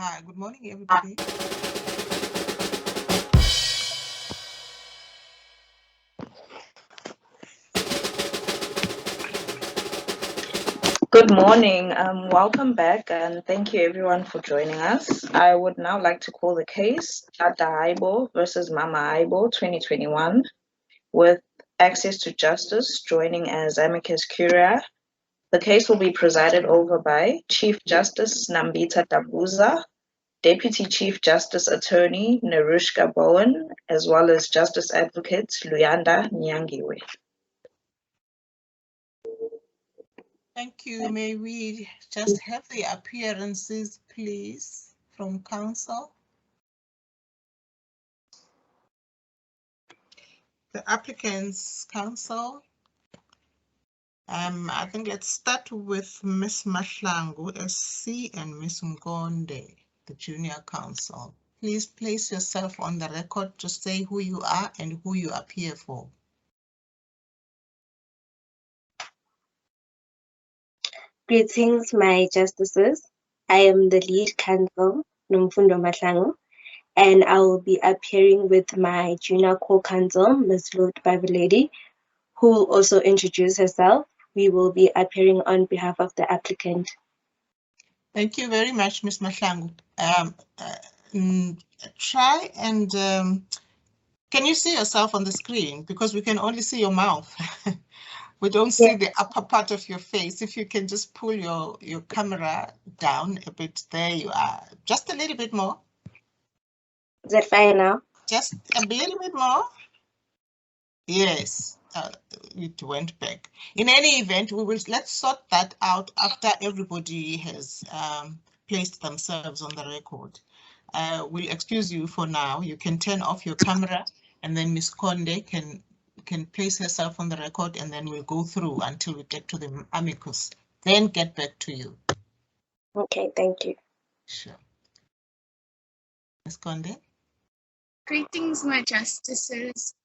Hi, good morning, everybody. Good morning. Welcome back, and thank you everyone for joining us. I would now like to call the case Tata Haibo versus Mama Haibo 2021 with access to justice joining as amicus curiae. The case will be presided over by Chief Justice Nambitha Dambuza, Deputy Chief Justice Attorney Nerushka Bowan, as well as Justice Advocate Luyanda Nyangiwe. Thank you. May we just have the appearances, please, from counsel? The applicant's counsel. I think let's start with Ms. Mahlangu, SC, and Ms. Ngonde, the junior counsel. Please place yourself on the record to say who you are and who you appear for. Greetings, my justices. I am the lead counsel, Nomfundo Mahlangu, and I will be appearing with my junior co-counsel, Ms. Lord Babaledi, who will also introduce herself. We will be appearing on behalf of the applicant. Thank you very much, Ms. Mahlangu. Try and can you see yourself on the screen? Because we can only see your mouth. We don't see the upper part of your face. If you can just pull your camera down a bit, there you are. Just a little bit more. Is that fine now? Just a little bit more. Yes, it went back. In any event, let's sort that out after everybody has placed themselves on the record. We'll excuse you for now. You can turn off your camera, and then Ms. Konde can place herself on the record, and then we'll go through until we get to the amicus. Then get back to you. Okay, thank you. Sure. Ms. Konde. Greetings, my justices.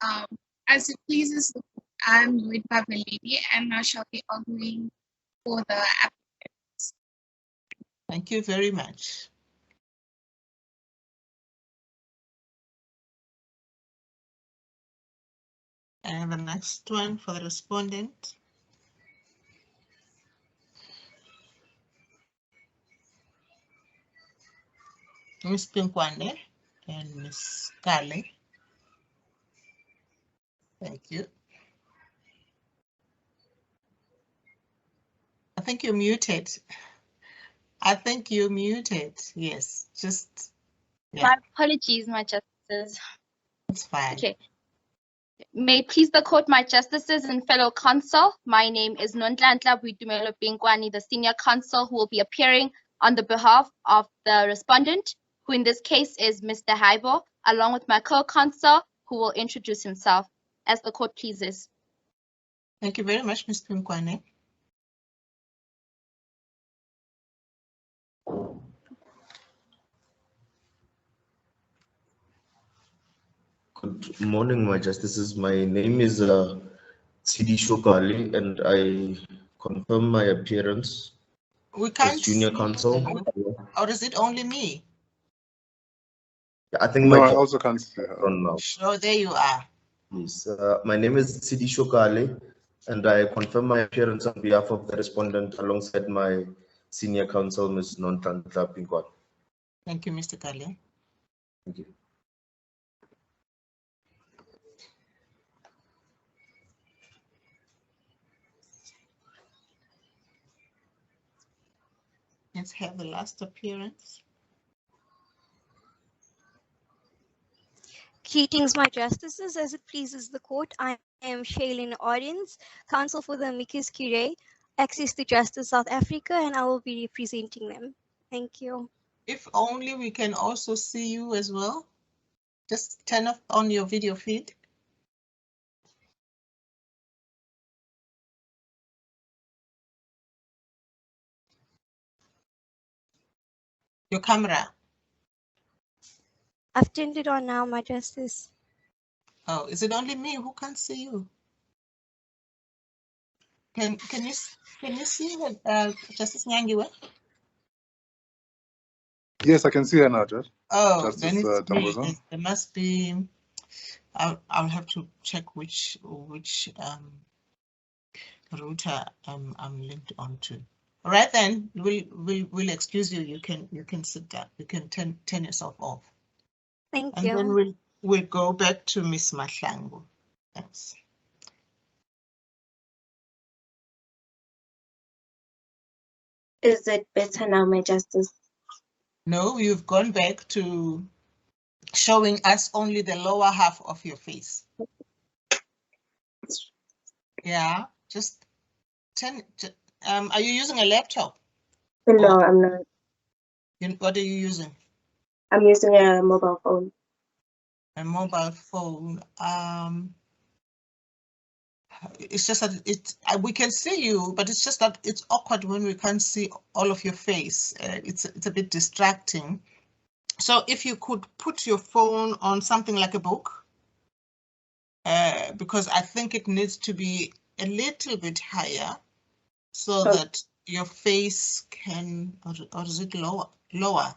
As it pleases the court, I'm Lloyd Babaledi, and I shall be arguing for the applicants. Thank you very much. And the next one for the respondent. Ms. Pinkwane and Ms. Kale. Thank you. I think you're muted. I think you're muted. Yes, just. Yeah. My apologies, my justices. It's fine. Okay. May it please the court, my justices and fellow counsel. My name is Nonhlanhla Boitumelo Pinkwane, the senior counsel who will be appearing on the behalf of the respondent, who in this case is Mr. Haibo, along with my co-counsel, who will introduce himself as the court pleases. Thank you very much, Ms. Pinkwane. Good morning, my justices. My name is Tsidi Shokali, and I confirm my appearance We can't as junior counsel. Or is it only me? I think no, my I also can't see her. now. Oh, there you are. Yes, my name is Tsidi Shokali, and I confirm my appearance on behalf of the respondent alongside my senior counsel, Ms. Nonhlanhla Pinkwane. Thank you, Mr. Kale. Thank you. Let's have the last appearance. Greetings, my justices. As it pleases the court, I am Shailene Audience, counsel for the amicus curiae, Access to Justice South Africa, and I will be representing them. Thank you. If only we can also see you as well. Just turn off on your video feed. Your camera. I've turned it on now, my justice. Oh, is it only me who can't see you? Can you see Justice Nyangiwe? Yes, I can see her now, Judge. Oh, Justice, then it's me. Dambuza. There must be. I'll have to check which router I'm linked onto. All right, then we'll excuse you. You can sit down. You can turn yourself off. Thank And you. then we'll go back to Miss Mahlangu. Thanks. Is it better now, my justice? No, you've gone back to showing us only the lower half of your face. Yeah, just turn. Are you using a laptop? No, I'm not. What are you using? I'm using a mobile phone. A mobile phone. It's just that we can see you, but it's just that it's awkward when we can't see all of your face. It's a bit distracting. So if you could put your phone on something like a book, because I think it needs to be a little bit higher so that your face can, or is it lower?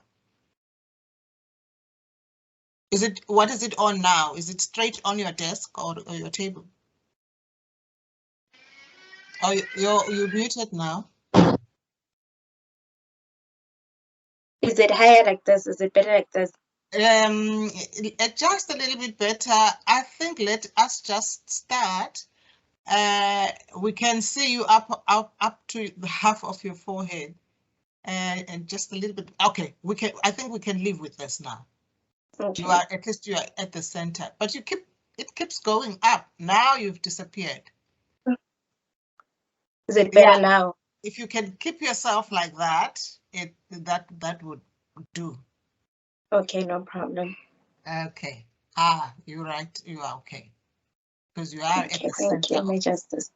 What is it on now? Is it straight on your desk or your table? Oh, you're muted now. Is it higher like this? Is it better like this? Just a little bit better. I think let us just start. We can see you up to the half of your forehead, and just a little bit. Okay, I think we can live with this now. Okay. At least you are at the center, but it keeps going up. Now you've disappeared. Is it better now? If you can keep yourself like that, that would do. Okay, no problem. Okay. You're right. You are okay. Because you are at the center. Thank you, my justice.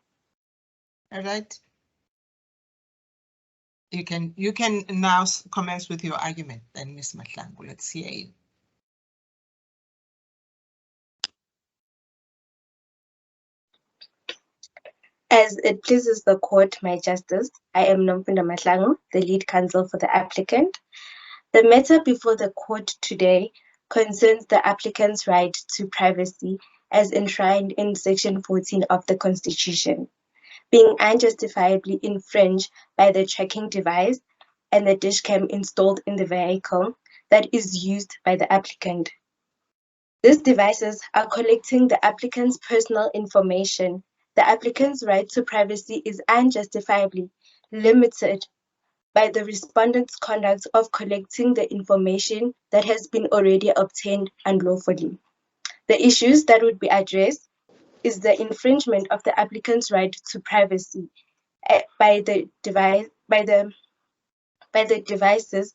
All right. You can now commence with your argument, then, Ms. Mahlangu. Let's hear you. As it pleases the court, my justice, I am Nambitha Mahlangu, the lead counsel for the applicant. The matter before the court today concerns the applicant's right to privacy as enshrined in Section 14 of the Constitution, being unjustifiably infringed by the tracking device and the dashcam installed in the vehicle that is used by the applicant. These devices are collecting the applicant's personal information. The applicant's right to privacy is unjustifiably limited by the respondent's conduct of collecting the information that has been already obtained unlawfully. The issues that would be addressed is the infringement of the applicant's right to privacy by the devices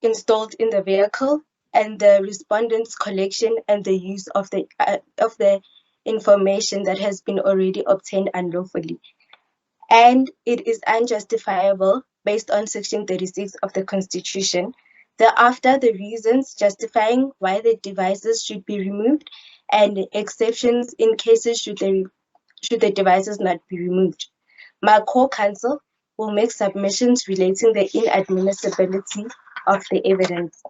installed in the vehicle, and the respondent's collection and the use of the information that has been already obtained unlawfully. And it is unjustifiable based on Section 36 of the Constitution. Thereafter, the reasons justifying why the devices should be removed and exceptions in cases should the devices not be removed. My co-counsel will make submissions relating the inadmissibility of the evidence.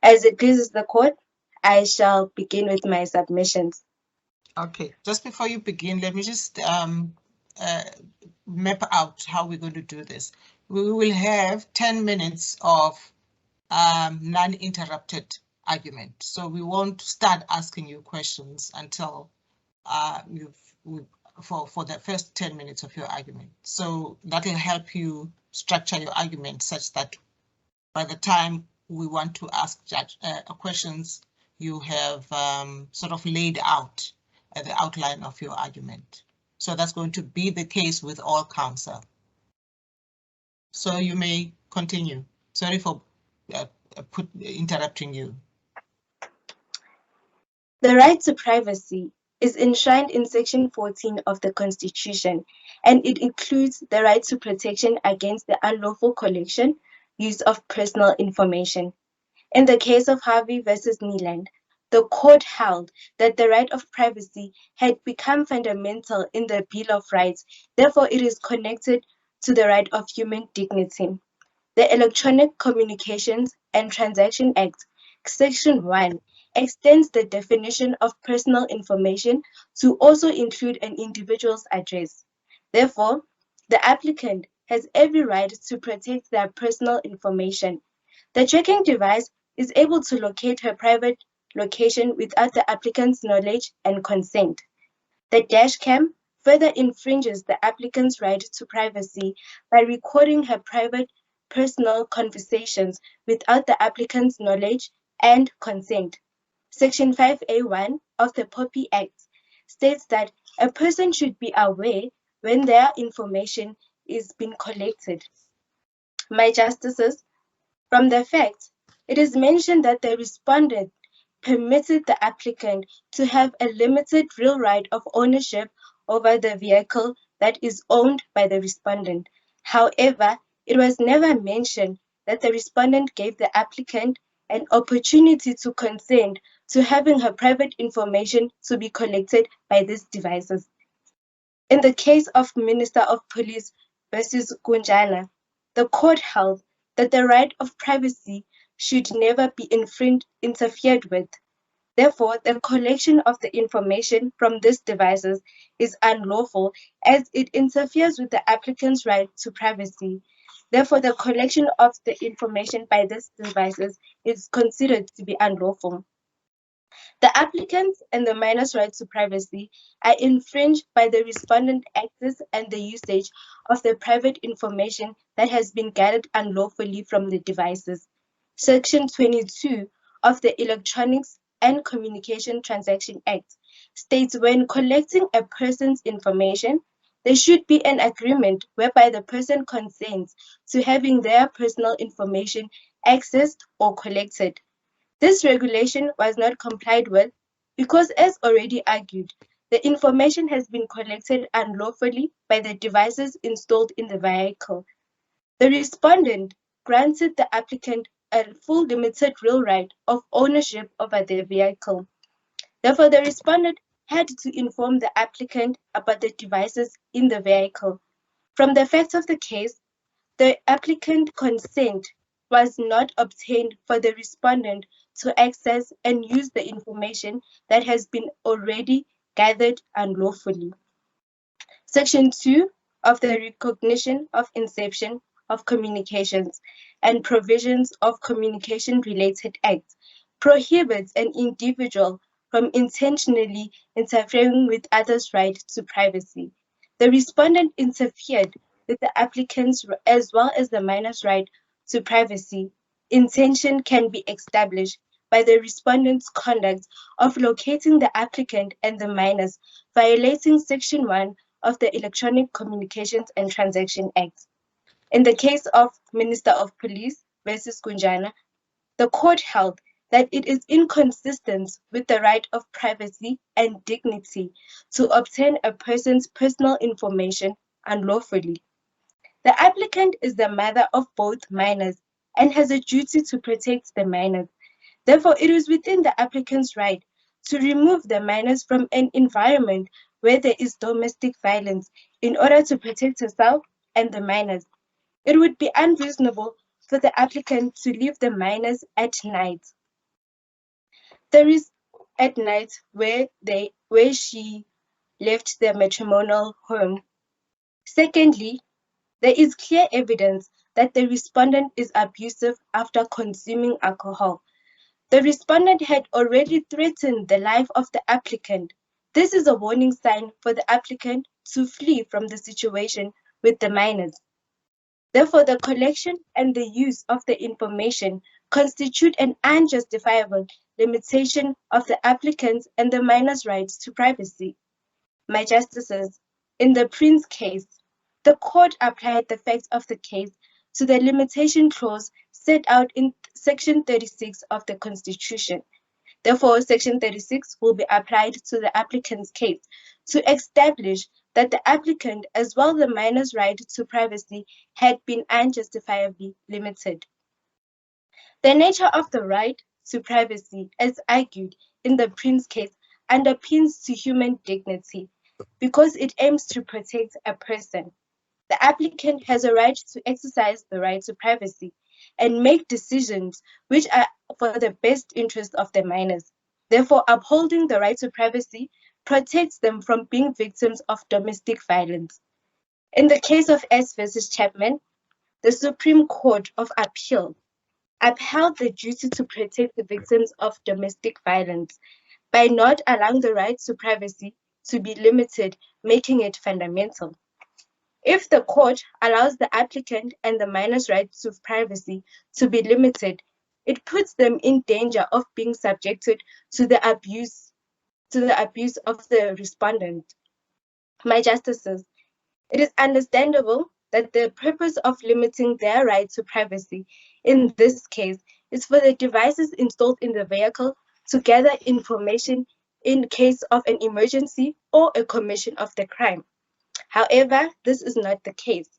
As it pleases the court, I shall begin with my submissions. Okay, just before you begin, let me just map out how we're going to do this. We will have 10 minutes of non-interrupted argument. So we won't start asking you questions until for the first 10 minutes of your argument. So that will help you structure your argument such that by the time we want to ask questions, you have sort of laid out the outline of your argument. So that's going to be the case with all counsel. So you may continue. Sorry for interrupting you. The right to privacy is enshrined in Section 14 of the Constitution, and it includes the right to protection against the unlawful collection, use of personal information. In the case of Harvey versus Nyagiwe, the court held that the right of privacy had become fundamental in the Bill of Rights. Therefore, it is connected to the right of human dignity. The Electronic Communications and Transaction Act, Section 1, extends the definition of personal information to also include an individual's address. Therefore, the applicant has every right to protect their personal information. The tracking device is able to locate her private location without the applicant's knowledge and consent. The dashcam further infringes the applicant's right to privacy by recording her private personal conversations without the applicant's knowledge and consent. Section 5A1 of the POPI Act states that a person should be aware when their information is being collected. My justices, from the fact, it is mentioned that the respondent permitted the applicant to have a limited real right of ownership over the vehicle that is owned by the respondent. However, it was never mentioned that the respondent gave the applicant an opportunity to consent to having her private information to be collected by these devices. In the case of Minister of Police versus Gunjana, the court held that the right of privacy should never be interfered with. Therefore, the collection of the information from these devices is unlawful as it interferes with the applicant's right to privacy. Therefore, the collection of the information by these devices is considered to be unlawful. The applicant's and the minor's right to privacy are infringed by the respondent access and the usage of the private information that has been gathered unlawfully from the devices. Section 22 of the Electronics and Communication Transaction Act states when collecting a person's information, there should be an agreement whereby the person consents to having their personal information accessed or collected. This regulation was not complied with because, as already argued, the information has been collected unlawfully by the devices installed in the vehicle. The respondent granted the applicant a full limited real right of ownership over the vehicle. Therefore, the respondent had to inform the applicant about the devices in the vehicle. From the facts of the case, the applicant consent was not obtained for the respondent to access and use the information that has been already gathered unlawfully. Section 2 of the Recognition of Inception of Communications and Provisions of Communication-Related Acts prohibits an individual from intentionally interfering with others' right to privacy. The respondent interfered with the applicant's as well as the minor's right to privacy. Intention can be established by the respondent's conduct of locating the applicant and the minors, violating Section 1 of the Electronic Communications and Transaction Act. In the case of Minister of Police versus Gunjana, the court held that it is inconsistent with the right of privacy and dignity to obtain a person's personal information unlawfully. The applicant is the mother of both minors and has a duty to protect the minors. Therefore, it is within the applicant's right to remove the minors from an environment where there is domestic violence in order to protect herself and the minors. It would be unreasonable for the applicant to leave the minors at night. There is at night where she left their matrimonial home. Secondly, there is clear evidence that the respondent is abusive after consuming alcohol. The respondent had already threatened the life of the applicant. This is a warning sign for the applicant to flee from the situation with the minors. Therefore, the collection and the use of the information constitute an unjustifiable limitation of the applicant's and the minor's rights to privacy. My justices, in the Prince case, the court applied the facts of the case to the limitation clause set out in Section 36 of the Constitution. Therefore, Section 36 will be applied to the applicant's case to establish that the applicant as well as the minor's right to privacy had been unjustifiably limited. The nature of the right to privacy, as argued in the Prince case, underpins to human dignity because it aims to protect a person. The applicant has a right to exercise the right to privacy and make decisions which are for the best interest of the minors. Therefore, upholding the right to privacy protects them from being victims of domestic violence. In the case of S versus Chapman, the Supreme Court of Appeal upheld the duty to protect the victims of domestic violence by not allowing the right to privacy to be limited, making it fundamental. If the court allows the applicant and the minor's right to privacy to be limited, it puts them in danger of being subjected to the abuse of the respondent. My justices, it is understandable that the purpose of limiting their right to privacy in this case is for the devices installed in the vehicle to gather information in case of an emergency or a commission of the crime. However, this is not the case.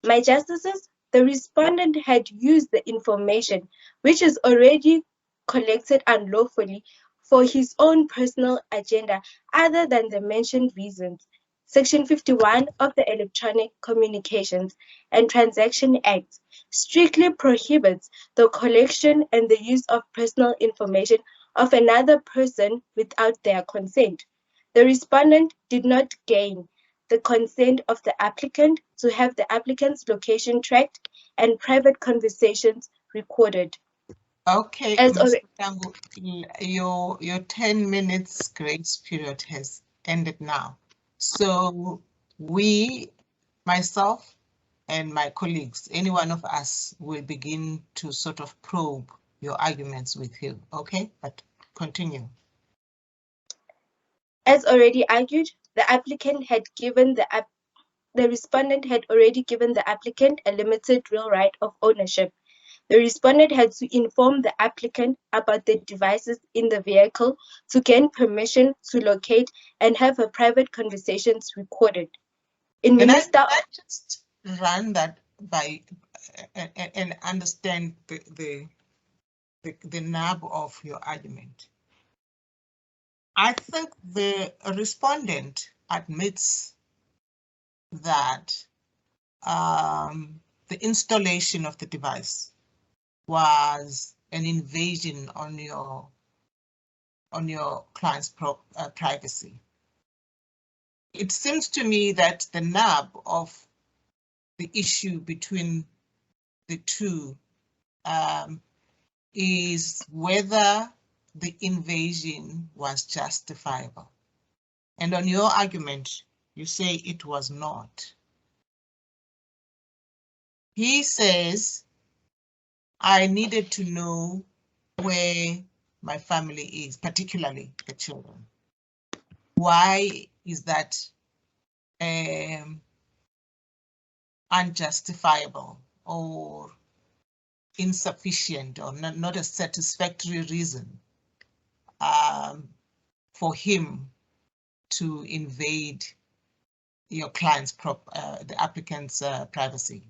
My justices, the respondent had used the information which is already collected unlawfully for his own personal agenda other than the mentioned reasons. Section 51 of the Electronic Communications and Transaction Act strictly prohibits the collection and the use of personal information of another person without their consent. The respondent did not gain the consent of the applicant to have the applicant's location tracked and private conversations recorded. Okay, Ms. Tangu, your 10 minutes grace period has ended now. So we, myself and my colleagues, any one of us will begin to sort of probe your arguments with you, okay? But continue. As already argued, the applicant had given the respondent had already given the applicant a limited real right of ownership. The respondent had to inform the applicant about the devices in the vehicle to gain permission to locate and have her private conversations recorded. Can I just run that by and understand the nub of your argument? I think the respondent admits that the installation of the device was an invasion on your client's privacy. It seems to me that the nub of the issue between the two is whether the invasion was justifiable. And on your argument, you say it was not. He says, I needed to know where my family is, particularly the children. Why is that unjustifiable or insufficient or not a satisfactory reason for him to invade your client's the applicant's privacy?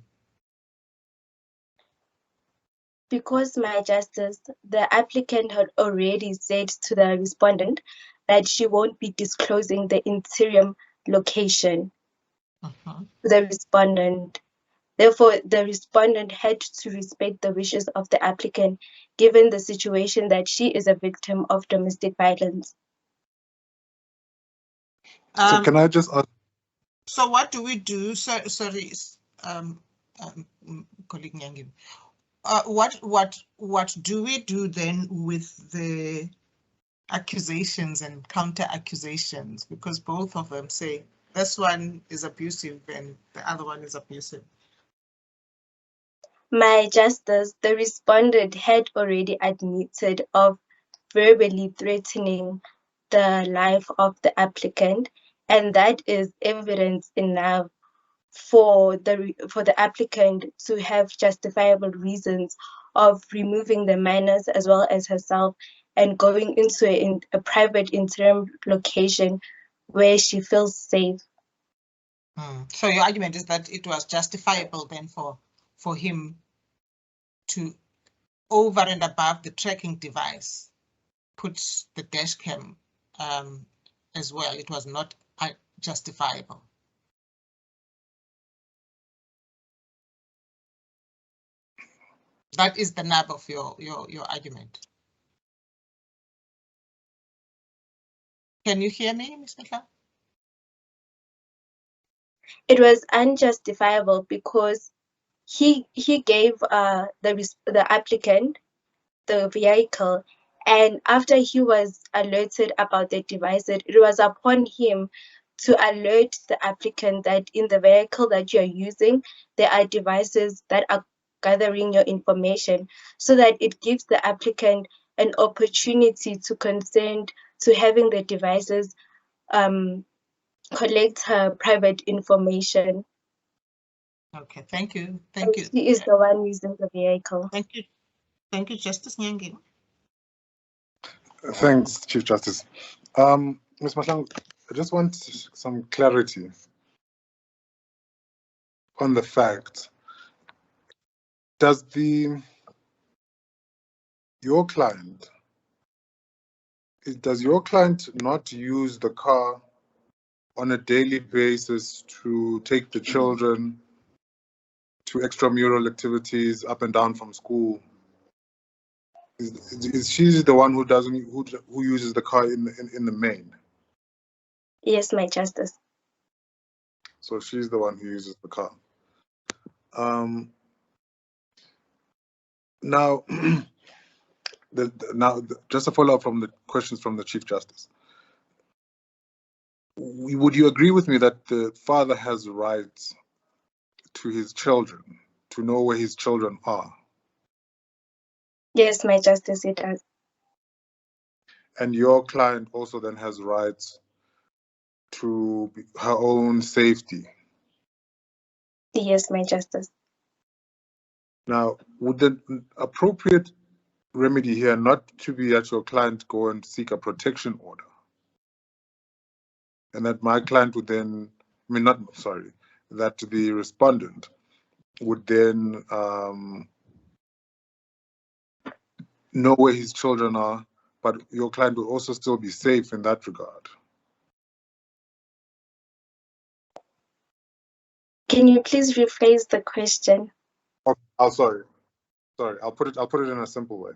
Because, my justice, the applicant had already said to the respondent that she won't be disclosing the interim location to the respondent. Therefore, the respondent had to respect the wishes of the applicant, given the situation that she is a victim of domestic violence. So can I just ask? So what do we do? Sorry, colleague Nyangiwe. What do we do then with the accusations and counter accusations? Because both of them say this one is abusive and the other one is abusive. My justice, the respondent had already admitted of verbally threatening the life of the applicant, and that is evidence enough for the applicant to have justifiable reasons of removing the minors as well as herself and going into a private interim location where she feels safe. So your argument is that it was justifiable then for him to, over and above the tracking device, put the dash cam as well. It was not justifiable. That is the nub of your argument. Can you hear me, Ms. Mehla? It was unjustifiable because he gave the applicant the vehicle, and after he was alerted about the devices, it was upon him to alert the applicant that in the vehicle that you're using, there are devices that are gathering your information, so that it gives the applicant an opportunity to consent to having the devices collect her private information. Okay, thank you. Thank you. She is the one using the vehicle. Thank you. Thank you, Justice Nyangiwe. Thanks, Chief Justice. Ms. Mahlangu, I just want some clarity on the fact. Does your client not use the car on a daily basis to take the children to extramural activities up and down from school? Is she the one who uses the car in the main? Yes, my Justice. So she's the one who uses the car. Now, just a follow-up from the questions from the Chief Justice. Would you agree with me that the father has rights to his children, to know where his children are? Yes, my Justice, it does. And your client also then has rights to her own safety? Yes, my Justice. Now, would the appropriate remedy here not to be that your client go and seek a protection order? And that my client would then, that the respondent would then know where his children are, but your client will also still be safe in that regard? Can you please rephrase the question? Oh, sorry. I'll put it in a simple way.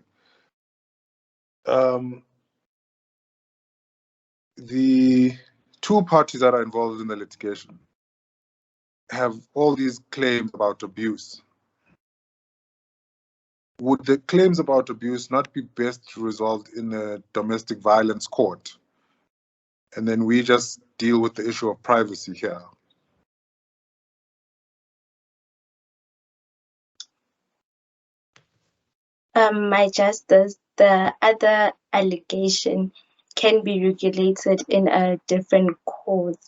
The two parties that are involved in the litigation have all these claims about abuse. Would the claims about abuse not be best resolved in a domestic violence court? And then we just deal with the issue of privacy here? My Justice, the other allegation can be regulated in a different court,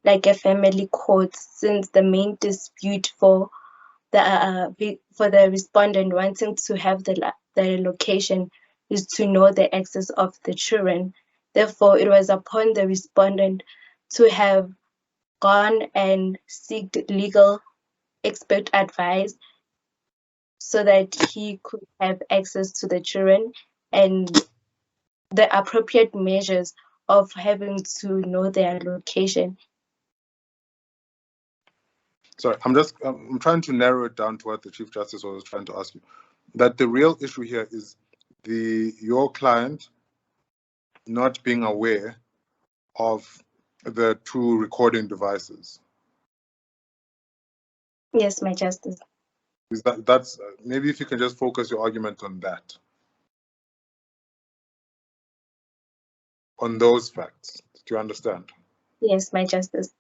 like a family court, since the main dispute for the respondent wanting to have the location is to know the access of the children. Therefore, it was upon the respondent to have gone and seek legal expert advice so that he could have access to the children and the appropriate measures of having to know their location. Sorry, I'm trying to narrow it down to what the Chief Justice was trying to ask you. That the real issue here is your client not being aware of the two recording devices. Yes, my Justice. Is that's maybe if you can just focus your argument on that, on those facts. Do you understand? Yes, my Justice.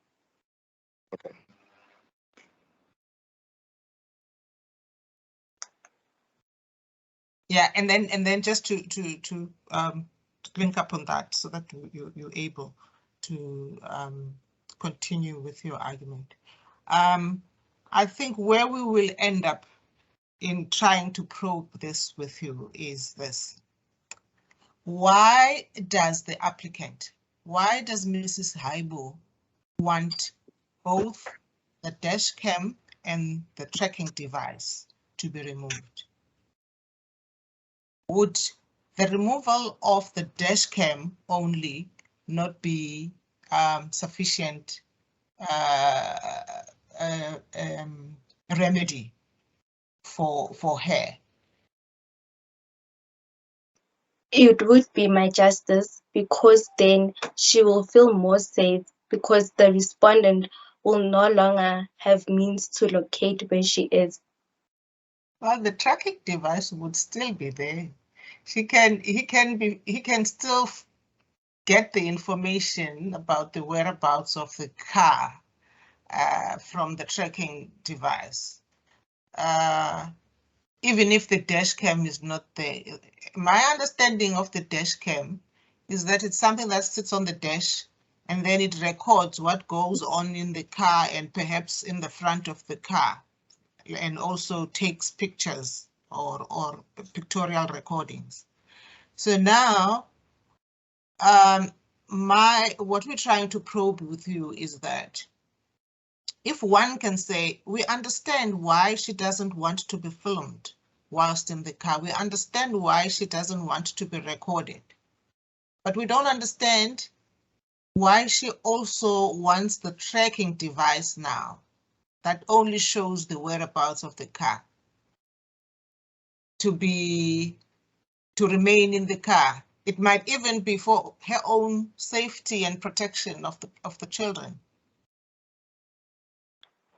Okay. Yeah, and then just to link up on that so that you're able to continue with your argument. I think where we will end up in trying to probe this with you is this. Why does Mrs. Haibo want both the dash cam and the tracking device to be removed? Would the removal of the dash cam only not be sufficient remedy for her? It would be my justice, because then she will feel more safe, because the respondent will no longer have means to locate where she is. Well, the tracking device would still be there. He can still get the information about the whereabouts of the car from the tracking device. Even if the dash cam is not there. My understanding of the dash cam is that it's something that sits on the dash and then it records what goes on in the car and perhaps in the front of the car, and also takes pictures or pictorial recordings. So now, what we're trying to probe with you is that if one can say, we understand why she doesn't want to be filmed whilst in the car. We understand why she doesn't want to be recorded. But we don't understand why she also wants the tracking device now that only shows the whereabouts of the car to remain in the car. It might even be for her own safety and protection of the children.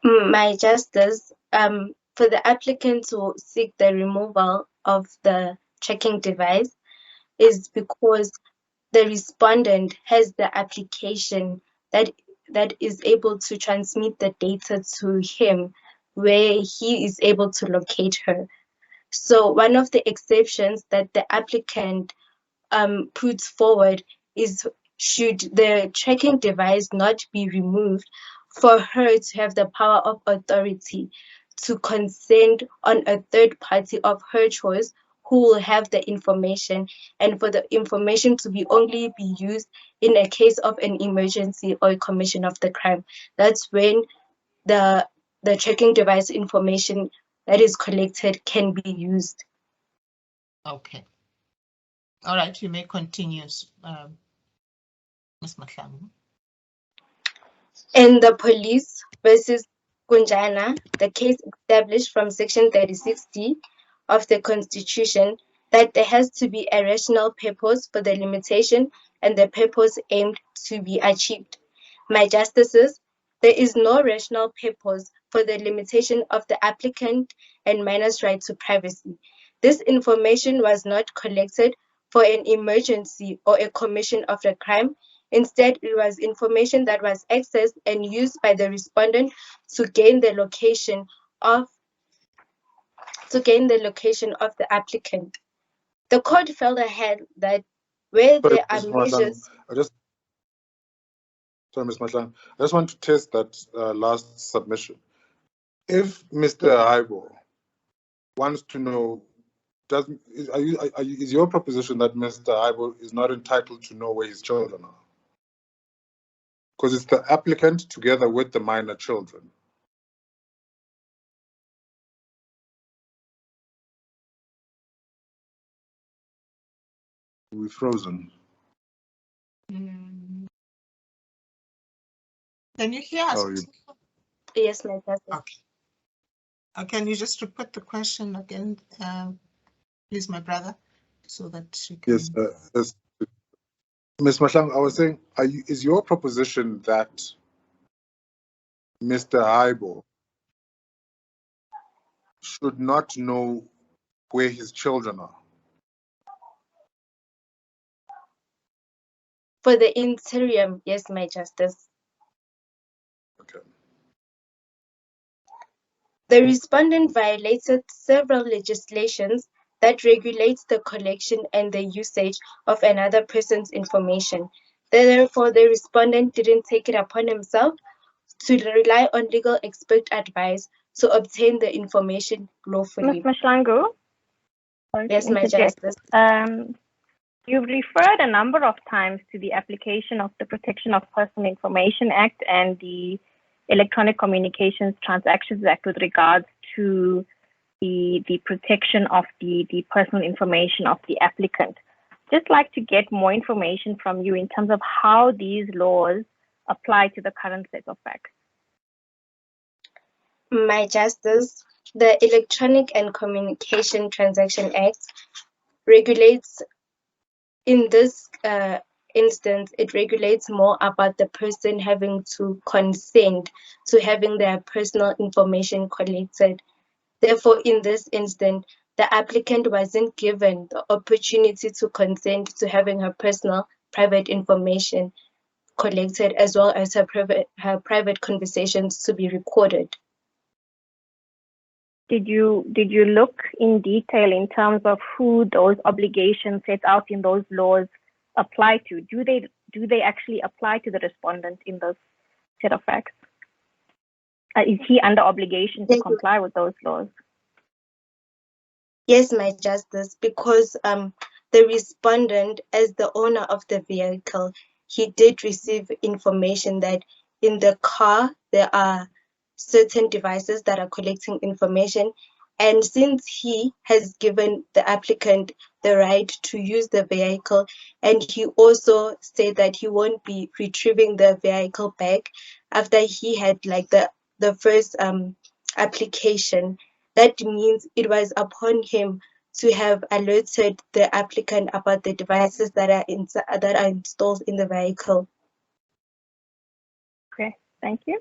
My justice, for the applicant to seek the removal of the tracking device is because the respondent has the application that is able to transmit the data to him, where he is able to locate her. So one of the exceptions that the applicant puts forward is, should the tracking device not be removed, for her to have the power of authority to consent on a third party of her choice who will have the information, and for the information to only be used in a case of an emergency or commission of the crime. That's when the tracking device information that is collected can be used. Okay. All right, you may continue, Ms. Mahlangu. In the Police versus Kunjana, the case established from Section 36D of the Constitution that there has to be a rational purpose for the limitation and the purpose aimed to be achieved. My justices, there is no rational purpose for the limitation of the applicant and minor's right to privacy. This information was not collected for an emergency or a commission of a crime. Instead, it was information that was accessed and used by the respondent to gain the location of the applicant. The court felt ahead that where there are measures. Sorry, Ms. Mahlangu, I just want to test that last submission. If Mr. Haibo wants to know, is your proposition that Mr. Haibo is not entitled to know where his children are? Because it's the applicant together with the minor children. We're frozen. Can you hear us? Oh, Yes, my justice. Okay. Can you just repeat the question again, please, my brother, so that she can. Yes, yes. Ms. Mahlangu, I was saying, is your proposition that Mr. Haibo should not know where his children are? For the interim, yes, my justice. Okay. The respondent violated several legislations that regulates the collection and the usage of another person's information. Therefore, the respondent didn't take it upon himself to rely on legal expert advice to obtain the information lawfully. Ms. Mahlangu? Yes, my justice. You've referred a number of times to the application of the Protection of Personal Information Act and the Electronic Communications Transactions Act with regards to the protection of the personal information of the applicant. Just like to get more information from you in terms of how these laws apply to the current set of facts. My justice, The Electronic and Communication Transaction Act regulates, in this instance, it regulates more about the person having to consent to having their personal information collected. Therefore, in this instance, the applicant wasn't given the opportunity to consent to having her personal private information collected, as well as her private conversations to be recorded. Did you look in detail in terms of who those obligations set out in those laws apply to? Do they actually apply to the respondent in those set of facts? Is he under obligation to comply with those laws? Yes, my Justice, because the respondent, as the owner of the vehicle, he did receive information that in the car there are certain devices that are collecting information. And since he has given the applicant the right to use the vehicle, and he also said that he won't be retrieving the vehicle back after he had like the first application, that means it was upon him to have alerted the applicant about the devices that are installed in the vehicle. Okay, thank you.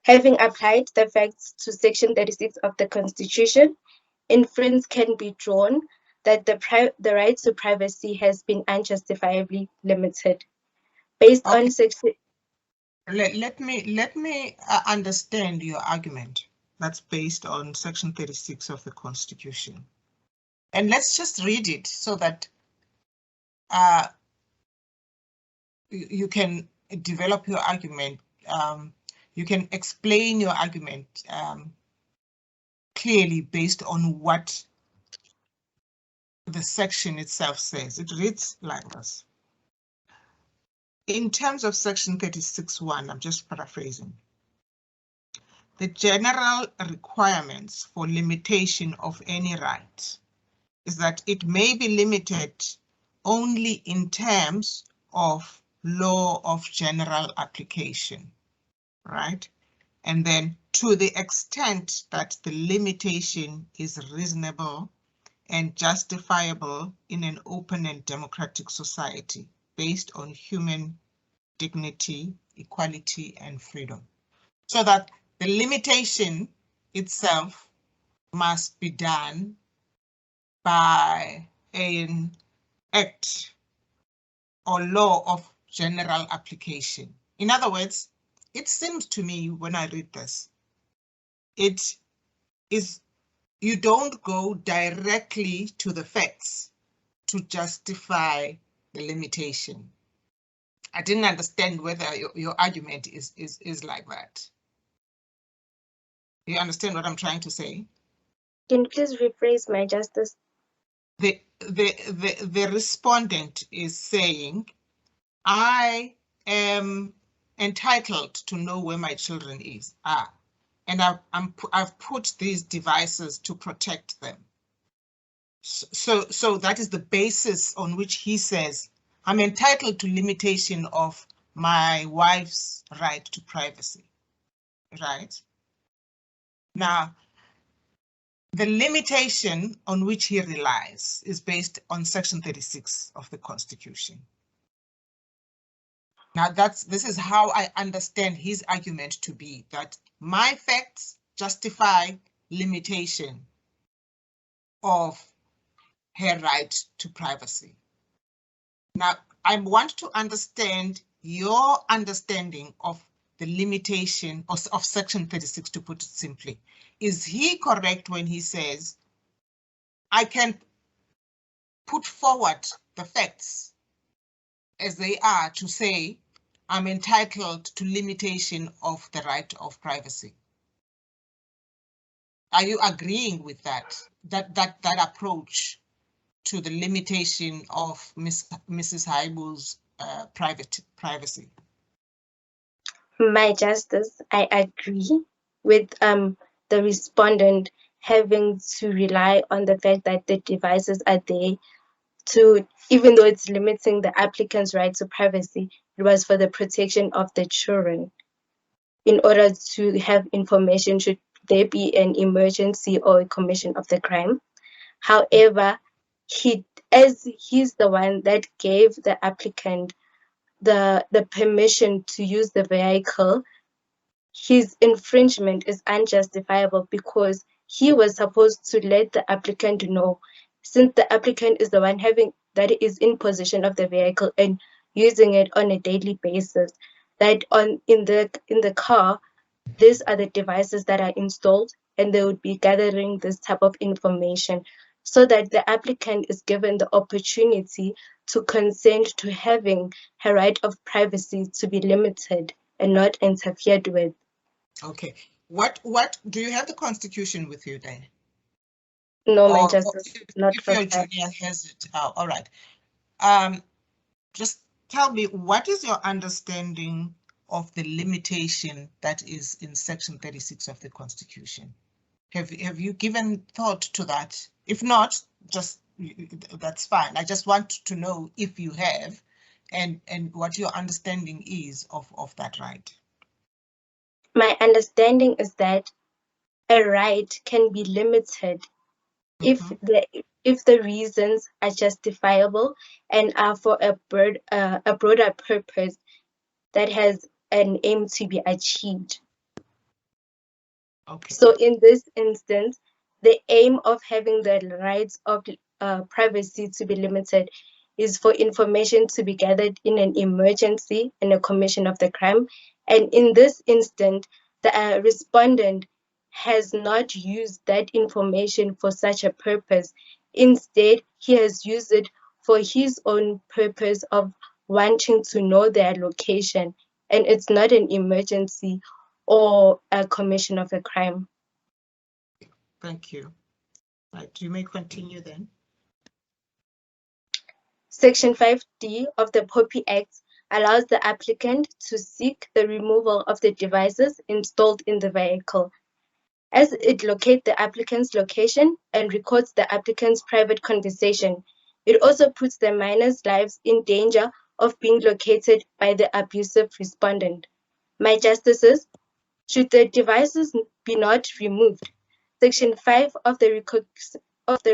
Having applied the facts to Section 36 of the Constitution, inference can be drawn that the right to privacy has been unjustifiably limited. Based on Section... Let me understand your argument. That's based on Section 36 of the Constitution. And let's just read it so that you can develop your argument. You can explain your argument clearly based on what the section itself says. It reads like this. In terms of Section 36(1), I'm just paraphrasing. The general requirements for limitation of any right is that it may be limited only in terms of law of general application, right? And then to the extent that the limitation is reasonable and justifiable in an open and democratic society based on human dignity, equality, and freedom. So that the limitation itself must be done by an act or law of general application. In other words, it seems to me when I read this, it is, you don't go directly to the facts to justify the limitation. I didn't understand whether your argument is like that. You understand what I'm trying to say? Can you please rephrase, my Justice? The respondent is saying, I am entitled to know where my children are, and I've put these devices to protect them. So that is the basis on which he says, I'm entitled to limitation of my wife's right to privacy, right? Now, the limitation on which he relies is based on Section 36 of the Constitution. Now, this is how I understand his argument to be, that my facts justify limitation of her right to privacy. Now, I want to understand your understanding of the limitation of Section 36, to put it simply. Is he correct when he says, I can put forward the facts as they are to say, I'm entitled to limitation of the right of privacy? Are you agreeing with that approach to the limitation of Mrs. Haibo's privacy? My Justice, I agree with the respondent having to rely on the fact that the devices are there to, even though it's limiting the applicant's right to privacy, it was for the protection of the children. in order to have information should there be an emergency or a commission of the crime. However, as he's the one that gave the applicant the permission to use the vehicle, his infringement is unjustifiable because he was supposed to let the applicant know, since the applicant is the one that is in possession of the vehicle and using it on a daily basis, that in the car, these are the devices that are installed and they would be gathering this type of information, so that the applicant is given the opportunity to consent to having her right of privacy to be limited and not interfered with. Okay. What do you have the Constitution with you, Diane? No, my justice, not if for your that. junior has it. Oh, all right. Just tell me, what is your understanding of the limitation that is in Section 36 of the Constitution? Have you given thought to that? If not, just that's fine. I just want to know if you have, and what your understanding is of that right. My understanding is that a right can be limited if the reasons are justifiable and are for a broader purpose that has an aim to be achieved. Okay. So in this instance, the aim of having the rights of privacy to be limited is for information to be gathered in an emergency and a commission of the crime. And in this instance, the respondent has not used that information for such a purpose. Instead, he has used it for his own purpose of wanting to know their location, and it's not an emergency or a commission of a crime. Thank you. Right, you may continue then. Section 5D of the POPI Act allows the applicant to seek the removal of the devices installed in the vehicle, as it locates the applicant's location and records the applicant's private conversation. It also puts the minor's lives in danger of being located by the abusive respondent. My justices, should the devices be not removed, Section 5 of the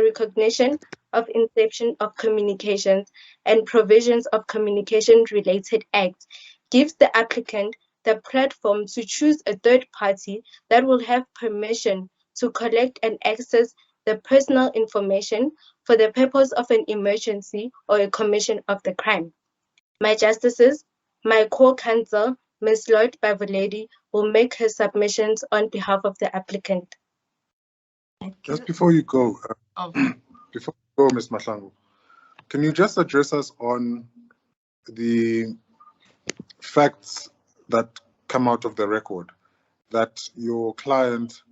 Recognition of Inception of Communications and Provisions of Communication-Related Act gives the applicant the platform to choose a third party that will have permission to collect and access the personal information for the purpose of an emergency or a commission of the crime. My justices, my co-counsel, Ms. Lloyd Bavoledi, will make her submissions on behalf of the applicant. Just before you go, Ms. Mahlangu, can you just address us on the facts that come out of the record that your client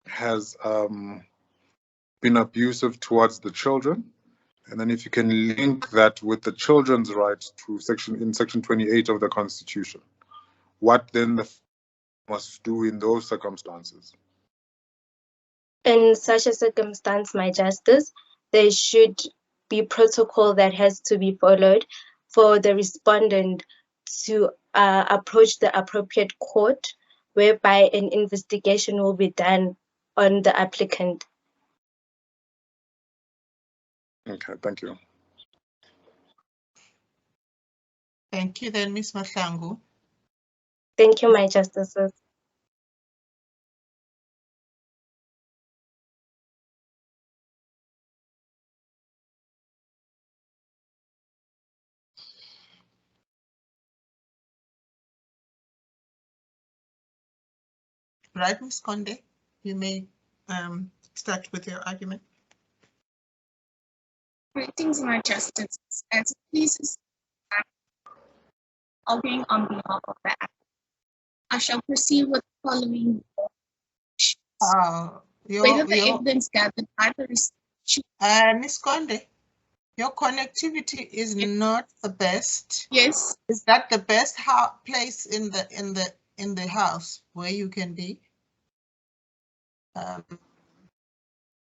has been abusive towards the children? And then if you can link that with the children's rights to Section 28 of the Constitution, what then the must do in those circumstances? In such a circumstance, my justice, there should be protocol that has to be followed for the respondent to approach the appropriate court, whereby an investigation will be done on the applicant. Okay, thank you. Thank you then, Ms. Mahlangu. Thank you, my justices. Right, Ms. Conde, you may start with your argument. Greetings, my justices. As it pleases, arguing on behalf of the applicant, I shall proceed with the following. Whether the evidence gathered by the Ms. Conde, your connectivity is not the best. Yes. Is that the best place in the house where you can be?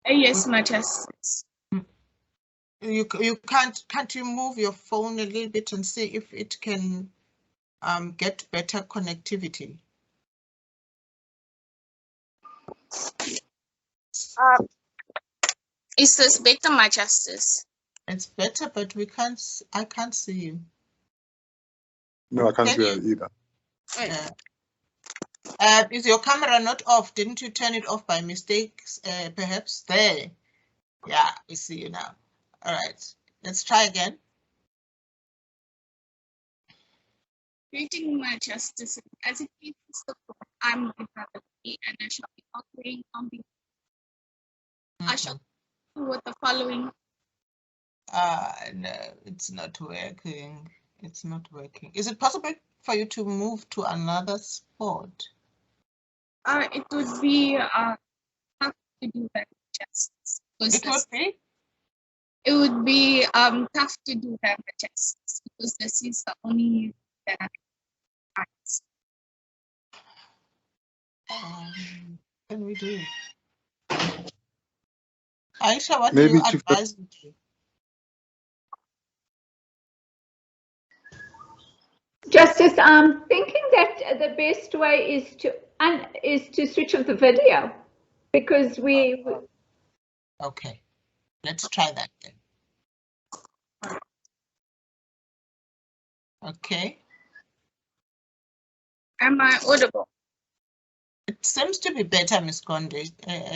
Yes, my justice. You can't you move your phone a little bit and see if it can get better connectivity? Is this better, my justice? It's better, but I can't see you. No, I can't see her either. Is your camera not off? Didn't you turn it off by mistake, perhaps? There. Yeah, we see you now. All right, let's try again. Greeting, my justices. As it pleases the court, I'm Nambitha, and I shall be arguing on behalf. I shall do with the following. No, it's not working. It's not working. Is it possible for you to move to another spot? It would be tough to do that, justice. It would be tough to do that, justice, because this is the only that I can we do? Aisha, what Maybe do you advise me to? Justice, I'm thinking that the best way is to switch off the video, because we. Okay, let's try that then. Okay. Am I audible? It seems to be better, Ms. Conde.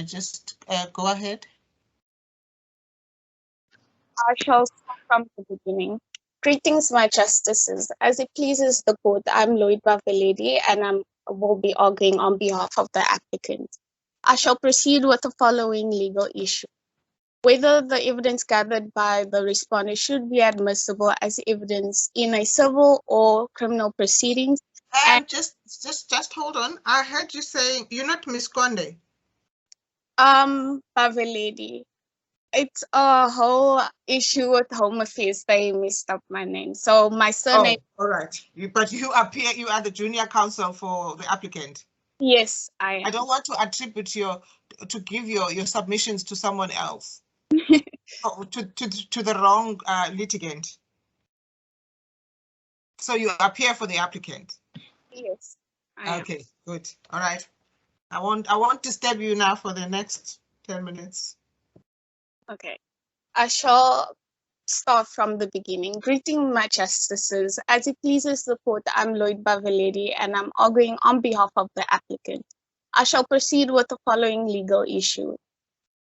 Just go ahead. I shall start from the beginning. Greetings, my justices. As it pleases the court, I'm Nambitha, and I will be arguing on behalf of the applicant. I shall proceed with the following legal issue. Whether the evidence gathered by the respondent should be admissible as evidence in a civil or criminal proceedings. And just hold on. I heard you saying you're not Miss Conde. Baveledi. It's a whole issue with Home Affairs. They messed up my name. So my surname. Oh, all right. But you are the junior counsel for the applicant. Yes, I am. I don't want to attribute to give your submissions to someone else. to the wrong litigant. So you appear for the applicant. Yes. Okay, good. All right. I won't disturb you now for the next 10 minutes. Okay. I shall start from the beginning. Greeting, my justices. As it pleases the court, I'm Nambitha, and I'm arguing on behalf of the applicant. I shall proceed with the following legal issue.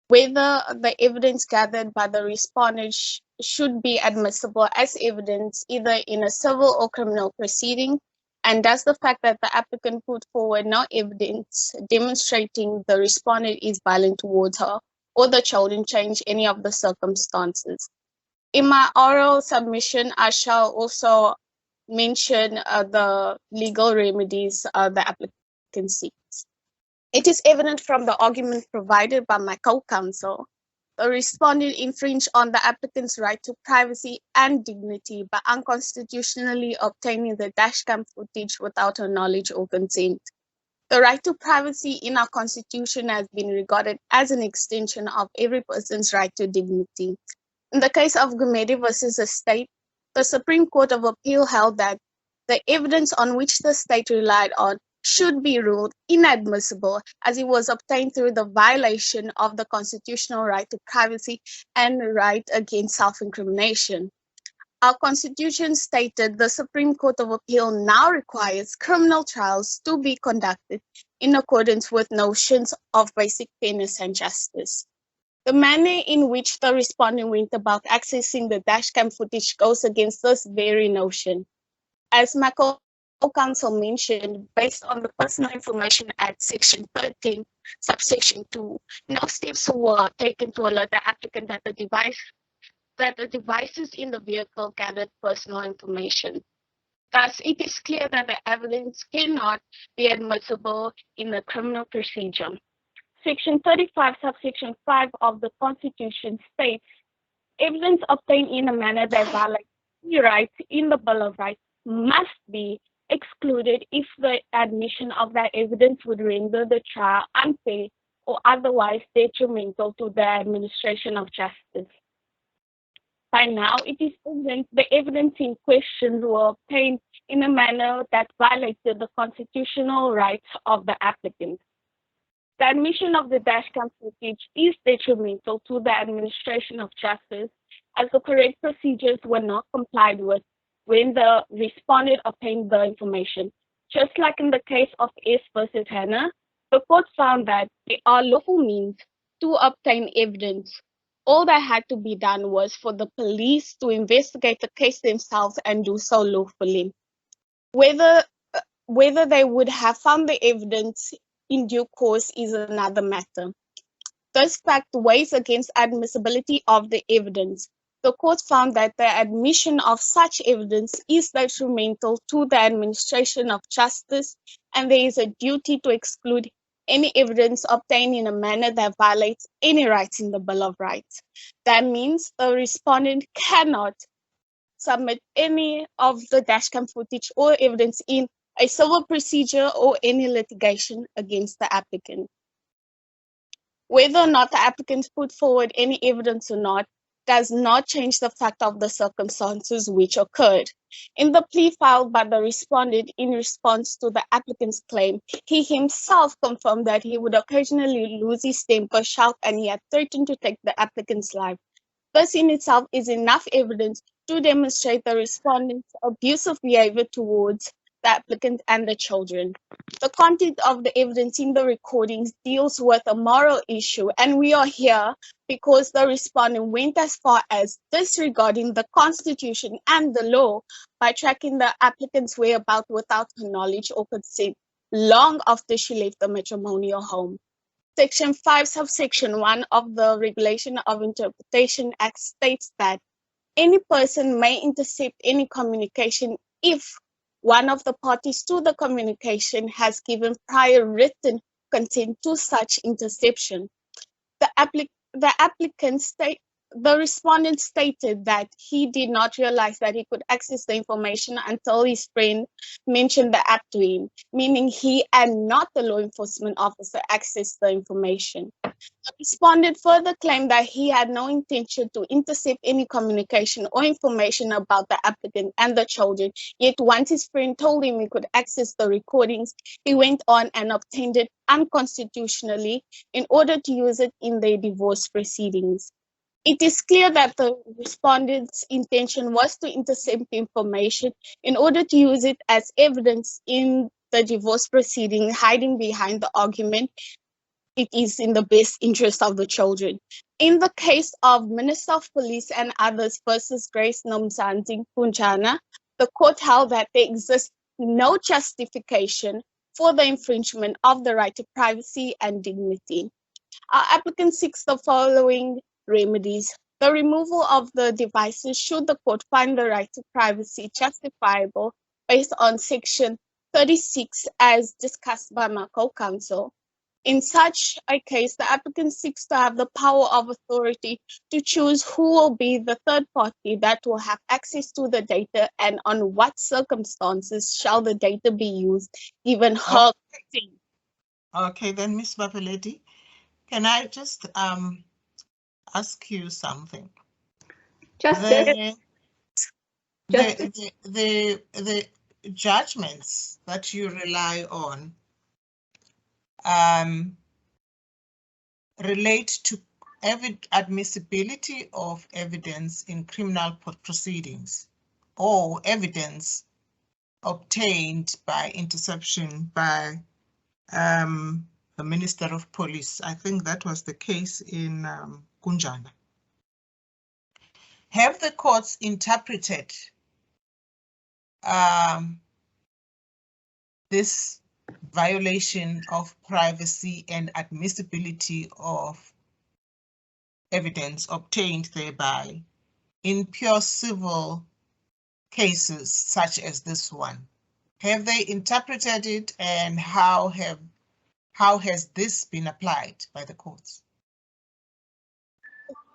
Whether the evidence gathered by the respondent should be admissible as evidence either in a civil or criminal proceeding, and does the fact that the applicant put forward no evidence demonstrating the respondent is violent towards her or the children change any of the circumstances. In my oral submission, I shall also mention the legal remedies the applicant seeks. It is evident from the argument provided by my co-counsel, the respondent infringed on the applicant's right to privacy and dignity by unconstitutionally obtaining the dashcam footage without her knowledge or consent. The right to privacy in our constitution has been regarded as an extension of every person's right to dignity. In the case of Gumede versus the state, the Supreme Court of Appeal held that the evidence on which the state relied on should be ruled inadmissible as it was obtained through the violation of the constitutional right to privacy and right against self-incrimination. Our constitution stated the Supreme Court of Appeal now requires criminal trials to be conducted in accordance with notions of basic fairness and justice. The manner in which the respondent went about accessing the dashcam footage goes against this very notion. As my co-counsel mentioned, based on the Personal Information Act, Section 13, subsection 2, no steps were taken to alert the applicant that the devices in the vehicle gathered personal information. Thus, it is clear that the evidence cannot be admissible in the criminal procedure. Section 35, subsection 5 of the Constitution states, evidence obtained in a manner that violates any right in the Bill of Rights must be excluded if the admission of that evidence would render the trial unfair or otherwise detrimental to the administration of justice. By now, it is evident the evidence in question were obtained in a manner that violated the constitutional rights of the applicant. The admission of the dashcam footage is detrimental to the administration of justice, as the correct procedures were not complied with when the respondent obtained the information. Just like in the case of S versus Hannah, the court found that there are lawful means to obtain evidence. All that had to be done was for the police to investigate the case themselves and do so lawfully. Whether they would have found the evidence in due course is another matter. This fact weighs against admissibility of the evidence. The court found that the admission of such evidence is detrimental to the administration of justice, and there is a duty to exclude any evidence obtained in a manner that violates any rights in the Bill of Rights. That means the respondent cannot submit any of the dashcam footage or evidence in a civil procedure or any litigation against the applicant. Whether or not the applicant put forward any evidence or not does not change the fact of the circumstances which occurred. In the plea filed by the respondent in response to the applicant's claim, he himself confirmed that he would occasionally lose his temper, shout, and he had threatened to take the applicant's life. This in itself is enough evidence to demonstrate the respondent's abusive behavior towards the applicant and the children. The content of the evidence in the recordings deals with a moral issue, and we are here because the respondent went as far as disregarding the Constitution and the law by tracking the applicant's whereabouts without her knowledge or consent long after she left the matrimonial home. Section 5, subsection 1 of the Regulation of Interpretation Act states that any person may intercept any communication if one of the parties to the communication has given prior written consent to such interception. The respondent stated that he did not realize that he could access the information until his friend mentioned the app to him, meaning he and not the law enforcement officer accessed the information. The respondent further claimed that he had no intention to intercept any communication or information about the applicant and the children, yet once his friend told him he could access the recordings, he went on and obtained it unconstitutionally in order to use it in their divorce proceedings. It is clear that the respondent's intention was to intercept information in order to use it as evidence in the divorce proceeding, hiding behind the argument it is in the best interest of the children. In the case of Minister of Police and others versus Grace Nomzansi Punjana, the court held that there exists no justification for the infringement of the right to privacy and dignity. Our applicant seeks the following remedies: the removal of the devices should the court find the right to privacy justifiable based on Section 36 as discussed by my co-counsel. In such a case, the applicant seeks to have the power of authority to choose who will be the third party that will have access to the data and on what circumstances shall the data be used, given her consent. Okay, then Ms. Bapeleti, can I just ask you something? Justice. The judgments that you rely on relate to admissibility of evidence in criminal proceedings or evidence obtained by interception by the Minister of Police. I think that was the case in Kunjana. Have the courts interpreted this violation of privacy and admissibility of evidence obtained thereby in pure civil cases such as this one? Have they interpreted it, and how has this been applied by the courts?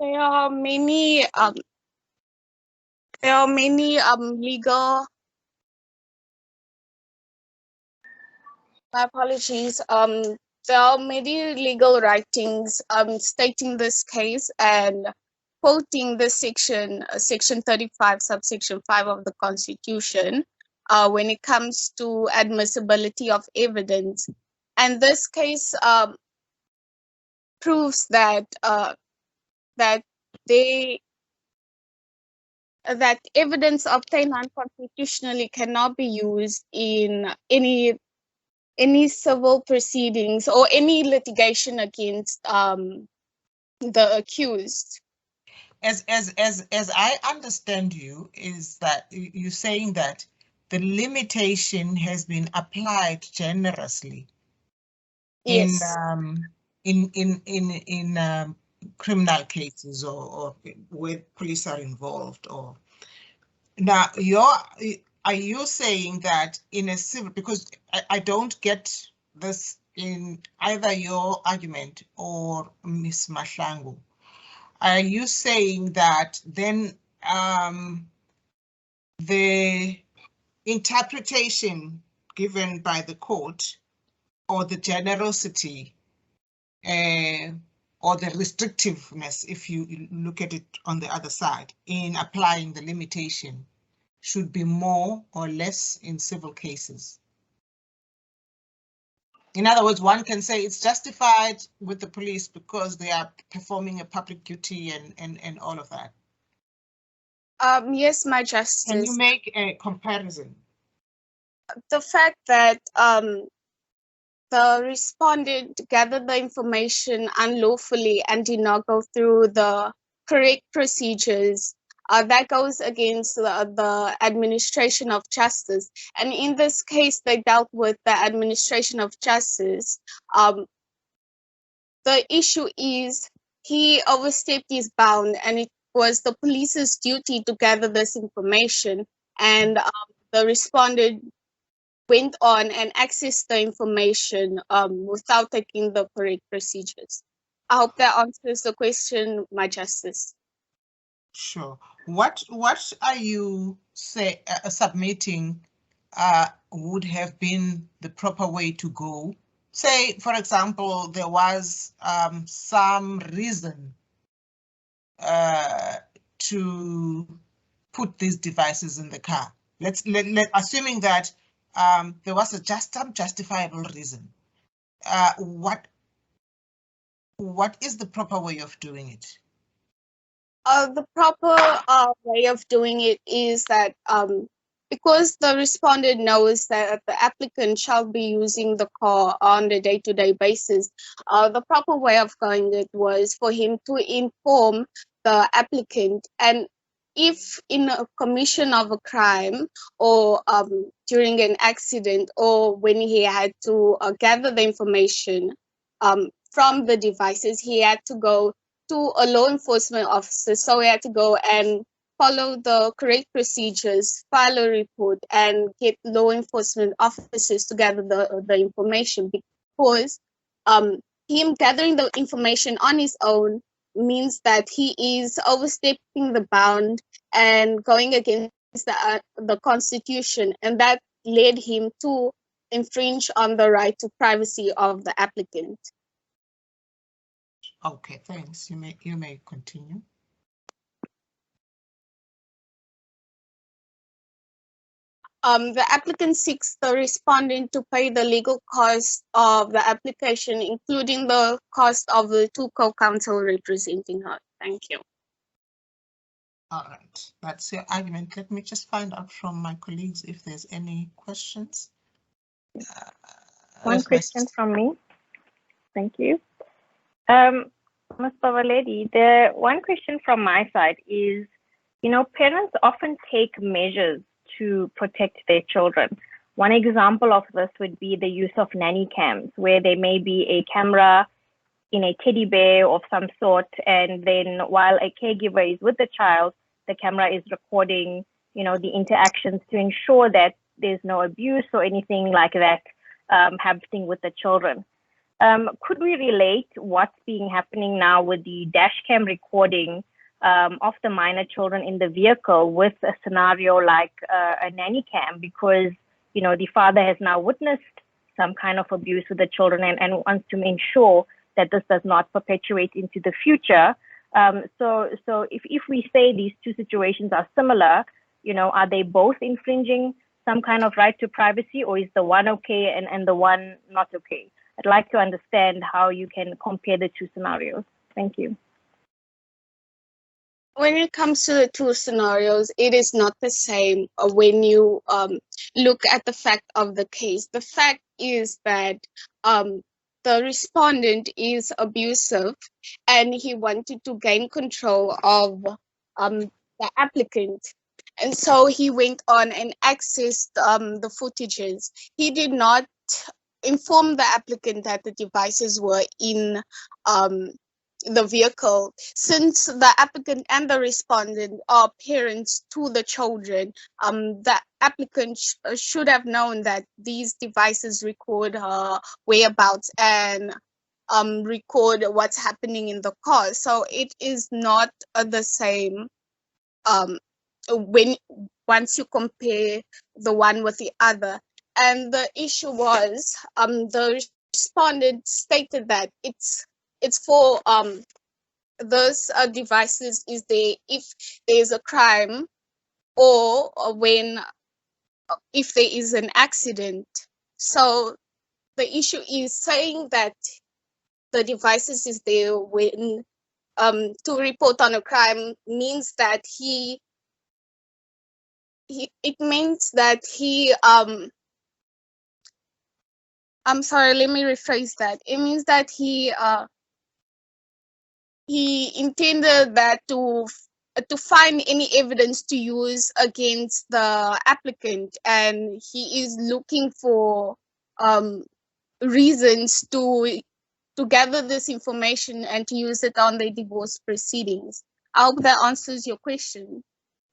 There are many legal. My apologies. There are many legal writings stating this case and quoting the section 35, subsection 5 of the Constitution, when it comes to admissibility of evidence. And this case proves that that evidence obtained unconstitutionally cannot be used in any civil proceedings or any litigation against the accused. As I understand you, is that you're saying that the limitation has been applied generously. Yes. In criminal cases or where police are involved, or now are you saying that in a civil, because I don't get this in either your argument or Ms. Mahlangu, are you saying that then the interpretation given by the court or the generosity or the restrictiveness, if you look at it on the other side, in applying the limitation should be more or less in civil cases? In other words, one can say it's justified with the police because they are performing a public duty and all of that. Yes, my Justice. Can you make a comparison? The fact that the respondent gathered the information unlawfully and did not go through the correct procedures, that goes against the administration of justice. And in this case, they dealt with the administration of justice. The issue is he overstepped his bound, and it was the police's duty to gather this information, and the respondent went on and accessed the information without taking the correct procedures. I hope that answers the question, my Justice. Sure. What are you submitting would have been the proper way to go? Say, for example, there was some reason to put these devices in the car. Assuming that there was some justifiable reason. What is the proper way of doing it? The proper way of doing it is that because the respondent knows that the applicant shall be using the car on a day-to-day basis, the proper way of going it was for him to inform the applicant, and if in a commission of a crime or during an accident, or when he had to gather the information from the devices, he had to go to a law enforcement officer. So he had to go and follow the correct procedures, file a report, and get law enforcement officers to gather the information, because him gathering the information on his own means that he is overstepping the bound and going against the Constitution, and that led him to infringe on the right to privacy of the applicant. Okay, thanks. You may continue. The applicant seeks the respondent to pay the legal cost of the application, including the cost of the two co-counsel representing her. Thank you. All right, that's your argument. Let me just find out from my colleagues if there's any questions. One question from me. Thank you. Ms. Bavaledi, the one question from my side is, parents often take measures to protect their children. One example of this would be the use of nanny cams, where there may be a camera in a teddy bear of some sort, and then while a caregiver is with the child, the camera is recording, the interactions to ensure that there's no abuse or anything like that happening with the children. Could we relate what's happening now with the dash cam recording of the minor children in the vehicle with a scenario like a nanny cam, because the father has now witnessed some kind of abuse with the children and wants to ensure that this does not perpetuate into the future. So if we say these two situations are similar, are they both infringing some kind of right to privacy, or is the one okay and the one not okay? I'd like to understand how you can compare the two scenarios. Thank you. When it comes to the two scenarios, it is not the same when you look at the fact of the case. The fact is that the respondent is abusive and he wanted to gain control of the applicant. And so he went on and accessed the footages. He did not inform the applicant that the devices were in the vehicle. Since the applicant and the respondent are parents to the children, the applicant should have known that these devices record her whereabouts and record what's happening in the car. So it is not the same once you compare the one with the other. And the issue was the respondent stated that it's for those devices is there if there's a crime or if there is an accident. So the issue is saying that the devices is there when to report on a crime means that it means that I'm sorry, let me rephrase that. It means that he intended that to find any evidence to use against the applicant, and he is looking for reasons to gather this information and to use it on the divorce proceedings. I hope that answers your question,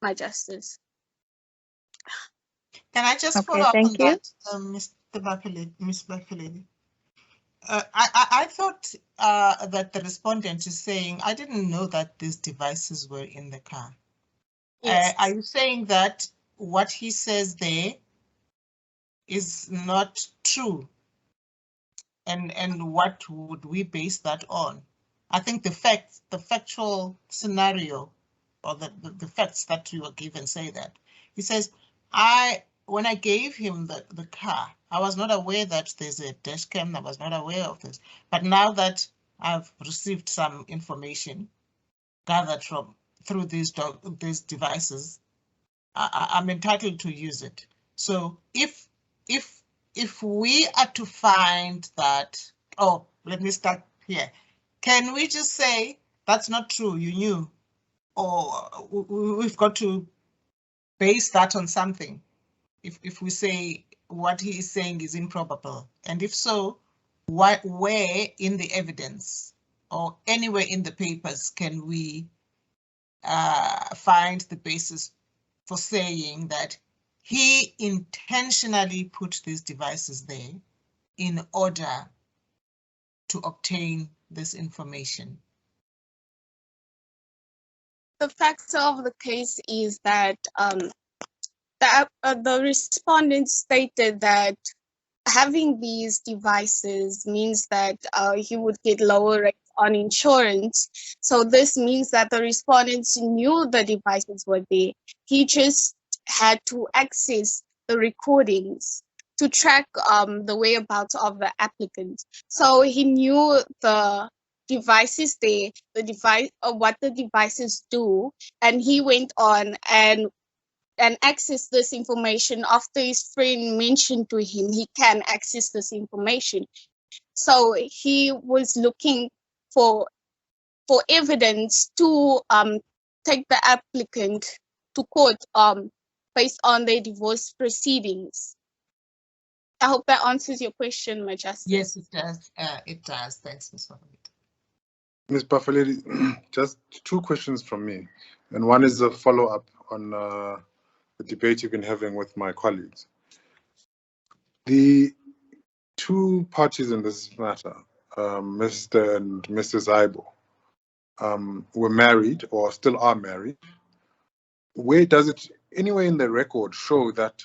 my justice. Can I just follow up on that, Ms. Bafileli? I thought that the respondent is saying, I didn't know that these devices were in the car. Yes. Are you saying that what he says there is not true? And what would we base that on? I think the factual scenario or the facts that you were given say that. He says, when I gave him the car, I was not aware that there's a dash cam. I was not aware of this. But now that I've received some information gathered through these devices, I'm entitled to use it. So if we are to find that, oh, let me start here. Can we just say that's not true, you knew? Or we've got to base that on something? If we say what he is saying is improbable, and if so, where in the evidence or anywhere in the papers can we find the basis for saying that he intentionally put these devices there in order to obtain this information? The facts of the case is that the respondent stated that having these devices means that he would get lower rates on insurance. So this means that the respondents knew the devices were there. He just had to access the recordings to track the whereabouts of the applicant. So he knew the devices there, what the devices do, and he went on and access this information after his friend mentioned to him he can access this information. So he was looking for evidence to take the applicant to court based on their divorce proceedings. I hope that answers your question, my justice. Yes, it does. It does. Thanks, Ms. Bafileli. Ms. Bafileli, just two questions from me, and one is a follow-up on the debate you've been having with my colleagues. The two parties in this matter, Mr. and Mrs. Haibo, were married or still are married. Where does it, anywhere in the record, show that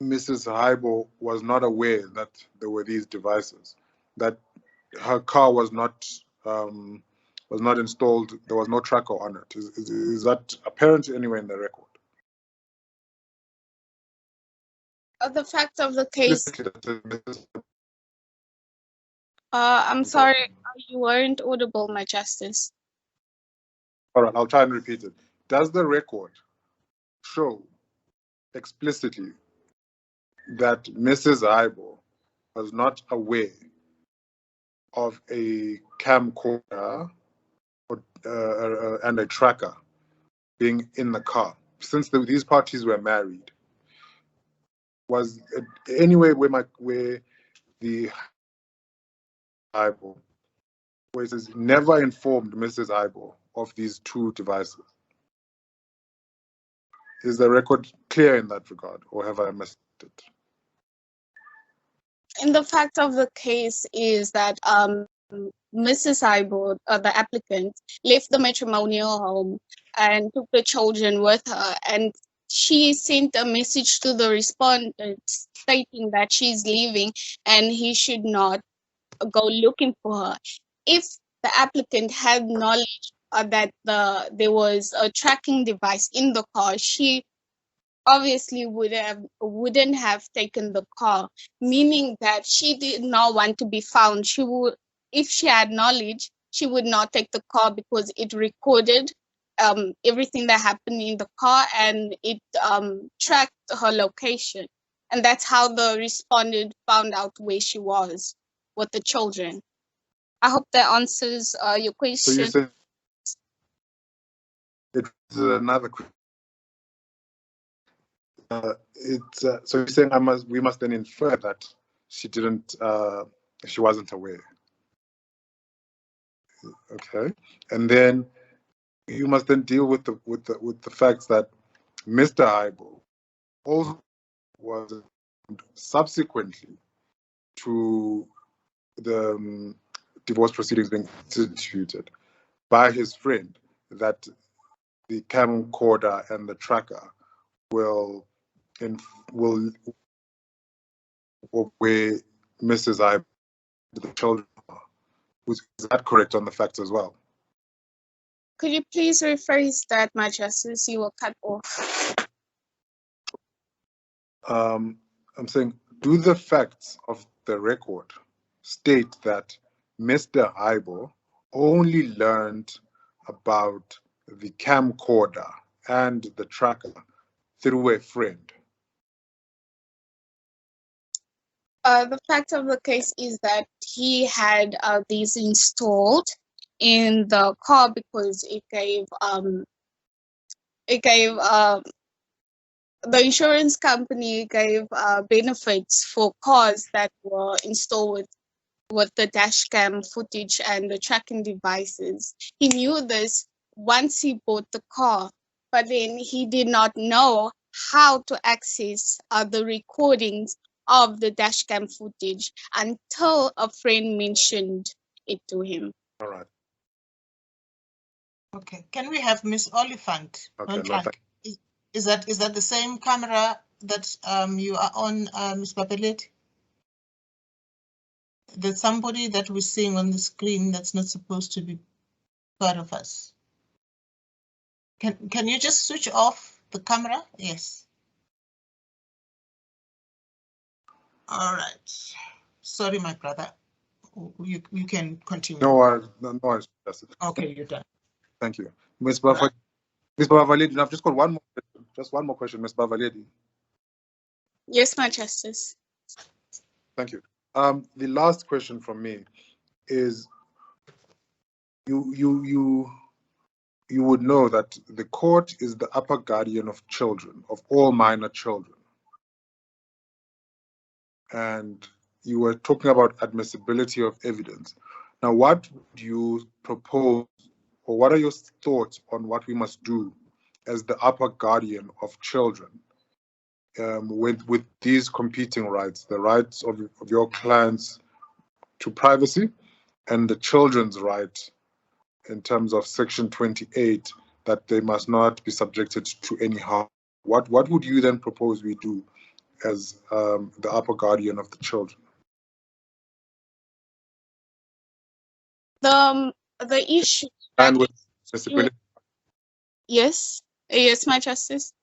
Mrs. Haibo was not aware that there were these devices, that her car was not installed, there was no tracker on it? Is that apparent anywhere in the record? The fact of the case. I'm sorry, you weren't audible, My Justice. All right, I'll try and repeat it. Does the record show explicitly that Mrs. Haibo was not aware of a camcorder and a tracker being in the car since these parties were married? Was it anyway where the Haibo, where it says never informed Mrs. Haibo of these two devices? Is the record clear in that regard, or have I missed it? And the fact of the case is that Mrs. Haibo, the applicant, left the matrimonial home and took the children with her, and she sent a message to the respondent stating that she's leaving and he should not go looking for her. If the applicant had knowledge that there was a tracking device in the car, she obviously wouldn't have taken the car, meaning that she did not want to be found. She would, if she had knowledge, she would not take the car because it recorded everything that happened in the car and it tracked her location. And that's how the respondent found out where she was with the children. I hope that answers your question. So you said it's another question. So you're saying we must then infer that she wasn't aware. Okay, and then you must then deal with the facts that Mr. Haibo also was subsequently to the divorce proceedings being instituted by his friend that the camcorder and the tracker will where Mrs. Haibo, the children are. Is that correct on the facts as well? Could you please rephrase that, My Justice? You were cut off. I'm saying, do the facts of the record state that Mr. Haibo only learned about the camcorder and the tracker through a friend? The fact of the case is that he had these installed in the car because it gave the insurance company gave benefits for cars that were installed with the dash cam footage and the tracking devices. He knew this once he bought the car, but then he did not know how to access the recordings of the dash cam footage until a friend mentioned it to him. All right. Okay. Can we have Miss Oliphant? Okay. Is that the same camera that you are on, Ms. Babelet? There's somebody that we're seeing on the screen that's not supposed to be part of us. Can you just switch off the camera? Yes. All right. Sorry, my brother. You can continue. No worries. Okay, you're done. Thank you. Ms. Bavaledi, I've just got one more question, Ms. Bavaledi. Yes, My Justice. Thank you. The last question from me is, you would know that the court is the upper guardian of children, of all minor children. And you were talking about admissibility of evidence. Now, what would you propose, or what are your thoughts on what we must do as the upper guardian of children with these competing rights, the rights of your clients to privacy and the children's right in terms of Section 28, that they must not be subjected to any harm? What would you then propose we do as the upper guardian of the children? The issue. And with accessibility. Yes, My Justice.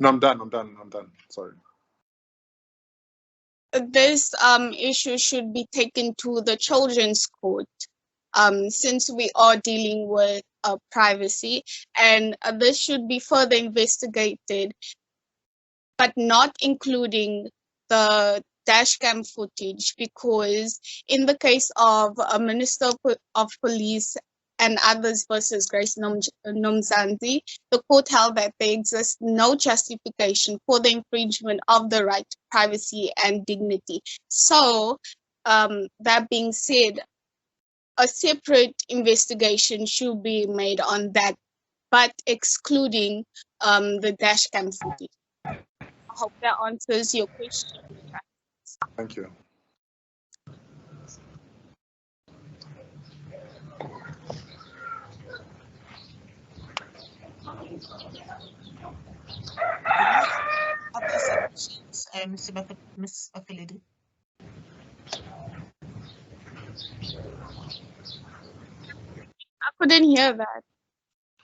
No, I'm done. Sorry. this issue should be taken to the children's court, since we are dealing with privacy, and this should be further investigated, but not including the dashcam footage, because in the case of a Minister of Police and others versus Grace Nomzansi, the court held that there exists no justification for the infringement of the right to privacy and dignity. So, that being said, a separate investigation should be made on that, but excluding the dashcam footage. I hope that answers your question. Thank you. Other submissions, Ms. Affiliate. I couldn't hear that.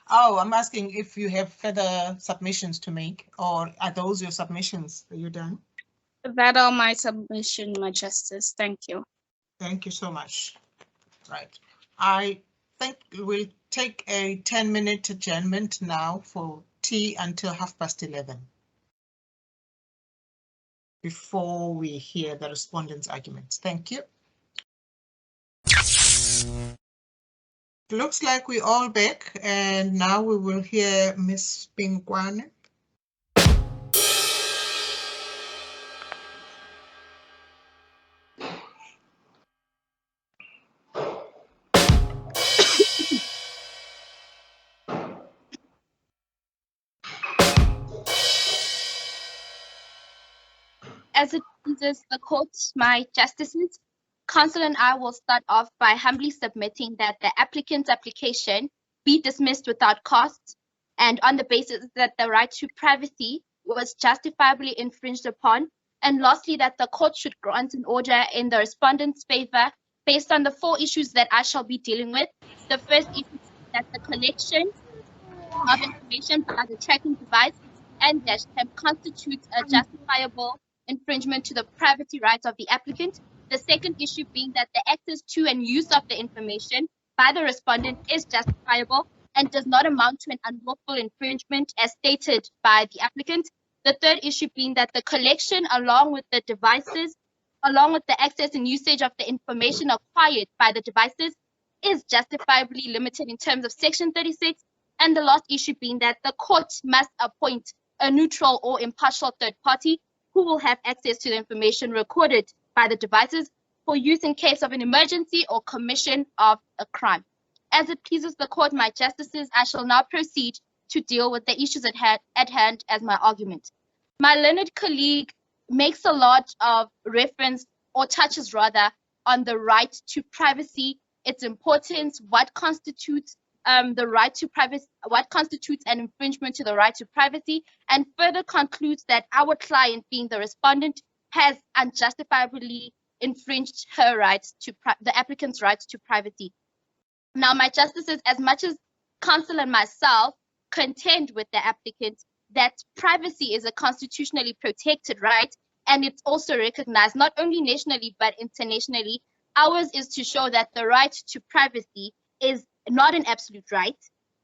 Oh, I'm asking if you have further submissions to make, or are those your submissions? Are you done? That are my submission, my justice. Thank you. Thank you so much. Right. I think we'll take a 10-minute adjournment now for tea until 11:30 before we hear the respondents' arguments. Thank you. Looks like we're all back, and now we will hear Ms. Pingwane. As it pleases the court, my justices, counsel and I will start off by humbly submitting that the applicant's application be dismissed without cost, and on the basis that the right to privacy was justifiably infringed upon, and lastly that the court should grant an order in the respondent's favor based on the 4 issues that I shall be dealing with. The first issue is that the collection of information by the tracking device and dashcam constitutes a justifiable infringement to the privacy rights of the applicant. The second issue being that the access to and use of the information by the respondent is justifiable and does not amount to an unlawful infringement as stated by the applicant. The third issue being that the collection along with the devices, along with the access and usage of the information acquired by the devices is justifiably limited in terms of Section 36. And the last issue being that the court must appoint a neutral or impartial third party who will have access to the information recorded by the devices for use in case of an emergency or commission of a crime. As it pleases the court, my justices, I shall now proceed to deal with the issues at hand as my argument. My learned colleague makes a lot of reference, or touches rather, on the right to privacy, its importance, what constitutes the right to privacy, what constitutes an infringement to the right to privacy, and further concludes that our client, being the respondent, has unjustifiably infringed her rights to the applicant's rights to privacy. Now, my justices, as much as counsel and myself contend with the applicant that privacy is a constitutionally protected right, and it's also recognized not only nationally but internationally, ours is to show that the right to privacy is not an absolute right.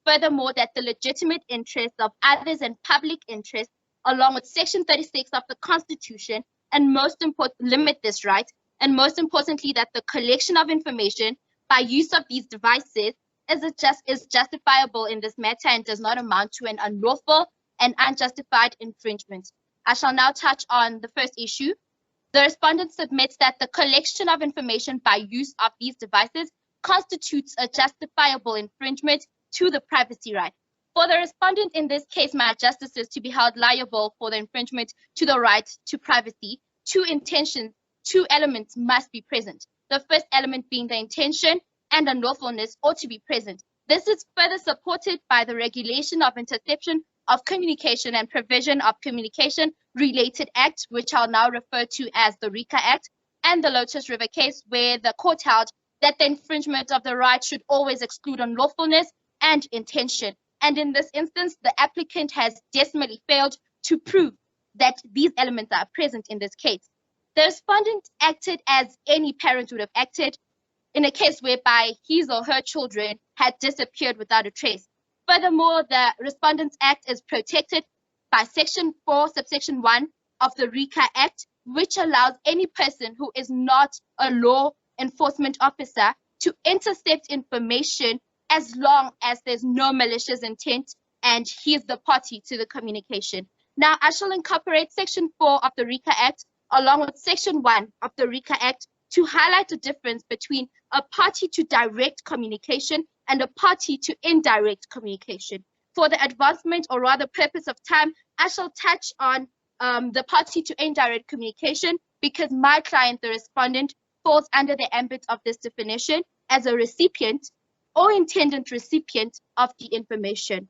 Furthermore, that the legitimate interests of others and public interests, along with Section 36 of the Constitution, and most important, limit this right, and most importantly, that the collection of information by use of these devices is justifiable in this matter and does not amount to an unlawful and unjustified infringement. I shall now touch on the first issue. The respondent submits that the collection of information by use of these devices constitutes a justifiable infringement to the privacy right. For the respondent in this case, my justices, to be held liable for the infringement to the right to privacy, 2 elements must be present. The first element being the intention and unlawfulness ought to be present. This is further supported by the Regulation of Interception of Communication and Provision of Communication Related Act, which I'll now refer to as the RICA Act, and the Lotus River case, where the court held that the infringement of the right should always exclude unlawfulness and intention. And in this instance, the applicant has decimally failed to prove that these elements are present in this case. The respondent acted as any parent would have acted in a case whereby his or her children had disappeared without a trace. Furthermore, the Respondent's Act is protected by Section 4, subsection 1 of the RICA Act, which allows any person who is not a law enforcement officer to intercept information as long as there's no malicious intent and he is the party to the communication. Now, I shall incorporate Section 4 of the RICA Act along with Section 1 of the RICA Act to highlight the difference between a party to direct communication and a party to indirect communication. For the advancement, or rather purpose of time, I shall touch on the party to indirect communication because my client, the respondent, falls under the ambit of this definition as a recipient or intended recipient of the information.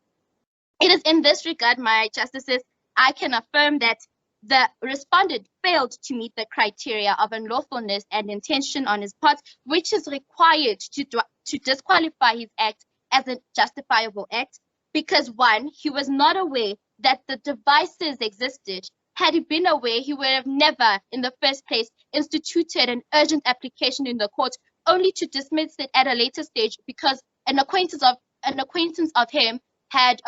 It is in this regard, my justices, I can affirm that the respondent failed to meet the criteria of unlawfulness and intention on his part, which is required to disqualify his act as a justifiable act, because one, he was not aware that the devices existed. Had he been aware, he would have never, in the first place, instituted an urgent application in the court, only to dismiss it at a later stage because an acquaintance of him had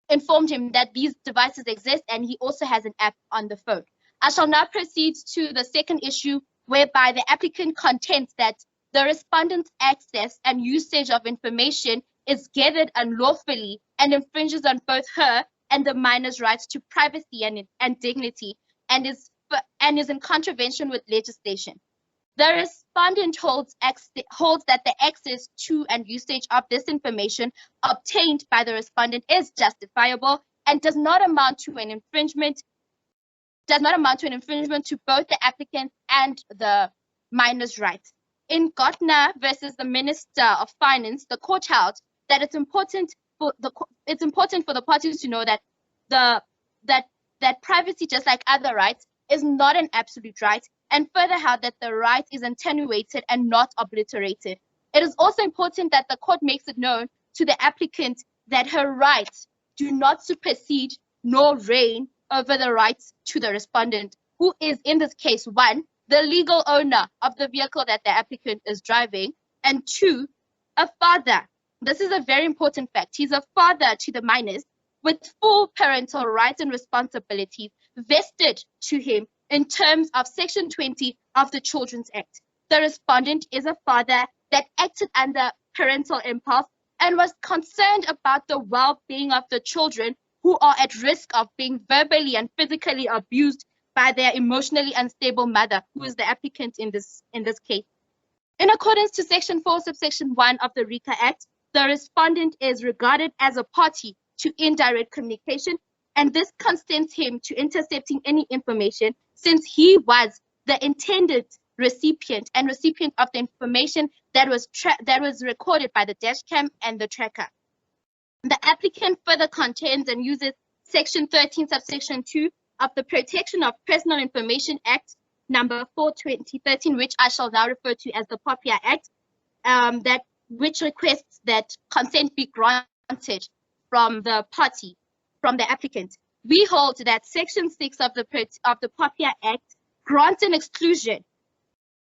informed him that these devices exist and he also has an app on the phone. I shall now proceed to the second issue, whereby the applicant contends that the respondent's access and usage of information is gathered unlawfully and infringes on both her and the minor's rights to privacy and dignity, and is in contravention with legislation. The respondent holds that the access to and usage of this information obtained by the respondent is justifiable and does not amount to an infringement to both the applicant and the minor's rights. In Gottner versus the Minister of Finance, the court held that it's important for the parties to know that that privacy, just like other rights, is not an absolute right, and further held that the right is attenuated and not obliterated. It is also important that the court makes it known to the applicant that her rights do not supersede nor reign over the rights to the respondent, who is in this case, one, the legal owner of the vehicle that the applicant is driving, and two, a father. This is a very important fact. He's a father to the minors with full parental rights and responsibilities vested to him in terms of Section 20 of the Children's Act. The respondent is a father that acted under parental impulse and was concerned about the well-being of the children who are at risk of being verbally and physically abused by their emotionally unstable mother, who is the applicant in this case. In accordance to Section 4, subsection 1 of the RICA Act, the respondent is regarded as a party to indirect communication, and this consents him to intercepting any information since he was the intended recipient of the information that was recorded by the dashcam and the tracker. The applicant further contends and uses Section 13, subsection 2 of the Protection of Personal Information Act, number 4/2013, which I shall now refer to as the POPIA Act, which requests that consent be granted from the applicant. We hold that Section 6 of the POPIA Act grants an exclusion,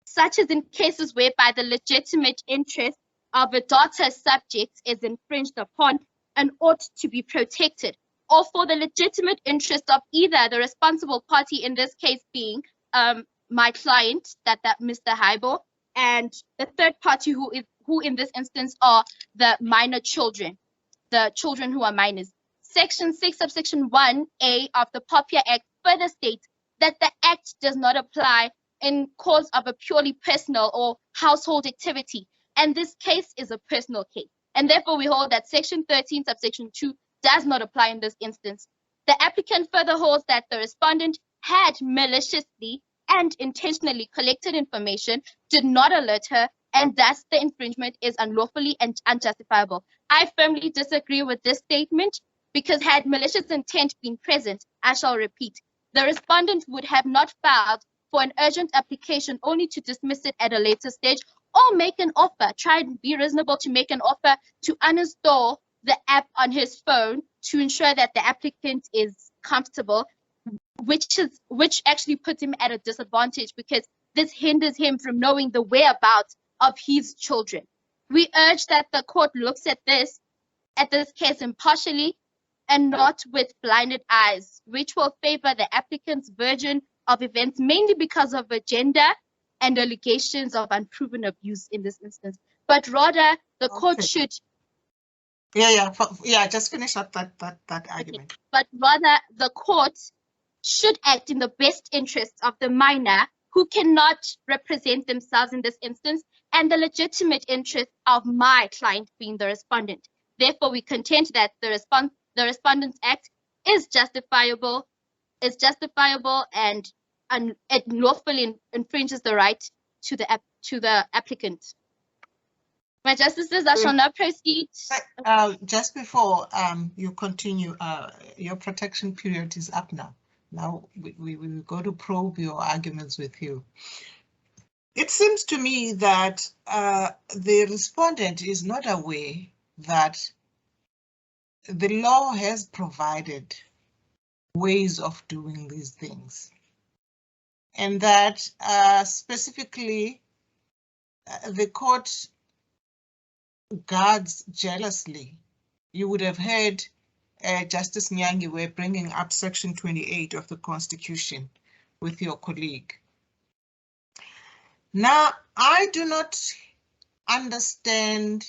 such as in cases whereby the legitimate interest of a data subject is infringed upon and ought to be protected, or for the legitimate interest of either the responsible party, in this case being my client, that Mr. Haibo, and the third party who in this instance are the minor children, the children who are minors. Section 6, subsection 1A of the POPIA Act further states that the Act does not apply in cause of a purely personal or household activity, and this case is a personal case. And therefore, we hold that Section 13, subsection 2 does not apply in this instance. The applicant further holds that the respondent had maliciously and intentionally collected information, did not alert her, and thus the infringement is unlawfully and unjustifiable. I firmly disagree with this statement, because had malicious intent been present, I shall repeat, the respondent would have not filed for an urgent application only to dismiss it at a later stage, or make an offer, try and be reasonable to make an offer to uninstall the app on his phone to ensure that the applicant is comfortable which actually puts him at a disadvantage because this hinders him from knowing the whereabouts of his children. We urge that the court looks at this case impartially and not with blinded eyes, which will favor the applicant's version of events mainly because of agenda and allegations of unproven abuse in this instance. But rather, the court should... Just finish up that argument. But rather, the court should act in the best interests of the minor who cannot represent themselves in this instance and the legitimate interest of my client being the respondent. Therefore, we contend that the Respondent's Act is justifiable and it lawfully infringes the right to the applicant. My justices, I shall now proceed. Just before you continue, your protection period is up now. Now we will go to probe your arguments with you. It seems to me that the respondent is not aware that the law has provided ways of doing these things, and that specifically the court guards jealously. You would have heard Justice Nyangiwe bringing up Section 28 of the Constitution with your colleague. Now, I do not understand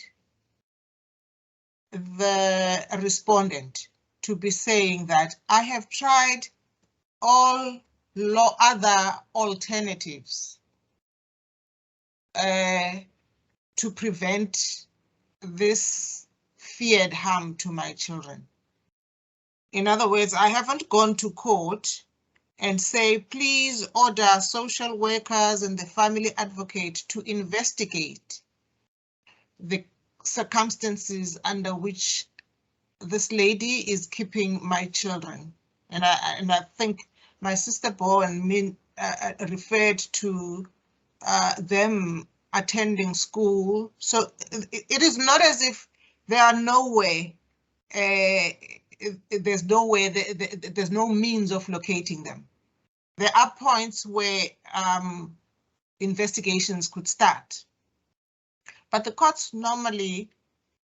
the respondent to be saying that I have tried all other alternatives to prevent this feared harm to my children. In other words, I haven't gone to court and say, please order social workers and the family advocate to investigate the circumstances under which this lady is keeping my children. And I think my sister Bowan referred to them attending school. So it is not as if there are no way, there's no means of locating them. There are points where investigations could start. But the courts normally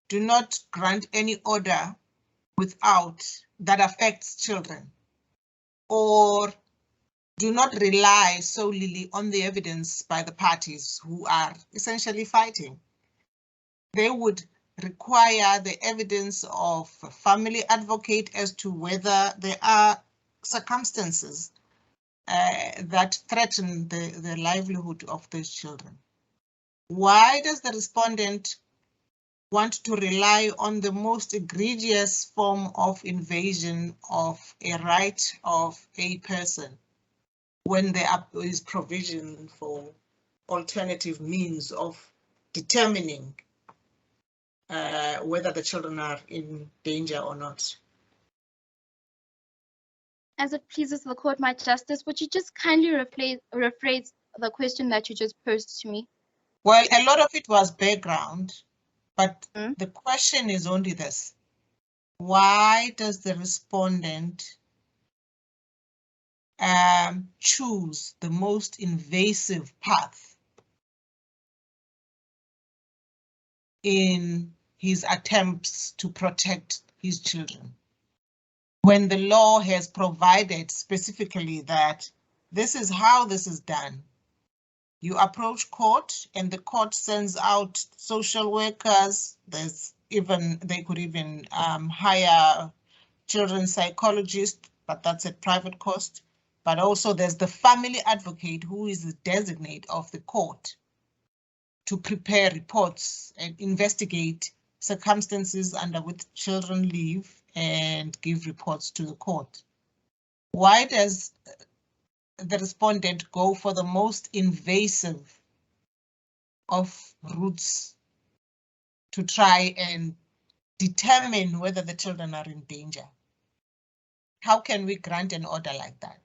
do not grant any order that affects children, or do not rely solely on the evidence by the parties who are essentially fighting. They would require the evidence of a family advocate as to whether there are circumstances that threaten the livelihood of those children. Why does the respondent want to rely on the most egregious form of invasion of a right of a person when there is provision for alternative means of determining whether the children are in danger or not? As it pleases the court, my justice, would you just kindly rephrase the question that you just posed to me? Well, a lot of it was background, but the question is only this. Why does the respondent choose the most invasive path in his attempts to protect his children, when the law has provided specifically that this is how this is done? You approach court and the court sends out social workers. They could even hire children's psychologists, but that's at private cost. But also there's the family advocate, who is the designate of the court, to prepare reports and investigate circumstances under which children live and give reports to the court. Why does the respondent go for the most invasive of routes to try and determine whether the children are in danger? How can we grant an order like that?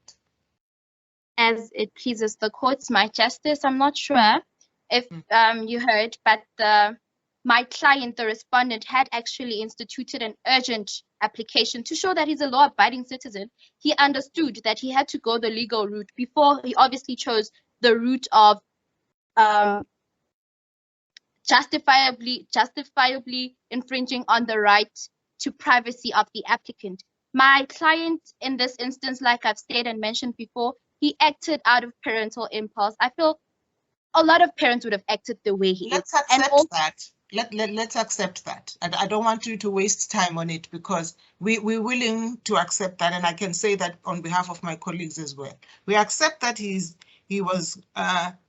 As it pleases the courts, my justice, I'm not sure if you heard, but my client, the respondent, had actually instituted an urgent application to show that he's a law-abiding citizen. He understood that he had to go the legal route before he obviously chose the route of justifiably infringing on the right to privacy of the applicant. My client in this instance, like I've stated and mentioned before, he acted out of parental impulse. I feel a lot of parents would have acted the way he Let's is. accept that. Let's accept that. I don't want you to waste time on it because we're willing to accept that, and I can say that on behalf of my colleagues as well. We accept that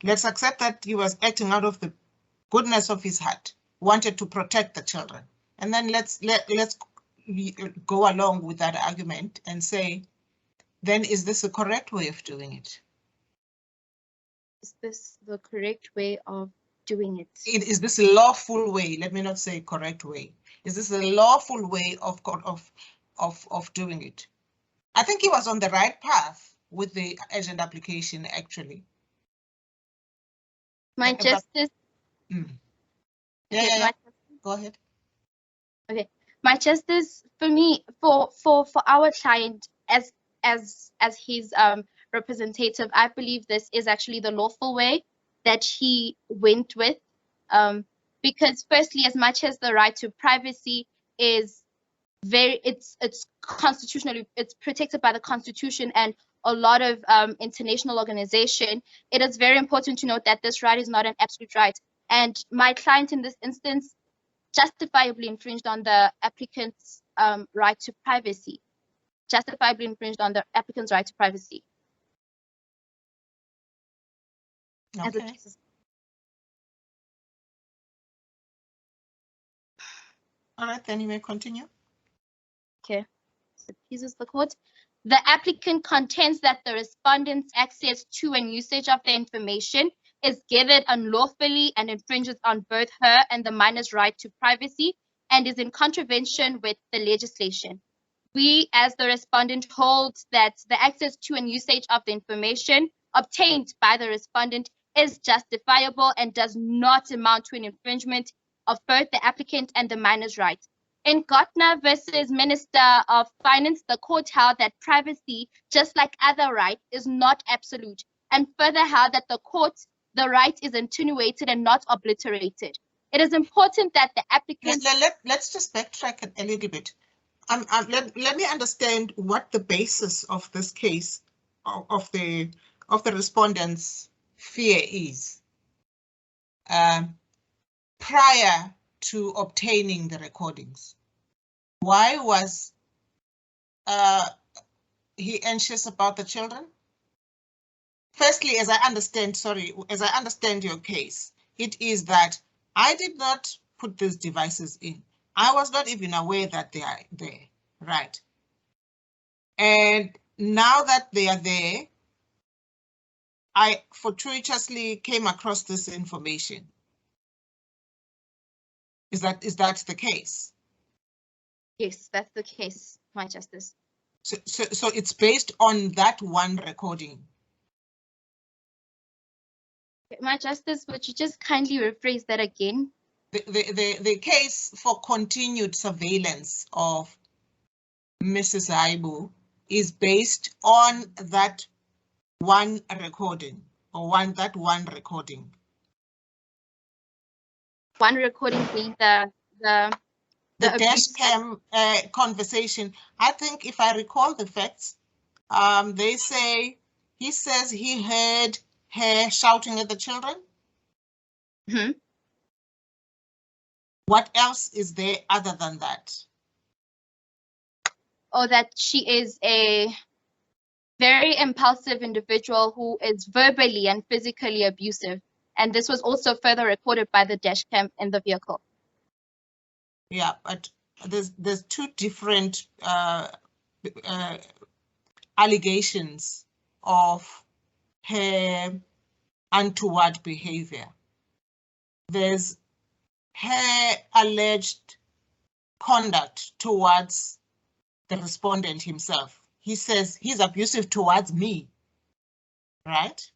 let's accept that he was acting out of the goodness of his heart, wanted to protect the children, and then let's go along with that argument and say, then is this the correct way of doing it? Is this the correct way of doing it? Is this a lawful way? Let me not say correct way. Is this a lawful way of doing it? I think he was on the right path with the urgent application, actually. My justice. Yeah. Go ahead. Okay, my justice, for me, for our client as his representative, I believe this is actually the lawful way that he went with, because firstly, as much as the right to privacy is it's constitutionally, it's protected by the Constitution and a lot of international organization, it is very important to note that this right is not an absolute right. And my client in this instance justifiably infringed on the applicant's right to privacy. Justifiably infringed on the applicant's right to privacy. Okay. All right, then you may continue. Okay, so pleases the court. The applicant contends that the respondent's access to and usage of the information is gathered unlawfully and infringes on both her and the minor's right to privacy and is in contravention with the legislation. We, as the respondent, hold that the access to and usage of the information obtained by the respondent is justifiable and does not amount to an infringement of both the applicant and the minor's rights. In Gotner versus Minister of Finance, the court held that privacy, just like other rights, is not absolute, and further held that the right is attenuated and not obliterated. It is important that the applicant... Let's just backtrack a little bit. Let me understand what the basis of this case of the respondent's fear is prior to obtaining the recordings. Why was he anxious about the children? Firstly, as I understand your case, it is that I did not put these devices in. I was not even aware that they are there, right? And now that they are there, I fortuitously came across this information. Is that the case? Yes, that's the case, my justice. So it's based on that one recording. My justice, would you just kindly rephrase that again? The case for continued surveillance of Mrs. Haibo is based on that one recording, or that one recording. One recording being the dash cam conversation. I think if I recall the facts, he says he heard her shouting at the children. Mm-hmm. What else is there other than that? Or that she is a very impulsive individual who is verbally and physically abusive. And this was also further recorded by the dash cam in the vehicle. Yeah, but there's two different allegations of her untoward behavior. There's her alleged conduct towards the respondent himself. He says he's abusive towards me, right?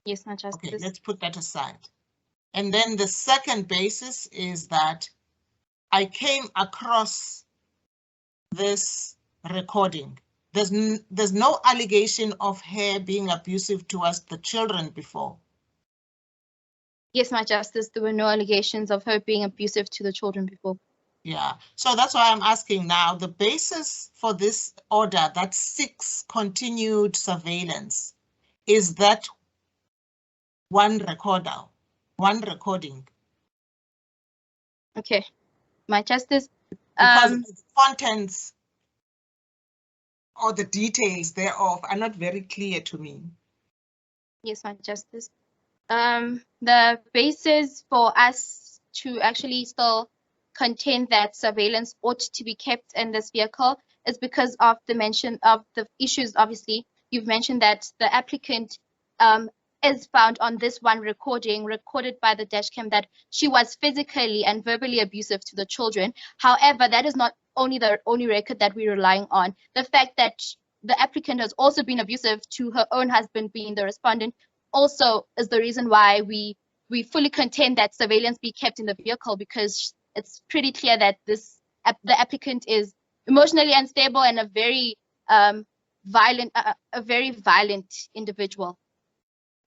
Yes, my justice. Okay, let's put that aside. And then the second basis is that I came across this recording. There's no allegation of her being abusive towards the children before. Yes, my Justice, there were no allegations of her being abusive to the children before. Yeah, so that's why I'm asking now, the basis for this order that seeks continued surveillance, is that one recording? Okay, my Justice. Because the contents or the details thereof are not very clear to me. Yes, my Justice. The basis for us to actually still contend that surveillance ought to be kept in this vehicle is because of the mention of the issues. Obviously, you've mentioned that the applicant is found on this one recorded by the dashcam that she was physically and verbally abusive to the children. However, that is not the only record that we're relying on. The fact that the applicant has also been abusive to her own husband, being the respondent, also is the reason why we fully contend that surveillance be kept in the vehicle, because it's pretty clear that the applicant is emotionally unstable and a very violent individual,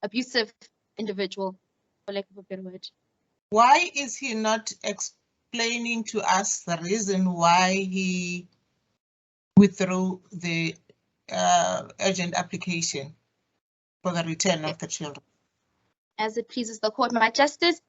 abusive individual, for lack of a better word. Why is he not explaining to us the reason why he withdrew the urgent application for the return of the children? As it pleases the court, my Justice.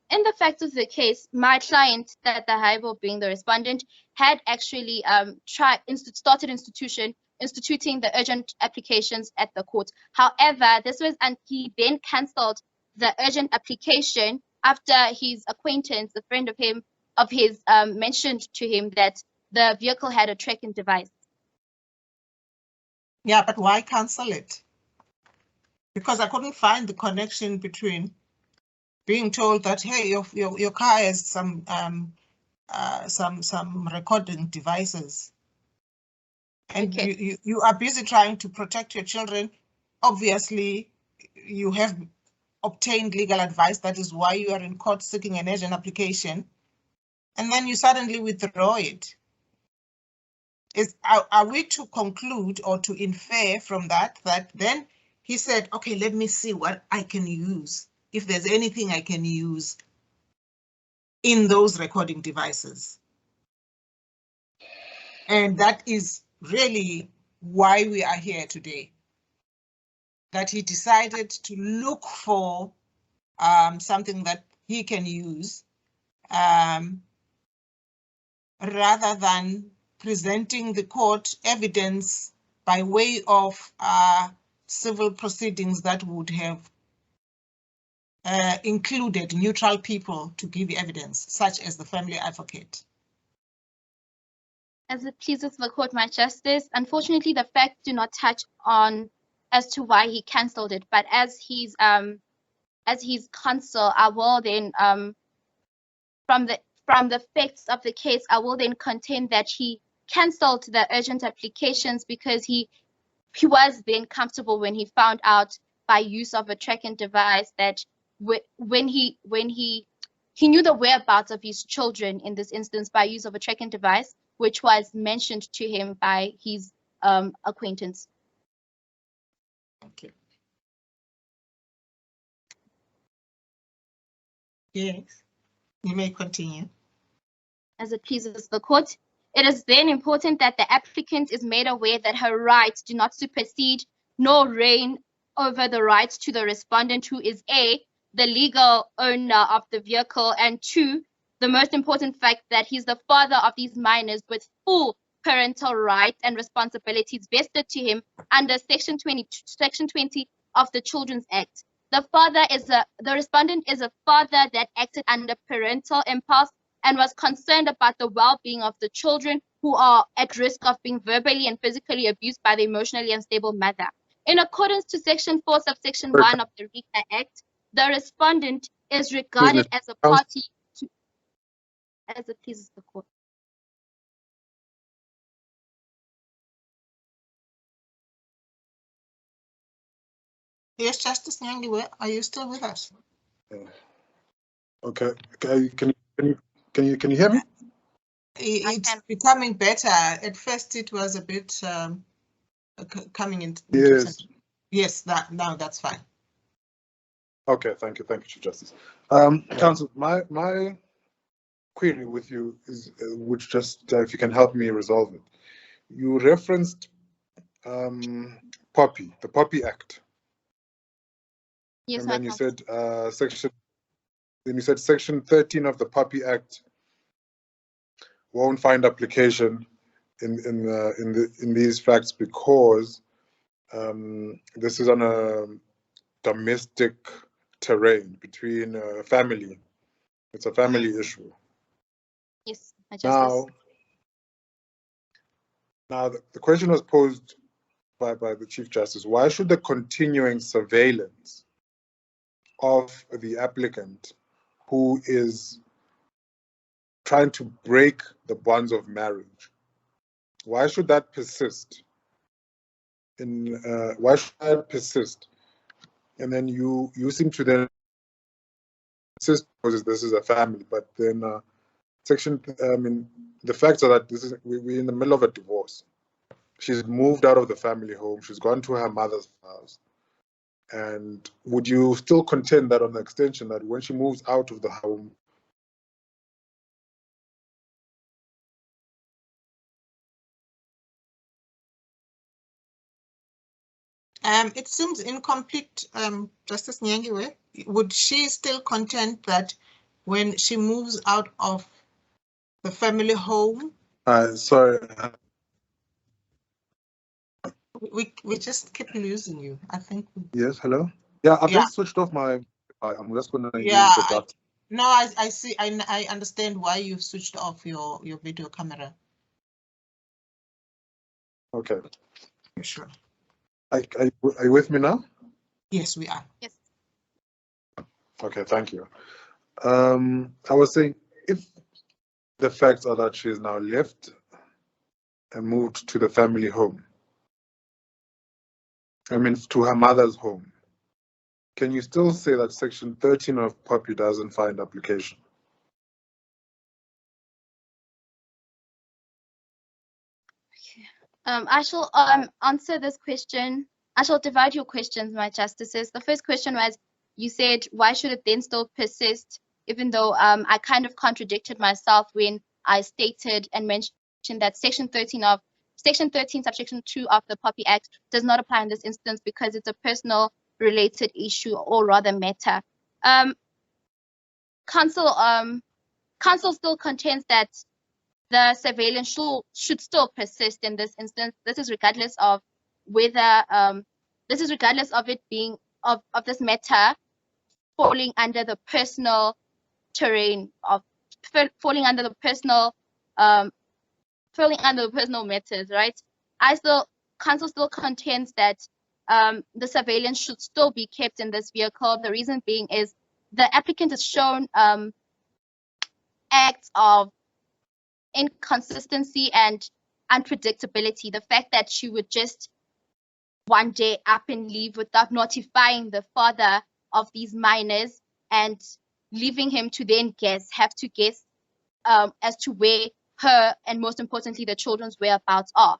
In the facts of the case, my client, that the Haibo being the respondent, had actually started instituting the urgent applications at the court. However, this was, and he then cancelled the urgent application after his acquaintance, a friend of his, mentioned to him that the vehicle had a tracking device. Yeah, but why cancel it? Because I couldn't find the connection between being told that, hey, your car has some recording devices, and okay, you are busy trying to protect your children. Obviously, you have obtained legal advice. That is why you are in court seeking an urgent application, and then you suddenly withdraw it. Are we to conclude or to infer from that then he said, okay, let me see what I can use, if there's anything I can use in those recording devices? And that is really why we are here today. That he decided to look for something that he can use rather than presenting the court evidence by way of civil proceedings that would have included neutral people to give evidence, such as the family advocate. As it pleases the court, my Justice, unfortunately, the facts do not touch on as to why he cancelled it. But as his counsel, I will then, from the facts of the case, I will then contend that he cancelled the urgent applications because he was then comfortable when he found out by use of a tracking device that when he knew the whereabouts of his children in this instance by use of a tracking device, which was mentioned to him by his acquaintance. Okay. Yes, you may continue. As it pleases the court, it is then important that the applicant is made aware that her rights do not supersede nor reign over the rights to the respondent, who is A, the legal owner of the vehicle, and 2, the most important fact that he's the father of these minors with full parental rights and responsibilities vested to him under Section 20 of the Children's Act. The respondent is a father that acted under parental impulse and was concerned about the well-being of the children who are at risk of being verbally and physically abused by the emotionally unstable mother. In accordance to Section 4, subsection 1 of the RITA Act, the respondent is regarded as a party to, as it pleases the court. Yes, Justice Nyangiwe, are you still with us? Okay. Can you hear me? It's becoming better. At first, it was a bit coming into. Yes. Yes, now that's fine. Okay, thank you, Chief Justice. Counsel, my query with you is, which just if you can help me resolve it. You referenced POPI, the POPI Act. Yes, and then you said section 13 of the POPI Act won't find application in these facts because this is on a domestic terrain between a family. It's a family issue. Yes, my Justice. Now the question was posed by the Chief Justice. Why should the continuing surveillance of the applicant who is trying to break the bonds of marriage, why should that persist? Why should that persist? And then you seem to then insist because this is a family, but then the facts are that we're in the middle of a divorce. She's moved out of the family home. She's gone to her mother's house. And would you still contend that on the extension that when she moves out of the home, it seems incomplete, Justice Nyangiwe. Would she still contend that when she moves out of the family home? Sorry. We just keep losing you, I think. Yes, hello? Yeah, I've just switched off my, I'm just going to use the dot. No, I see, I understand why you've switched off your video camera. Okay. Sure. Are you with me now? Yes, we are. Yes. Okay, thank you. I was saying, if the facts are that she is now left and moved to the family home, to her mother's home, can you still say that section 13 of POPI doesn't find application? I shall answer this question. I shall divide your questions, my Justices. The first question was, you said, why should it then still persist, even though I kind of contradicted myself when I stated and mentioned that section 13 subsection 2 of the POPI Act does not apply in this instance because it's a personal related issue or rather matter. Counsel still contends that the surveillance should still persist in this instance. This is regardless of whether it being of this matter falling under the personal terrain of falling under the personal matters, right? Counsel still contends that the surveillance should still be kept in this vehicle. The reason being is the applicant has shown acts of inconsistency and unpredictability. The fact that she would just one day up and leave without notifying the father of these minors and leaving him to then have to guess as to where her and most importantly the children's whereabouts are.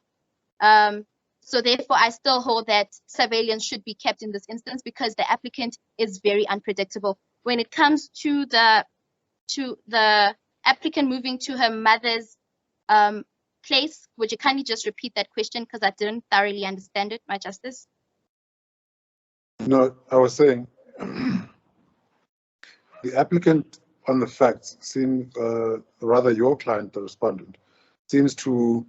So therefore I still hold that surveillance should be kept in this instance because the applicant is very unpredictable. When it comes to the applicant moving to her mother's place, would you kindly just repeat that question because I didn't thoroughly understand it, my Justice? No, I was saying the applicant on the facts seems, rather your client, the respondent, seems to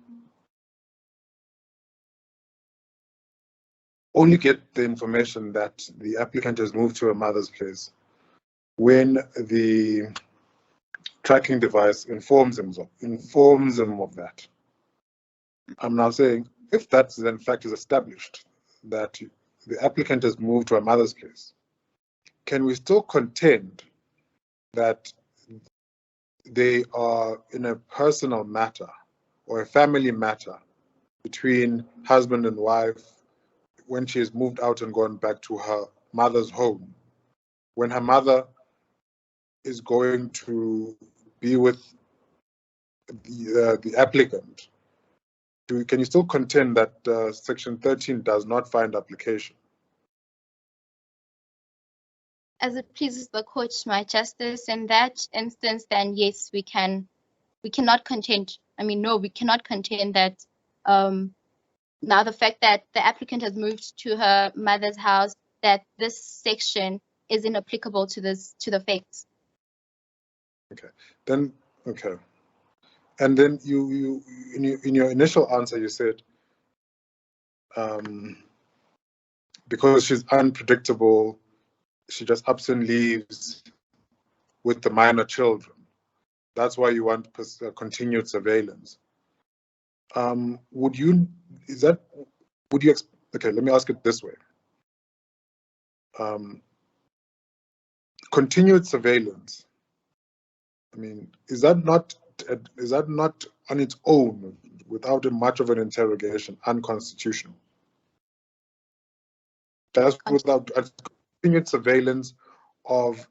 only get the information that the applicant has moved to her mother's place when the tracking device informs him of that. I'm now saying, if that in fact is established, that the applicant has moved to her mother's place, can we still contend that they are in a personal matter or a family matter between husband and wife when she has moved out and gone back to her mother's home, when her mother is going to be with the applicant, can you still contend that Section 13 does not find application? As it pleases the court, my justice, in that instance, then yes, we cannot contend. I mean, no, we cannot contend that now the fact that the applicant has moved to her mother's house, that this section is inapplicable to the facts. Okay, then okay. And then you in your initial answer, you said because she's unpredictable, she just ups and leaves with the minor children. That's why you want continued surveillance. Okay, let me ask it this way. Continued surveillance, I mean, is that not on its own, without much of an interrogation, unconstitutional? That's without continued surveillance of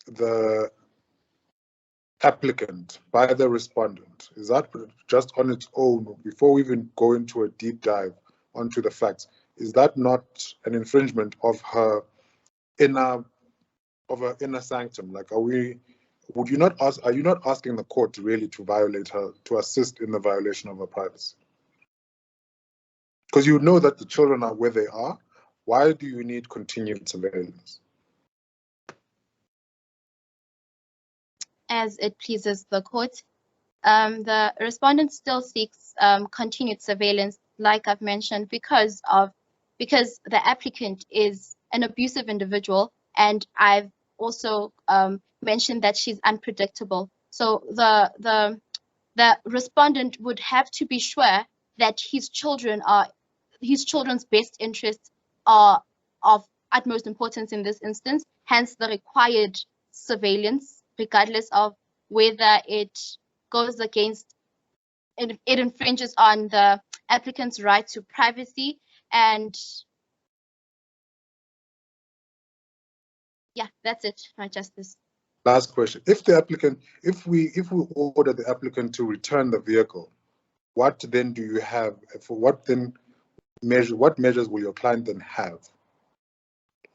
the applicant by the respondent. Is that just on its own, before we even go into a deep dive onto the facts, is that not an infringement of her inner sanctum? Like, are you not asking the court really to violate her, to assist in the violation of her privacy? Because you know that the children are where they are. Why do you need continued surveillance? As it pleases the court, the respondent still seeks continued surveillance, like I've mentioned, because the applicant is an abusive individual, and I've also mentioned that she's unpredictable. So the respondent would have to be sure that his children's best interests are of utmost importance in this instance, hence the required surveillance, regardless of whether it goes against, it infringes on the applicant's right to privacy. And yeah, that's it, my justice. Last question. If we order the applicant to return the vehicle, what then do you have for what measures will your client then have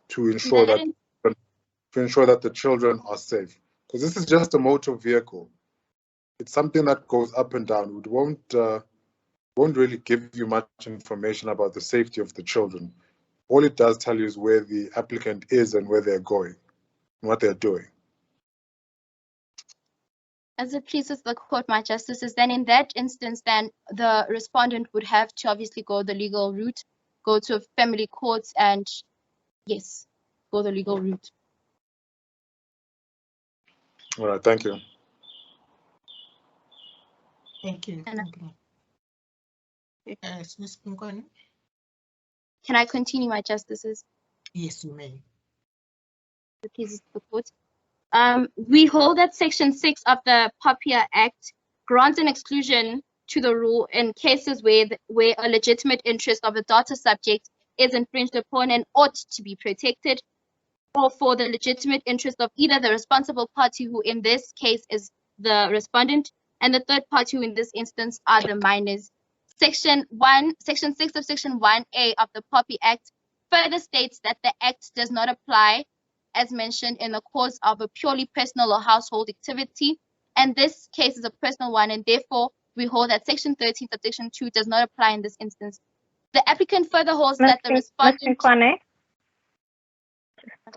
to ensure that the children are safe? Because this is just a motor vehicle. It's something that goes up and down. It won't really give you much information about the safety of the children. All it does tell you is where the applicant is and where they're going and what they're doing. As it pleases the court, my justices, then in that instance, then the respondent would have to obviously go the legal route, go to family courts, and yes, go the legal route. All right, thank you. Thank you. Can I continue, my justices? Yes, you may. It pleases the court. We hold that Section 6 of the POPIA Act grants an exclusion to the rule in cases where a legitimate interest of a data subject is infringed upon and ought to be protected, or for the legitimate interest of either the responsible party, who in this case is the respondent, and the third party, who in this instance are the minors. Section 6 of Section 1A of the POPI Act further states that the Act does not apply, as mentioned, in the course of a purely personal or household activity, and this case is a personal one, and therefore we hold that Section 13 of Section 2 does not apply in this instance. The applicant further holds that the respondent...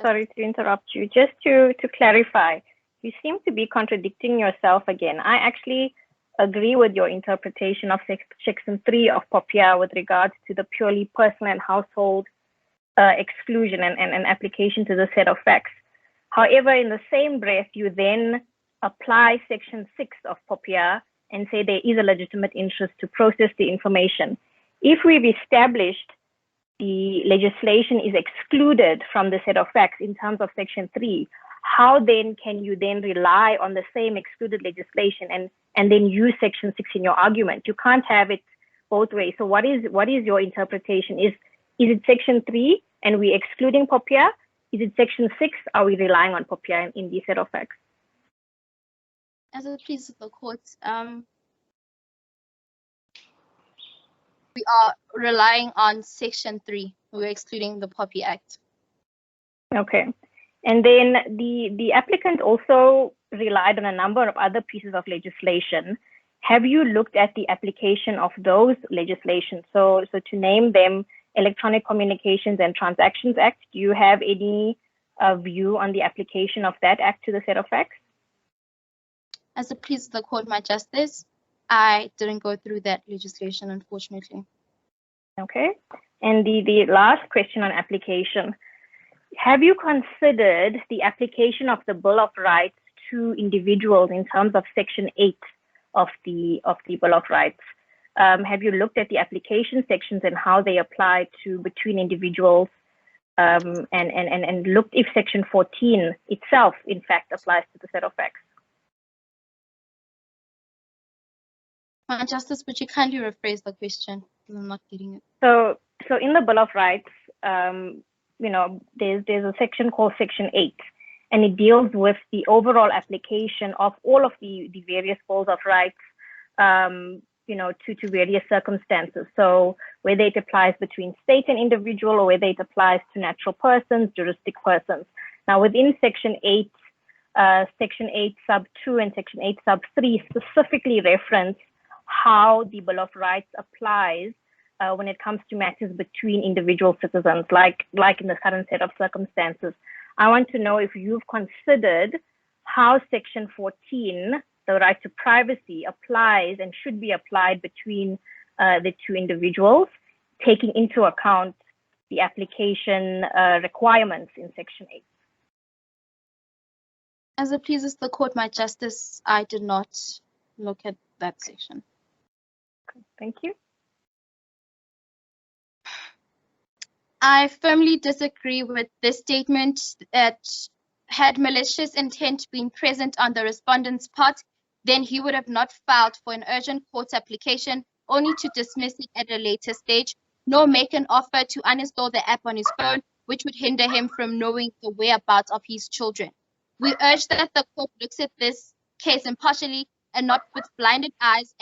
Sorry to interrupt you. Just to clarify, you seem to be contradicting yourself again. I actually agree with your interpretation of Section 3 of POPIA with regards to the purely personal and household exclusion and application to the set of facts. However, in the same breath, you then apply Section 6 of POPIA and say there is a legitimate interest to process the information. If we've established the legislation is excluded from the set of facts in terms of Section 3, how then can you then rely on the same excluded legislation and then use Section 6 in your argument? You can't have it both ways. So what is your interpretation? Is it Section 3 and we're excluding POPIA? Is it Section 6? Are we relying on POPIA in the set of facts? As it pleases the court, we are relying on Section 3. We're excluding the Poppy Act. Okay. And then the applicant also relied on a number of other pieces of legislation. Have you looked at the application of those legislations? So to name them, Electronic Communications and Transactions Act, do you have any view on the application of that act to the set of facts? As it pleases the court, my justice, I didn't go through that legislation, unfortunately. Okay. And the last question on application. Have you considered the application of the Bill of Rights to individuals in terms of Section 8 of the Bill of Rights? Have you looked at the application sections and how they apply to between individuals, and looked if Section 14 itself, in fact, applies to the set of facts? My justice, would you kindly rephrase the question? I'm not getting it. So in the Bill of Rights, there's a section called Section 8, and it deals with the overall application of all of the various bills of rights, to various circumstances. So whether it applies between state and individual, or whether it applies to natural persons, juristic persons. Now within Section 8, Section 8 sub 2 and Section 8 sub 3 specifically reference how the Bill of Rights applies when it comes to matters between individual citizens, like in the current set of circumstances. I want to know if you've considered how Section 14, the right to privacy, applies and should be applied between the two individuals, taking into account the application requirements in Section 8. As it pleases the court, my justice, I did not look at that section. Okay, thank you. I firmly disagree with this statement that had malicious intent been present on the respondent's part, then he would have not filed for an urgent court application only to dismiss it at a later stage, nor make an offer to uninstall the app on his phone, which would hinder him from knowing the whereabouts of his children. We urge that the court looks at this case impartially and not with blinded eyes,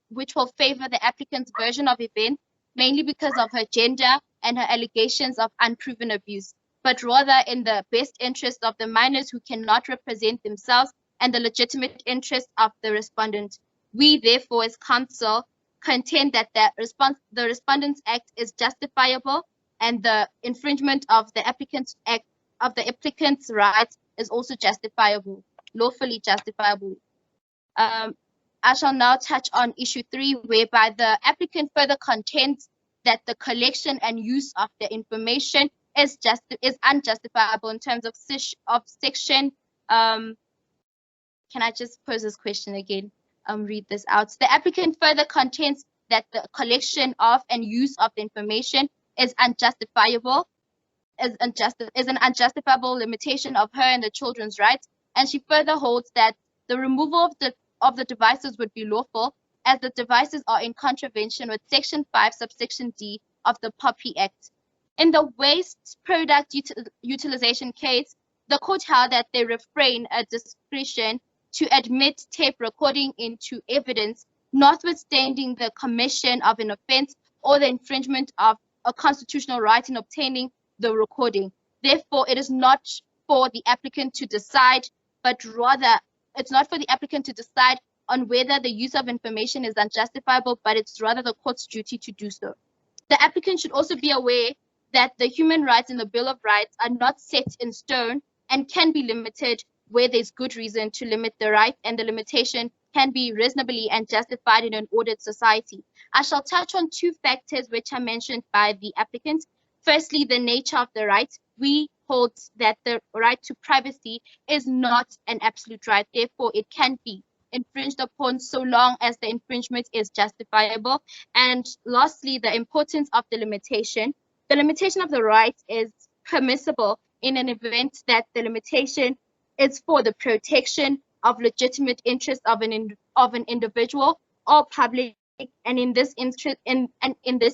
which will favor the applicant's version of events, mainly because of her gender and her allegations of unproven abuse, but rather in the best interest of the minors who cannot represent themselves and the legitimate interest of the respondent. We, therefore, as counsel, contend that the Respondent's Act is justifiable, and the infringement of the applicant's rights is also justifiable, lawfully justifiable. I shall now touch on issue 3, whereby the applicant further contends that the collection and use of the information is unjustifiable in terms of section. Can I just pose this question again? Read this out. The applicant further contends that the collection of and use of the information is unjustifiable, is an unjustifiable limitation of her and the children's rights, and she further holds that the removal of the devices would be lawful, as the devices are in contravention with Section 5, subsection D of the Poppy Act. In the waste product utilization case, the court held that they refrain a discretion to admit tape recording into evidence, notwithstanding the commission of an offense or the infringement of a constitutional right in obtaining the recording. Therefore, it is not for the applicant to decide, but rather it's not for the applicant to decide on whether the use of information is unjustifiable, but it's rather the court's duty to do so. The applicant should also be aware that the human rights in the Bill of Rights are not set in stone and can be limited where there's good reason to limit the right, and the limitation can be reasonably and justified in an ordered society. I shall touch on 2 factors which are mentioned by the applicant. Firstly, the nature of the right. We hold that the right to privacy is not an absolute right, therefore it can be infringed upon so long as the infringement is justifiable. And lastly, the importance of the limitation. The limitation of the right is permissible in an event that the limitation is for the protection of legitimate interests of an individual or public, and in this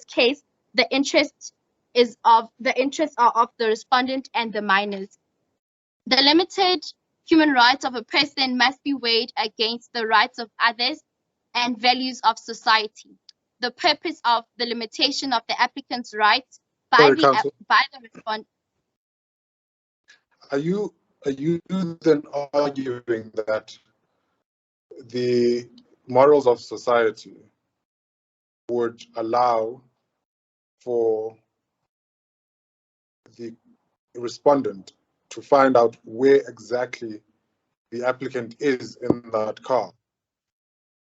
case, the interests are of the respondent and the minors. The limited Human rights of a person must be weighed against the rights of others and values of society. The purpose of the limitation of the applicant's rights by the respondent. Are you then arguing that the morals of society would allow for the respondent to find out where exactly the applicant is in that car,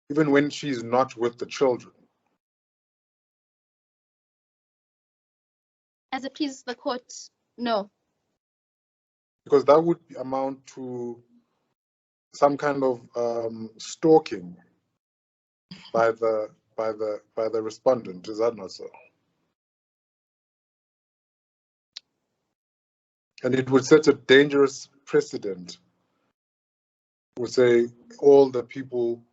even when she's not with the children? As it pleases the court, no. Because that would amount to some kind of stalking by the respondent. Is that not so? And it would set a dangerous precedent. Would say all the people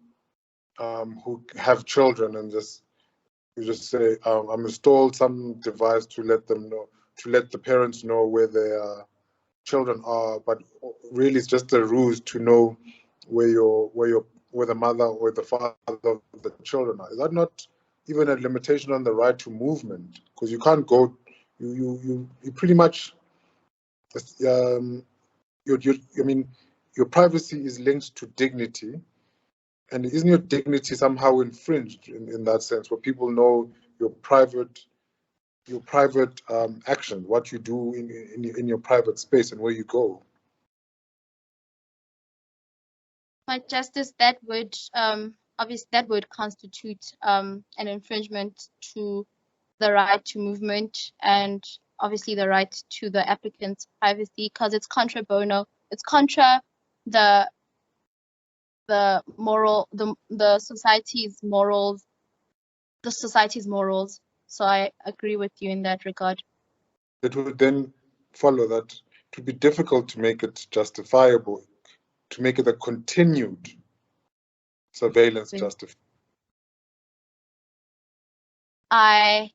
who have children and you just say, I'm installed some device to let them know, to let the parents know where their children are, but really it's just a ruse to know where the mother or the father of the children are. Is that not even a limitation on the right to movement? Because you can't go, you pretty much, I mean, your privacy is linked to dignity, and isn't your dignity somehow infringed in that sense, where people know your private actions, what you do in your private space and where you go? My Justice, that would obviously that would constitute an infringement to the right to movement and obviously the right to the applicant's privacy, because it's contra bono. It's contra the society's morals. The society's morals. So I agree with you in that regard. It would then follow that it would be difficult to make it justifiable, to make it a continued surveillance justifiable. I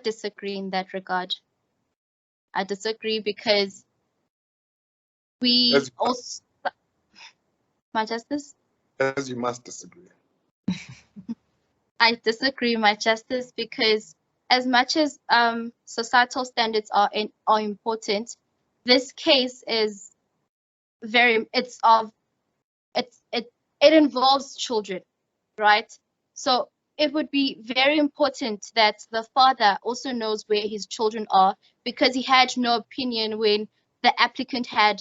disagree in that regard. I disagree because we also, My Justice? As you must disagree. I disagree, My Justice, because as much as societal standards are important, this case is it involves children, right? So it would be very important that the father also knows where his children are, because he had no opinion when the applicant had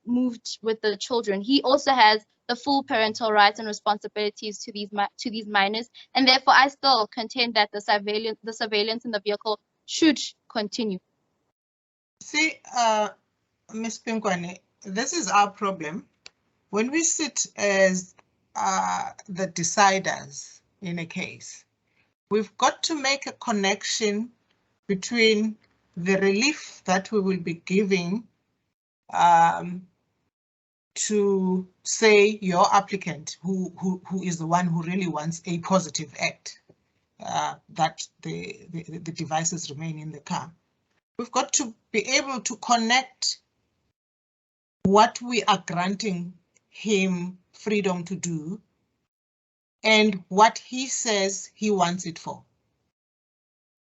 moved with the children. He also has the full parental rights and responsibilities to these minors, and therefore I still contend that the surveillance in the vehicle should continue. See, Ms. Pinkwane, this is our problem. When we sit as the deciders in a case, we've got to make a connection between the relief that we will be giving to, say, your applicant, who is the one who really wants a positive act, that the devices remain in the car. We've got to be able to connect what we are granting him freedom to do and what he says he wants it for.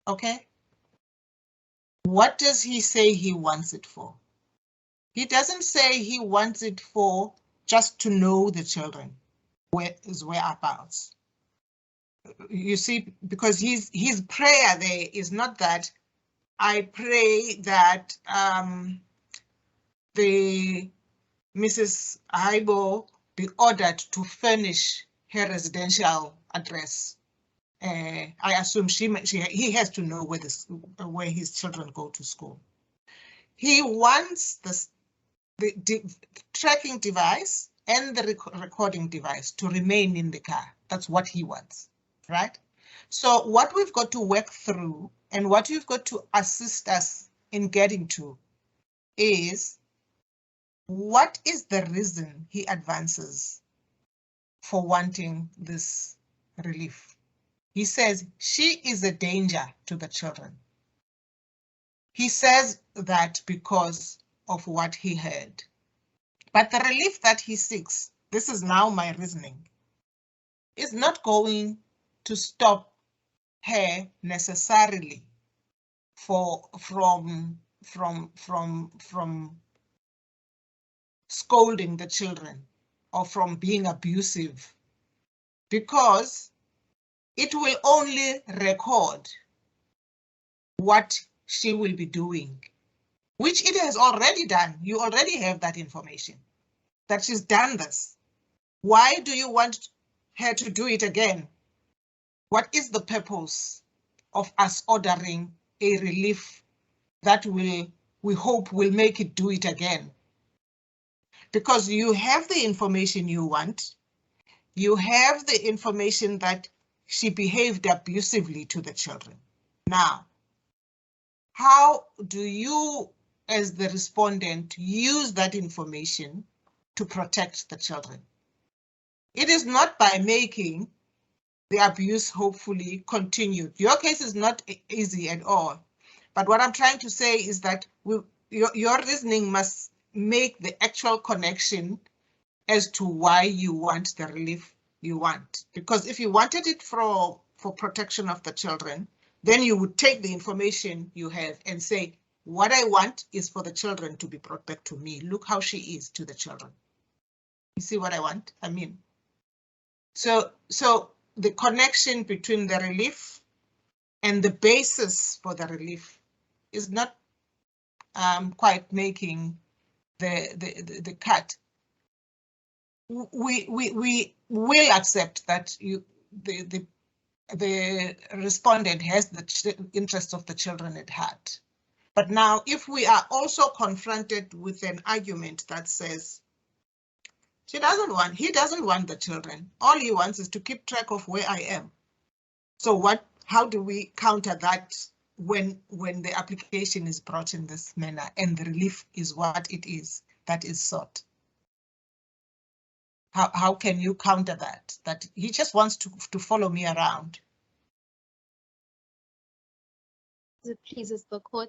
Okay? What does he say he wants it for? He doesn't say he wants it for just to know the children, his whereabouts. You see, because his prayer there is not that I pray that the Mrs. Haibo be ordered to furnish her residential address. I assume he has to know where his children go to school. He wants the tracking device and the recording device to remain in the car. That's what he wants, right? So what we've got to work through and what you've got to assist us in getting to is, what is the reason he advances for wanting this relief? He says she is a danger to the children. He says that because of what he heard. But the relief that he seeks, this is now my reasoning, is not going to stop her necessarily from scolding the children or from being abusive, because it will only record what she will be doing, which it has already done. You already have that information, that she's done this. Why do you want her to do it again? What is the purpose of us ordering a relief that we hope will make it do it again? Because you have the information you want. You have the information that she behaved abusively to the children. Now, how do you, as the respondent, use that information to protect the children? It is not by making the abuse hopefully continued. Your case is not easy at all. But what I'm trying to say is that your reasoning must make the actual connection as to why you want the relief you want. Because if you wanted it for protection of the children, then you would take the information you have and say, what I want is for the children to be brought back to me. Look how she is to the children. You see what I want? I mean, so the connection between the relief and the basis for the relief is not quite making the cut. We will accept that the respondent has the interest of the children at heart. But now, if we are also confronted with an argument that says he doesn't want the children. All he wants is to keep track of where I am. So how do we counter that when the application is brought in this manner and the relief is what it is that is sought? How can you counter that? That he just wants to follow me around. It pleases the court.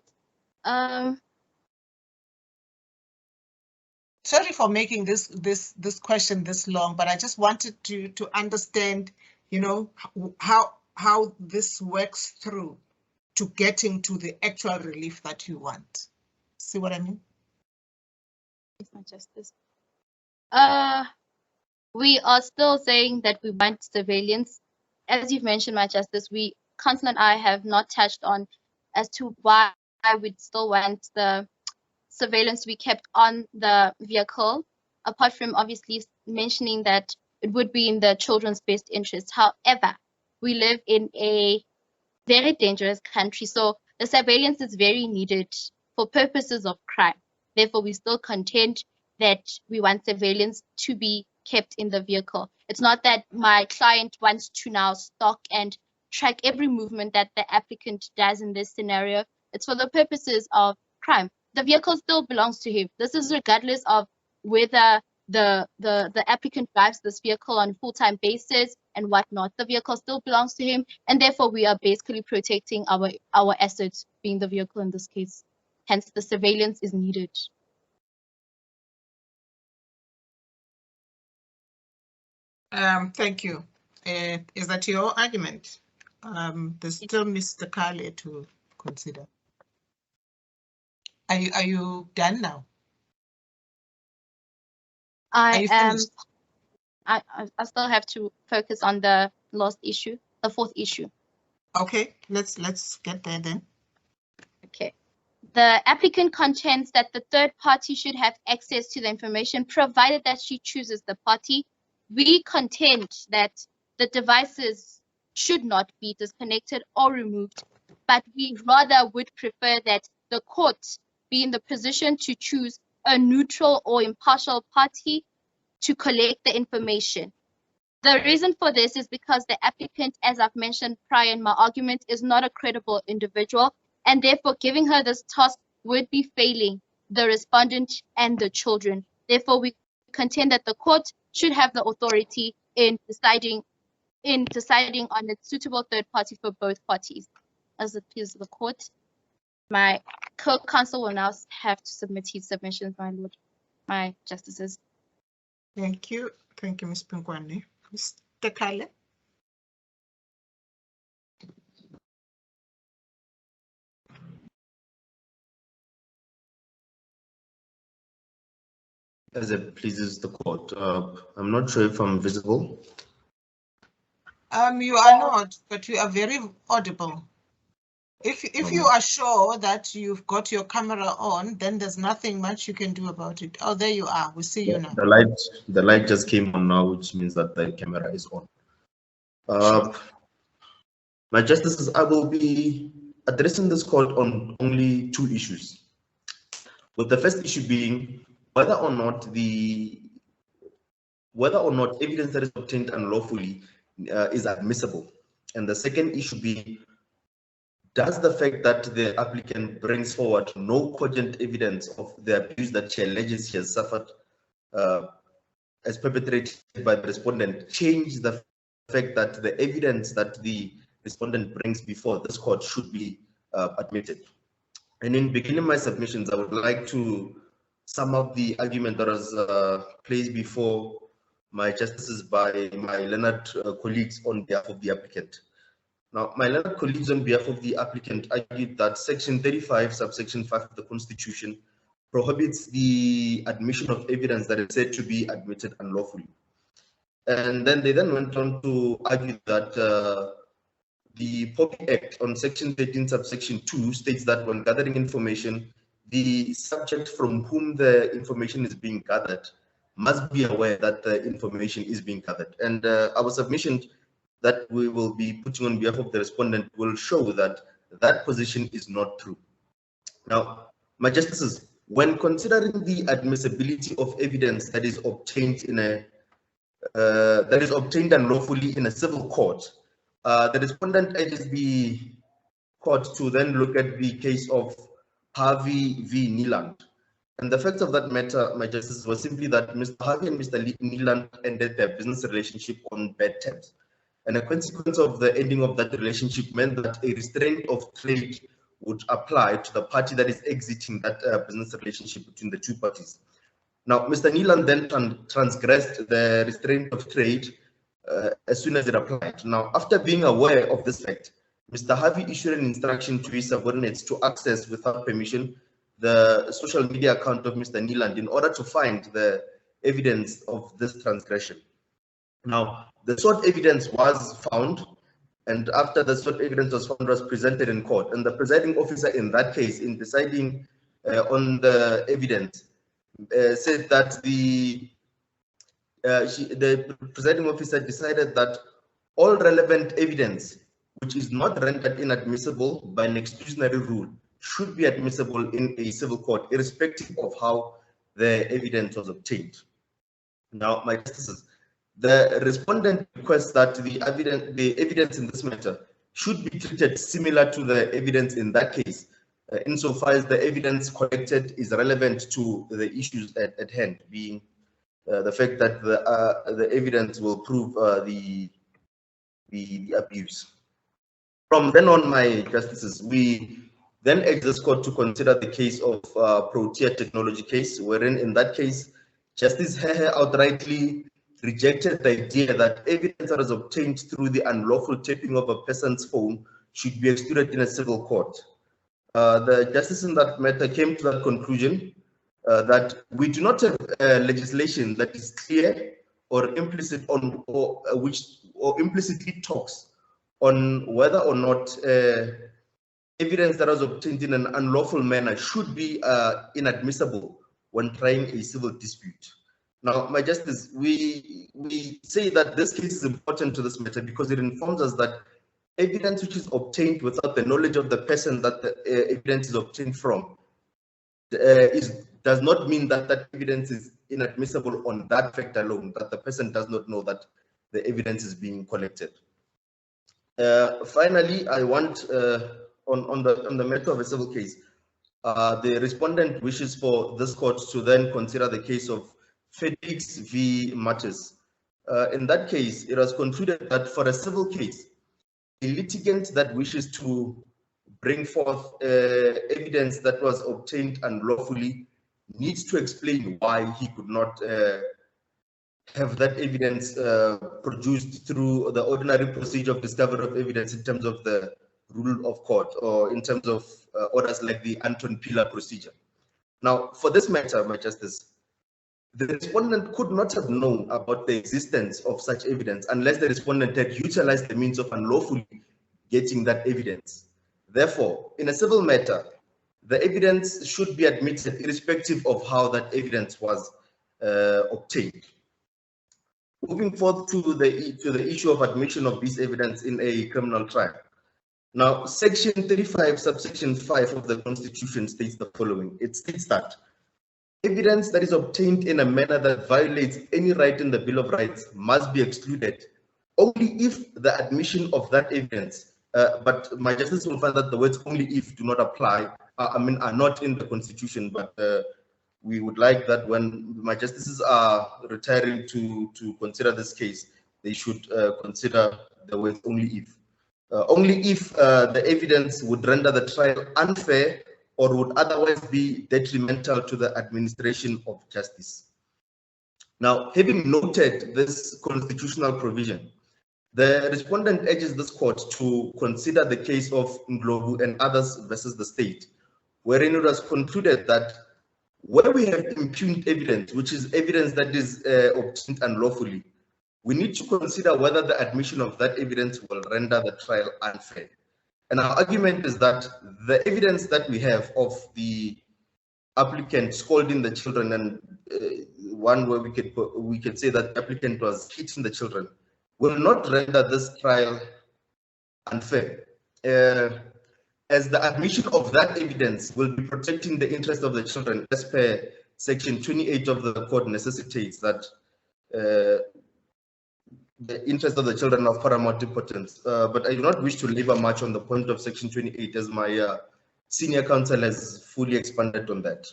Sorry for making this question this long, but I just wanted to understand, you know, how this works through to getting to the actual relief that you want. See what I mean? It's not justice. We are still saying that we want surveillance. As you've mentioned, my justice, Counsel and I have not touched on as to why we'd still want the surveillance to be kept on the vehicle, apart from obviously mentioning that it would be in the children's best interest. However, we live in a very dangerous country, so the surveillance is very needed for purposes of crime. Therefore, we still contend that we want surveillance to be kept in the vehicle. It's not that my client wants to now stalk and track every movement that the applicant does in this scenario. It's for the purposes of crime. The vehicle still belongs to him. This is regardless of whether the applicant drives this vehicle on a full-time basis and whatnot. The vehicle still belongs to him, and therefore we are basically protecting our assets, being the vehicle in this case. Hence, the surveillance is needed. Thank you. Is that your argument? There's still Mr. Kale to consider. Are you done now? I still have to focus on the last issue, the fourth issue. Okay, let's get there then. Okay. The applicant contends that the third party should have access to the information provided that she chooses the party. We contend that the devices should not be disconnected or removed, but we rather would prefer that the court be in the position to choose a neutral or impartial party to collect the information. The reason for this is because the applicant, as I've mentioned prior in my argument, is not a credible individual, and therefore giving her this task would be failing the respondent and the children. Therefore, we contend that the court should have the authority in deciding on a suitable third party for both parties. As it pleases the court, my co-counsel will now have to submit his submissions, my lord, my justices. Thank you, Ms. Pinkwane. Mr. Kale. As it pleases the court. I'm not sure if I'm visible. You are not, but you are very audible. If you are sure that you've got your camera on, then there's nothing much you can do about it. Oh, there you are. We see you now. The light just came on now, which means that the camera is on. Sure. My justices, I will be addressing this court on only two issues. With the first issue being whether or not evidence that is obtained unlawfully is admissible, and the second issue being, does the fact that the applicant brings forward no cogent evidence of the abuse that she alleges she has suffered as perpetrated by the respondent change the fact that the evidence that the respondent brings before this court should be admitted? And in beginning my submissions, I would like to sum up the argument that was placed before my justices by my learned colleagues on behalf of the applicant. Now, my learned colleagues on behalf of the applicant argued that Section 35, subsection 5 of the Constitution prohibits the admission of evidence that is said to be admitted unlawfully. And then they went on to argue that the POPI Act on Section 13, subsection 2 states that when gathering information, the subject from whom the information is being gathered must be aware that the information is being gathered. And our submission that we will be putting on behalf of the respondent will show that that position is not true. Now, my justices, when considering the admissibility of evidence that is obtained in a unlawfully in a civil court, the respondent urges the court to then look at the case of Harvey v. Niland. And the facts of that matter, my justices, was simply that Mr. Harvey and Mr. Niland ended their business relationship on bad terms. And a consequence of the ending of that relationship meant that a restraint of trade would apply to the party that is exiting that business relationship between the two parties. Now, Mr. Niland then transgressed the restraint of trade as soon as it applied. Now, after being aware of this fact, Mr. Harvey issued an instruction to his subordinates to access without permission the social media account of Mr. Niland in order to find the evidence of this transgression. Now, the sought evidence was found, and after the sought evidence was found, was presented in court. And the presiding officer in that case, in deciding on the evidence, said that the presiding officer decided that all relevant evidence which is not rendered inadmissible by an exclusionary rule should be admissible in a civil court, irrespective of how the evidence was obtained. Now, my justices, the respondent requests that the evidence in this matter should be treated similar to the evidence in that case, insofar as the evidence collected is relevant to the issues at hand, being the fact that the evidence will prove the abuse. From then on, my justices, we then urge this court to consider the case of Protea Technology case, wherein in that case, Justice Hehe outrightly rejected the idea that evidence that was obtained through the unlawful tapping of a person's phone should be excluded in a civil court. The justice in that matter came to that conclusion that we do not have legislation that is clear or implicit on or implicitly talks on whether or not evidence that was obtained in an unlawful manner should be inadmissible when trying a civil dispute. Now, my justice, we say that this case is important to this matter because it informs us that evidence which is obtained without the knowledge of the person that the evidence is obtained from does not mean that that evidence is inadmissible on that fact alone, that the person does not know that the evidence is being collected. Finally, I want, on the matter of a civil case, the respondent wishes for this court to then consider the case of Felix v. Mattes. In that case, it was concluded that for a civil case, a litigant that wishes to bring forth evidence that was obtained unlawfully needs to explain why he could not have that evidence produced through the ordinary procedure of discovery of evidence in terms of the rule of court or in terms of orders like the Anton Pillar procedure. Now, for this matter, my Justice, the respondent could not have known about the existence of such evidence unless the respondent had utilized the means of unlawfully getting that evidence. Therefore, in a civil matter, the evidence should be admitted irrespective of how that evidence was obtained. Moving forth to the issue of admission of this evidence in a criminal trial. Now, Section 35, subsection 5 of the Constitution states the following. It states that evidence that is obtained in a manner that violates any right in the Bill of Rights must be excluded only if the admission of that evidence, but my Justice will find that the words only if do not apply, are not in the Constitution, but we would like that when my Justices are retiring to consider this case, they should consider the words only if. Only if the evidence would render the trial unfair or would otherwise be detrimental to the administration of justice. Now, having noted this constitutional provision, the respondent urges this court to consider the case of Ndlovu and others versus the state, wherein it was concluded that where we have impugned evidence, which is evidence that is obtained unlawfully, we need to consider whether the admission of that evidence will render the trial unfair. And our argument is that the evidence that we have of the applicant scolding the children, and one where we could say that the applicant was hitting the children, will not render this trial unfair, as the admission of that evidence will be protecting the interest of the children as per Section 28 of the Code necessitates that the interest of the children of paramount importance. But I do not wish to labor much on the point of Section 28 as my senior counsel has fully expanded on that.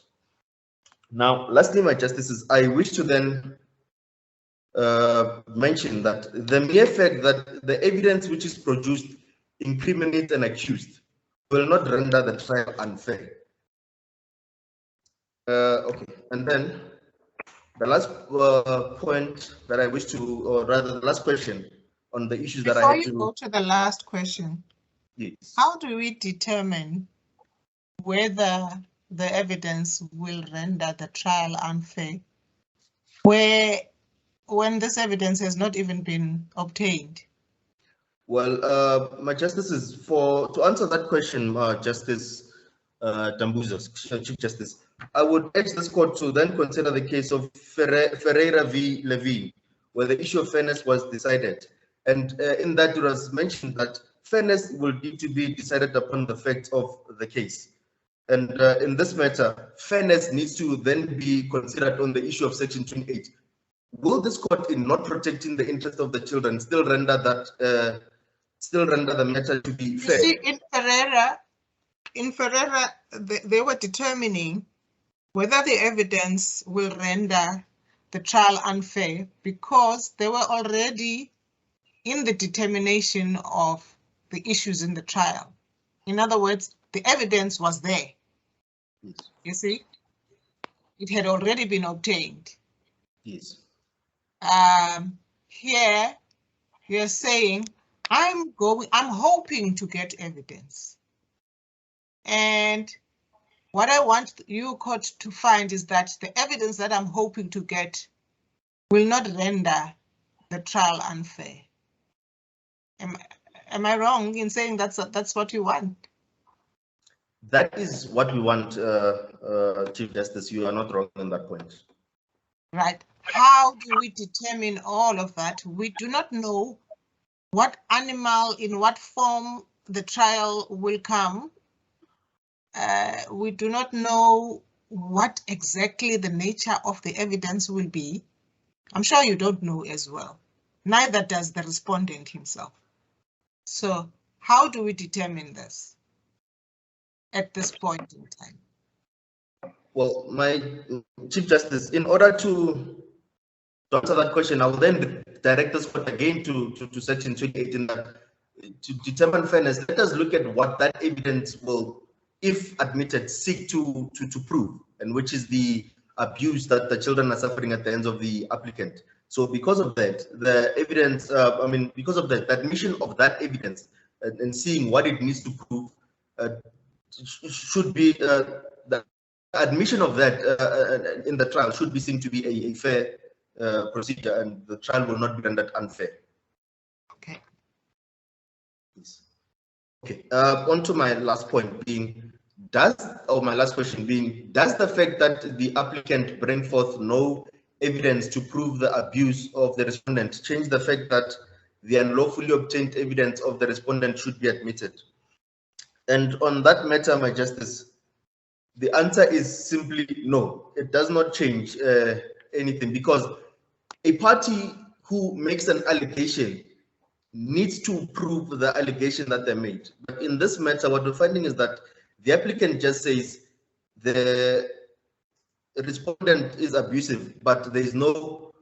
Now, lastly, my Justices, I wish to then mention that the mere fact that the evidence which is produced incriminates an accused will not render the trial unfair. Okay, and then the last point that I wish to, or rather the last question on the issues that I had to... Before you go to the last question, yes. How do we determine whether the evidence will render the trial unfair, when this evidence has not even been obtained? Well, my Justices, to answer that question, Justice Dambuza, Chief Justice, I would urge this court to then consider the case of Ferreira v. Levine, where the issue of fairness was decided. And in that it was mentioned that fairness will need to be decided upon the facts of the case. And in this matter, fairness needs to then be considered on the issue of Section 28. Will this court, in not protecting the interest of the children, still render that the matter to be fair? You see, in Ferreira, they were determining whether the evidence will render the trial unfair because they were already in the determination of the issues in the trial. In other words, the evidence was there. Yes. You see, it had already been obtained. Yes. Here, you're saying, I'm hoping to get evidence. And what I want you, court, to find is that the evidence that I'm hoping to get will not render the trial unfair. Am I wrong in saying that's what you want? That is what we want, Chief Justice. You are not wrong on that point. Right. How do we determine all of that? We do not know what animal, in what form the trial will come. We do not know what exactly the nature of the evidence will be. I'm sure you don't know as well. Neither does the respondent himself. So how do we determine this at this point in time? Well, my Chief Justice, in order to answer that question, I will then direct this court again to Section 28 in that to determine fairness, let us look at what that evidence will, if admitted, seek to prove, and which is the abuse that the children are suffering at the hands of the applicant. So because of that, the evidence, because of that, the admission of that evidence and seeing what it needs to prove should be, the admission of that in the trial should be seen to be a fair procedure, and the trial will not be rendered unfair. Okay. Please. Okay, on to my last point being, does the fact that the applicant bring forth no evidence to prove the abuse of the respondent change the fact that the unlawfully obtained evidence of the respondent should be admitted? And on that matter, my Justice, the answer is simply no. It does not change anything, because a party who makes an allegation needs to prove the allegation that they made. But in this matter, what we're finding is that the applicant just says the respondent is abusive, but there is no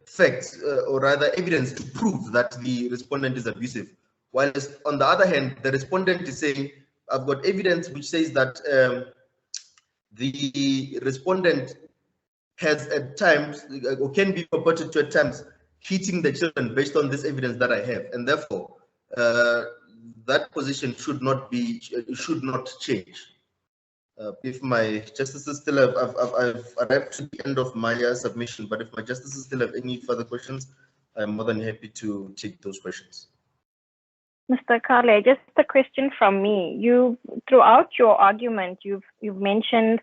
facts or rather evidence to prove that the respondent is abusive. Whilst on the other hand, the respondent is saying, I've got evidence which says that the respondent has at times, or can be purported to at times, hitting the children based on this evidence that I have, and therefore that position should not change. If my justices still have, I've arrived to the end of my submission, but if my justices still have any further questions, I'm more than happy to take those questions. Mr. Kale, just a question from me. You, throughout your argument, you've mentioned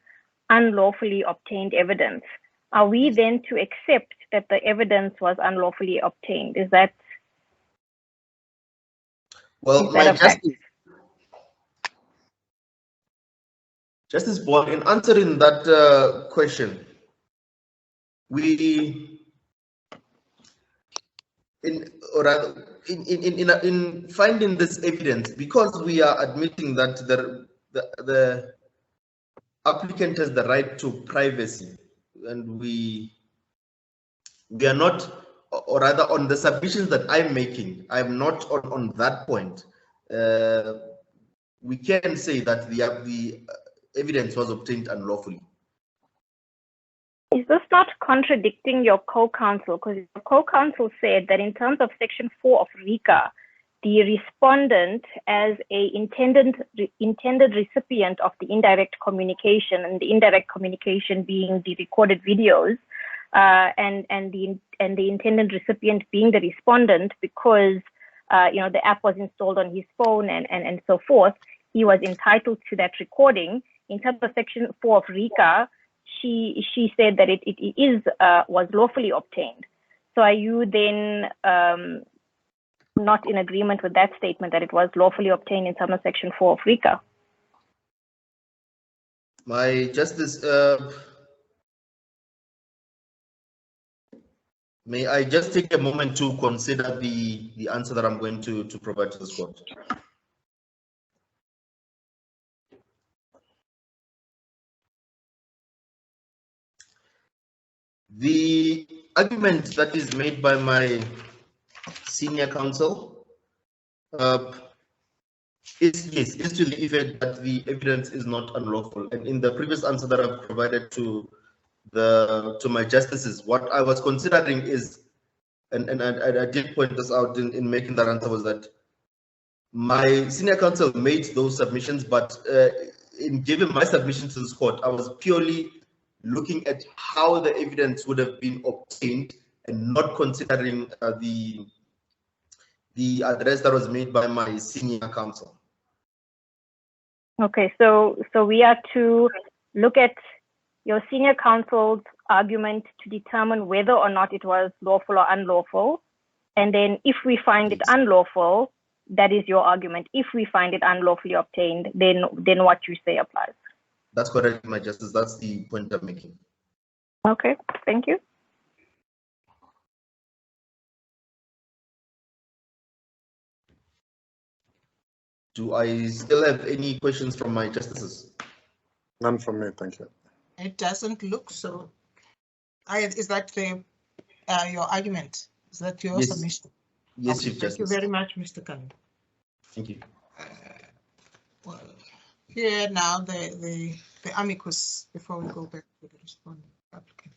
unlawfully obtained evidence. Are we then to accept that the evidence was unlawfully obtained? Is that? Well, my Justice Bowan, in answering that question, in finding this evidence, because we are admitting that the applicant has the right to privacy, and we are not, or rather on the submissions that I'm making, I'm not on that point. We can say that the evidence was obtained unlawfully. Is this not contradicting your co-counsel? Because your co-counsel said that in terms of Section 4 of RICA, the respondent as a intended recipient of the indirect communication, and the indirect communication being the recorded videos, and the intended recipient being the respondent, because the app was installed on his phone and so forth, he was entitled to that recording. In terms of Section 4 of RICA, she said that it was lawfully obtained. So are you then not in agreement with that statement that it was lawfully obtained in terms of Section 4 of RICA? My Justice, may I just take a moment to consider the answer that I'm going to provide to this court? The argument that is made by my senior counsel is to the effect that the evidence is not unlawful. And in the previous answer that I've provided to my justices, what I was considering is, and I did point this out in making that answer, was that my senior counsel made those submissions, but in giving my submission to this court, I was purely looking at how the evidence would have been obtained and not considering the address that was made by my senior counsel. Okay, so we are to look at your senior counsel's argument to determine whether or not it was lawful or unlawful, and then if we find it unlawful, that is your argument. If we find it unlawfully obtained, then what you say applies. That's correct, my Justice. That's the point I'm making. Okay, thank you. Do I still have any questions from my justices? None from me, thank you. It doesn't look so. Is that your argument? Is that your submission? Yes, Okay, Chief thank you Justice. very much, Mr. Khan. Thank you. Well, here now the amicus before we go back to the respondent applicant.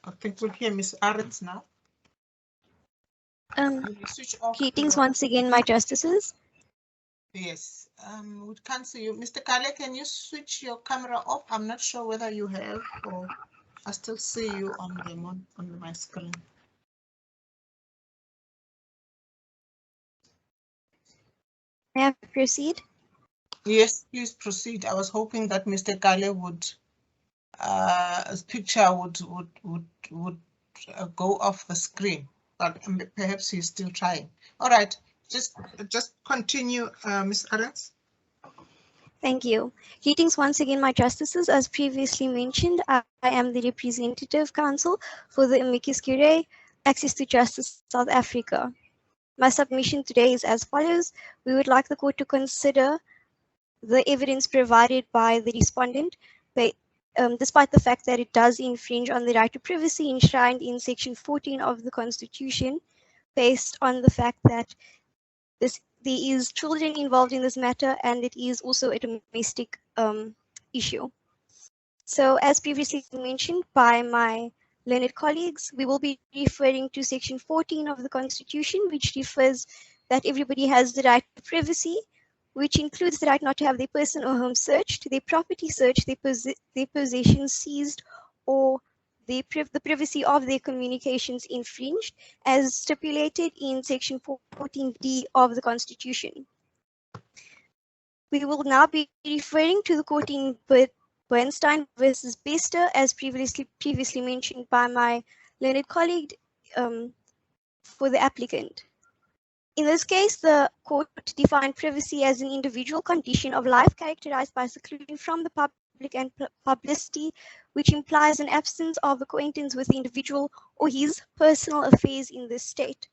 I think we'll hear Ms. Arends now. Will you switch off Greetings your- once again, my justices. Yes, we can't see you. Mr. Kale, can you switch your camera off? I'm not sure whether you have or I still see you on my screen. May I proceed? Yes, please proceed. I was hoping that Mr. Kale would his picture would go off the screen, but perhaps he's still trying. All right, just continue, Ms. Arends. Thank you. Greetings once again, my justices. As previously mentioned, I am the representative counsel for the amicus curiae, Access to Justice South Africa. My submission today is as follows. We would like the court to consider the evidence provided by the respondent, despite the fact that it does infringe on the right to privacy enshrined in Section 14 of the Constitution, based on the fact that there is children involved in this matter and it is also a domestic issue. So as previously mentioned by my learned colleagues, we will be referring to Section 14 of the Constitution, which refers that everybody has the right to privacy, which includes the right not to have their person or home searched, their property searched, their possessions seized, or the privacy of their communications infringed, as stipulated in Section 14D of the Constitution. We will now be referring to the court in Bernstein versus Bester, as previously mentioned by my learned colleague for the applicant. In this case, the court defined privacy as an individual condition of life characterized by seclusion from the public and publicity, which implies an absence of acquaintance with the individual or his personal affairs in this state.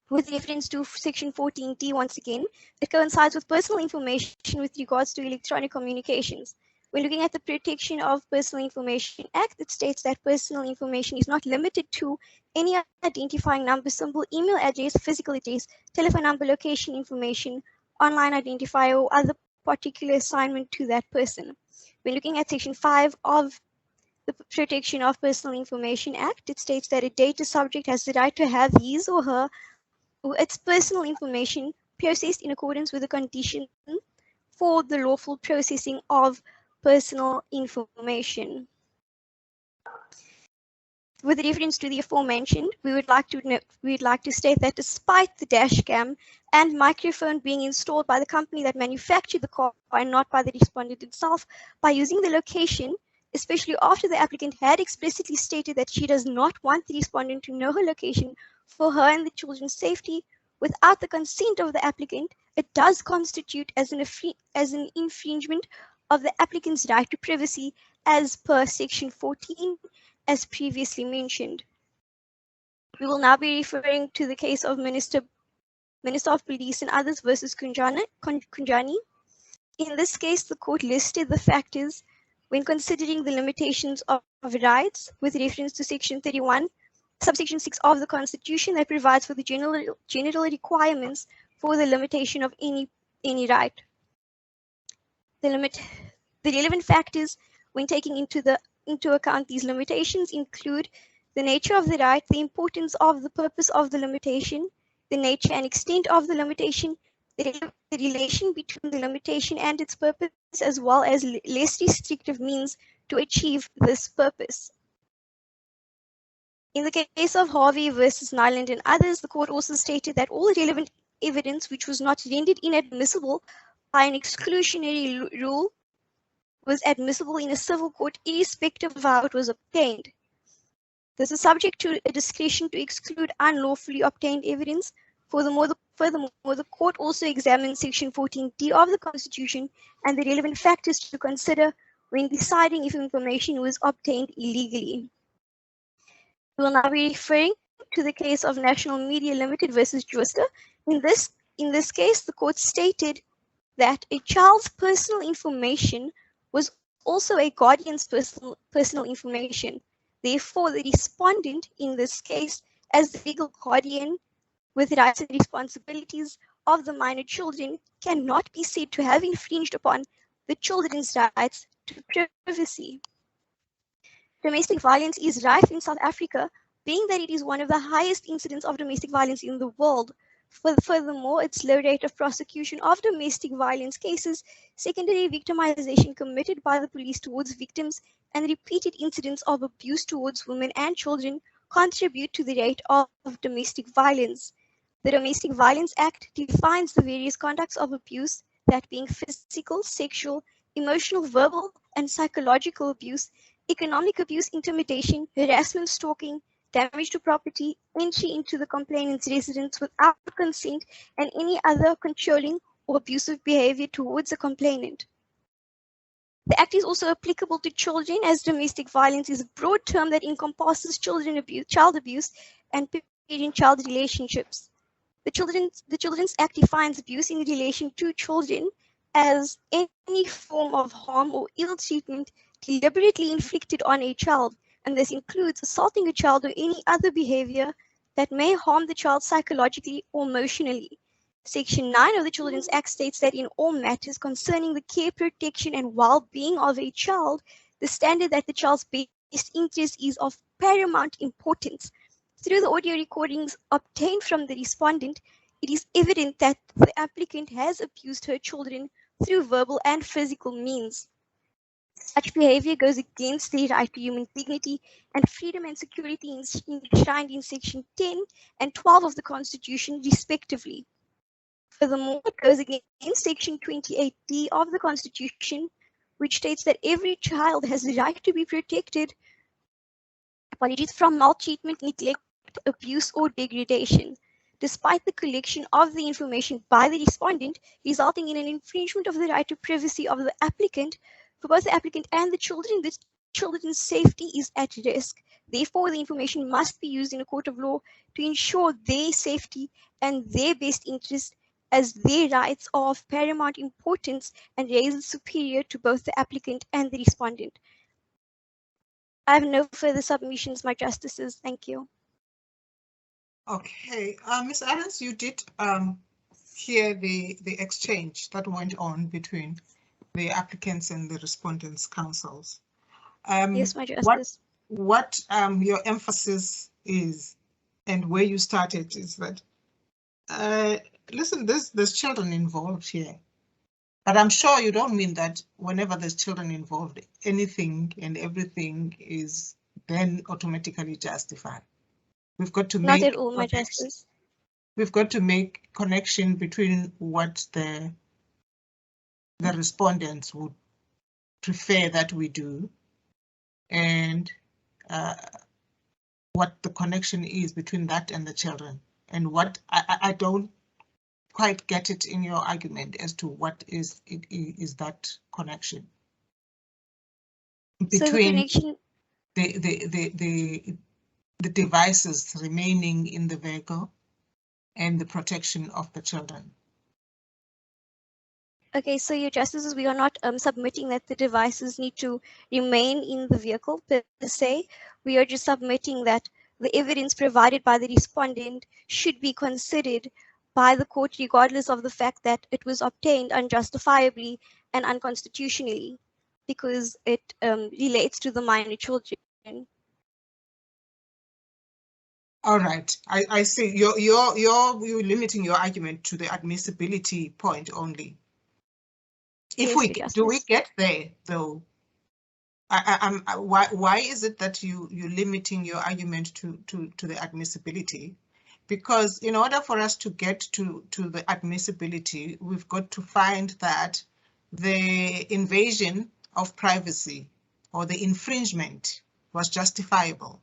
With reference to Section 14D, once again, it coincides with personal information with regards to electronic communications. When looking at the Protection of Personal Information Act, it states that personal information is not limited to any identifying number, symbol, email address, physical address, telephone number, location information, online identifier, or other particular assignment to that person. When looking at Section 5 of the Protection of Personal Information Act, it states that a data subject has the right to have his or her or its personal information processed in accordance with the condition for the lawful processing of personal information. With reference to the aforementioned, we would like to state that despite the dash cam and microphone being installed by the company that manufactured the car and not by the respondent itself, by using the location, especially after the applicant had explicitly stated that she does not want the respondent to know her location for her and the children's safety, without the consent of the applicant, it does constitute as an infringement of the applicant's right to privacy as per Section 14, as previously mentioned. We will now be referring to the case of Minister of Police and others versus Kunjani. In this case, the court listed the factors when considering the limitations of rights with reference to Section 31, subsection 6 of the Constitution that provides for the general requirements for the limitation of any right. The relevant factors when taking into account these limitations include the nature of the right, the importance of the purpose of the limitation, the nature and extent of the limitation, the relation between the limitation and its purpose, as well as less restrictive means to achieve this purpose. In the case of Harvey versus Nyland and others, the court also stated that all relevant evidence which was not rendered inadmissible by an exclusionary rule was admissible in a civil court irrespective of how it was obtained. This is subject to a discretion to exclude unlawfully obtained evidence. Furthermore, the court also examined Section 14D of the Constitution and the relevant factors to consider when deciding if information was obtained illegally. We will now be referring to the case of National Media Limited versus Jooste. In this case, the court stated that a child's personal information was also a guardian's personal information. Therefore, the respondent in this case, as the legal guardian with rights and responsibilities of the minor children, cannot be said to have infringed upon the children's rights to privacy. Domestic violence is rife in South Africa, being that it is one of the highest incidents of domestic violence in the world. Furthermore, its low rate of prosecution of domestic violence cases, secondary victimization committed by the police towards victims, and repeated incidents of abuse towards women and children contribute to the rate of domestic violence. The Domestic Violence Act defines the various conducts of abuse, that being physical, sexual, emotional, verbal, and psychological abuse, economic abuse, intimidation, harassment, stalking, damage to property, entry into the complainant's residence without consent, and any other controlling or abusive behavior towards the complainant. The Act is also applicable to children, as domestic violence is a broad term that encompasses child abuse, and parent-child relationships. The Children's Act defines abuse in relation to children as any form of harm or ill treatment deliberately inflicted on a child, and this includes assaulting a child or any other behavior that may harm the child psychologically or emotionally. Section 9 of the Children's Act states that in all matters concerning the care, protection, and well-being of a child, the standard that the child's best interest is of paramount importance. Through the audio recordings obtained from the respondent, it is evident that the applicant has abused her children through verbal and physical means. Such behavior goes against the right to human dignity and freedom and security enshrined in Section 10 and 12 of the Constitution, respectively. Furthermore, it goes against Section 28D of the Constitution, which states that every child has the right to be protected from maltreatment, neglect, abuse, or degradation, despite the collection of the information by the respondent, resulting in an infringement of the right to privacy of the applicant. For both the applicant and the children's safety is at risk. Therefore, the information must be used in a court of law to ensure their safety and their best interest, as their rights are of paramount importance and raised superior to both the applicant and the respondent. I have no further submissions, my justices. Thank you. Okay, Ms. Adams, you did hear the exchange that went on between the applicants and the respondents' counsels. Yes, my justice. What your emphasis is and where you started is that, listen, there's children involved here. But I'm sure you don't mean that whenever there's children involved, anything and everything is then automatically justified. We've got to make— Not at all, my justice. We've got to make connection between what the respondents would prefer that we do and what the connection is between that and the children. And what I don't quite get it in your argument as to what is that connection between the devices remaining in the vehicle and the protection of the children. Okay, so your justices, we are not submitting that the devices need to remain in the vehicle per se. We are just submitting that the evidence provided by the respondent should be considered by the court regardless of the fact that it was obtained unjustifiably and unconstitutionally, because it relates to the minor children. All right, I see. You're limiting your argument to the admissibility point only. If yes, do we get there though? Why is it that you're limiting your argument to the admissibility? Because in order for us to get to the admissibility, we've got to find that the invasion of privacy or the infringement was justifiable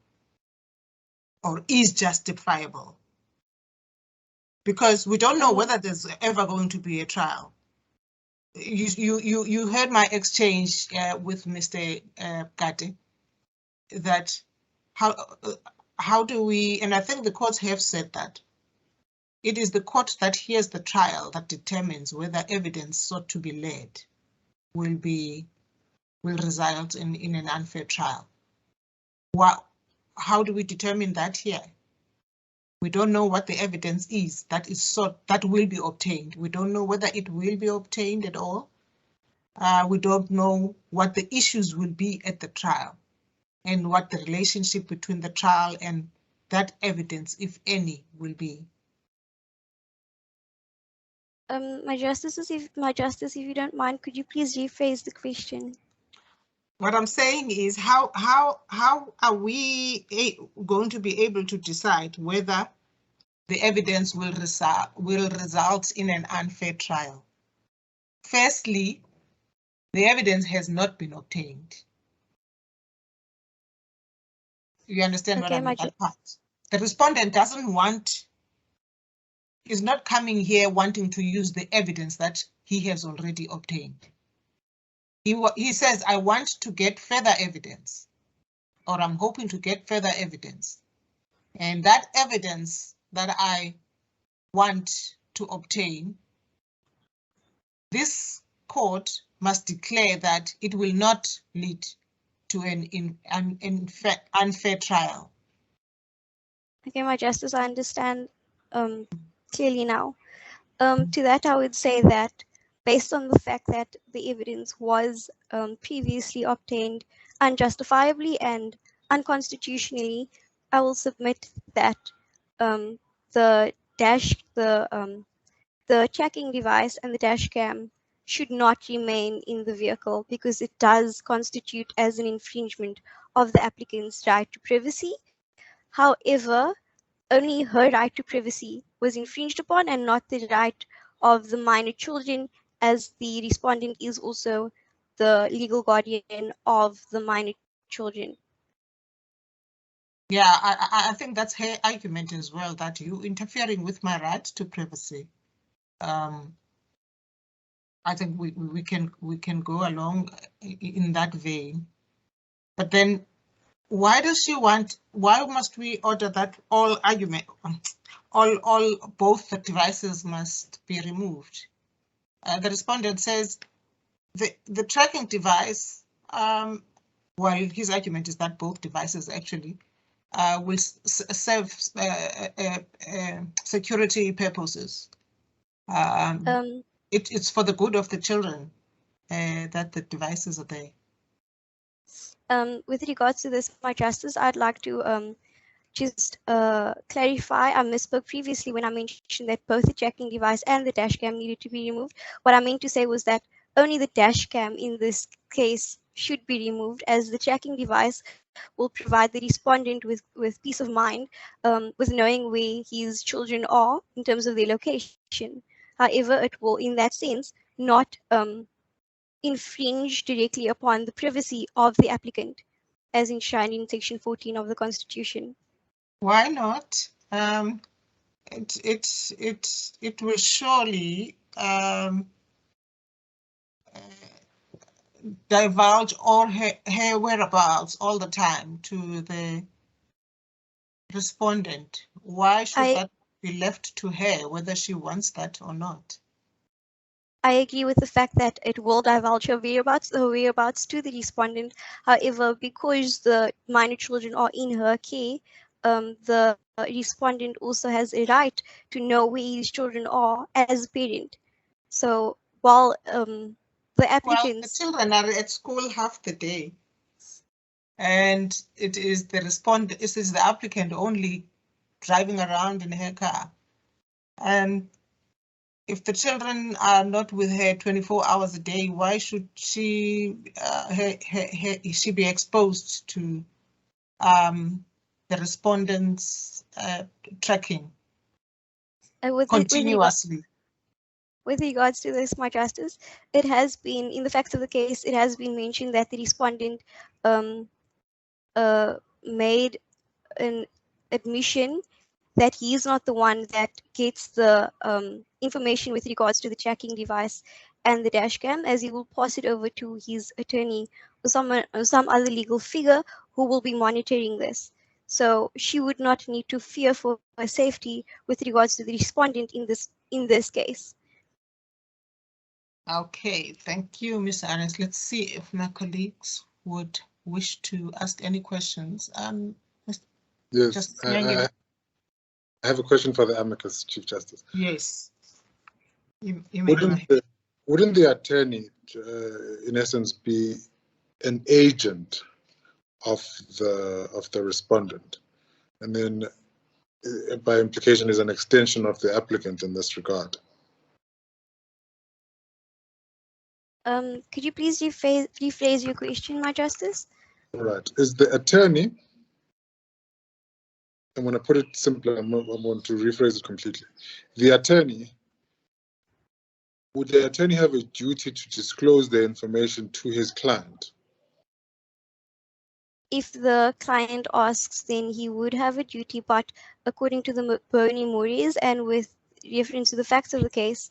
or is justifiable. Because we don't know whether there's ever going to be a trial. You heard my exchange with Mr. Kate, that how do we, and I think the courts have said that, it is the court that hears the trial that determines whether evidence sought to be led will result in an unfair trial. How do we determine that here? We don't know what the evidence is that is sought, that will be obtained. We don't know whether it will be obtained at all. We don't know what the issues will be at the trial and what the relationship between the trial and that evidence, if any, will be. My Justice, if you don't mind, could you please rephrase the question? What I'm saying is, how are we going to be able to decide whether the evidence will result in an unfair trial? Firstly, the evidence has not been obtained. You understand what I mean? That part. The respondent is not coming here wanting to use the evidence that he has already obtained. He says, I want to get further evidence, or I'm hoping to get further evidence. And that evidence that I want to obtain, this court must declare that it will not lead to an unfair trial. Okay, my Justice, I understand clearly now. To that, I would say that based on the fact that the evidence was previously obtained unjustifiably and unconstitutionally, I will submit that the tracking device and the dash cam should not remain in the vehicle because it does constitute as an infringement of the applicant's right to privacy. However, only her right to privacy was infringed upon and not the right of the minor children, as the respondent is also the legal guardian of the minor children. Yeah, I think that's her argument as well, that you interfering with my right to privacy. I think we can go along in that vein, but then why must we order that both the devices must be removed? The respondent says the tracking device, well, his argument is that both devices actually will serve security purposes. It's for the good of the children that the devices are there. With regards to this, my Justice, I'd like to just clarify. I misspoke previously when I mentioned that both the tracking device and the dash cam needed to be removed. What I meant to say was that only the dash cam in this case should be removed, as the tracking device will provide the respondent with peace of mind, with knowing where his children are in terms of their location. However, it will, in that sense, not infringe directly upon the privacy of the applicant, as enshrined in Section 14 of the Constitution. Why not? It will surely divulge all her whereabouts all the time to the respondent. Why should that be left to her, whether she wants that or not? I agree with the fact that it will divulge her whereabouts to the respondent. However, because the minor children are in her care, the respondent also has a right to know where his children are as a parent. So while the applicants... Well, the children are at school half the day, and it is the applicant only driving around in her car. And if the children are not with her 24 hours a day, why should she be exposed to the respondent's tracking continuously? With regards to this, my Justice, it has been, in the facts of the case, it has been mentioned that the respondent made an admission that he is not the one that gets the information with regards to the tracking device and the dash cam, as he will pass it over to his attorney or some other legal figure who will be monitoring this. So she would not need to fear for her safety with regards to the respondent in this case. Okay, thank you, Ms. Aris. Let's see if my colleagues would wish to ask any questions. Yes, I have a question for the amicus, Chief Justice. Yes. You may go ahead. Wouldn't the attorney, in essence, be an agent of the respondent, and then by implication is an extension of the applicant in this regard? Could you please rephrase your question, my Justice? All right. Is the attorney, I'm going to put it simply, I'm going to rephrase it completely. Would the attorney have a duty to disclose the information to his client? If the client asks, then he would have a duty, but according to the Bowan Mores and with reference to the facts of the case,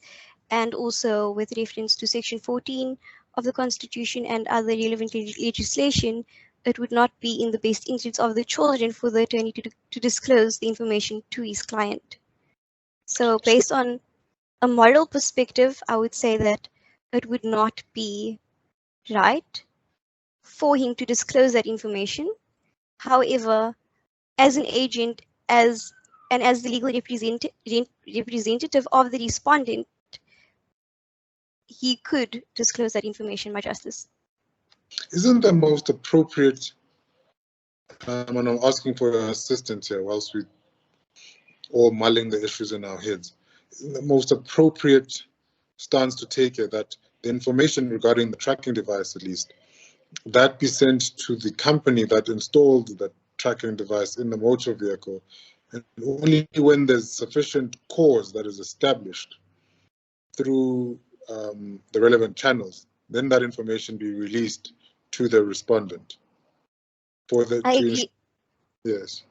and also with reference to Section 14 of the Constitution and other relevant legislation, it would not be in the best interest of the children for the attorney to disclose the information to his client. So based on a moral perspective, I would say that it would not be right for him to disclose that information. However, as an agent, as the legal representative of the respondent, he could disclose that information, my Justice. Isn't the most appropriate, and I'm asking for your assistance here whilst we all mulling the issues in our heads, the most appropriate stance to take here that the information regarding the tracking device, at least, that be sent to the company that installed the tracking device in the motor vehicle, and only when there's sufficient cause that is established through the relevant channels, then that information be released to the respondent. Yes.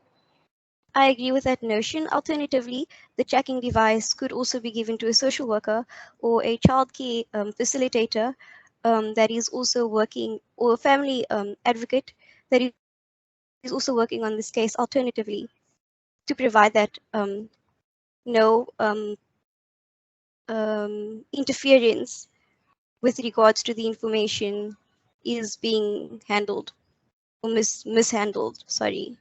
I agree with that notion. Alternatively, the tracking device could also be given to a social worker or a childcare facilitator that is also working, or a family advocate that is also working on this case alternatively, to provide that no interference with regards to the information is being handled or mishandled, sorry.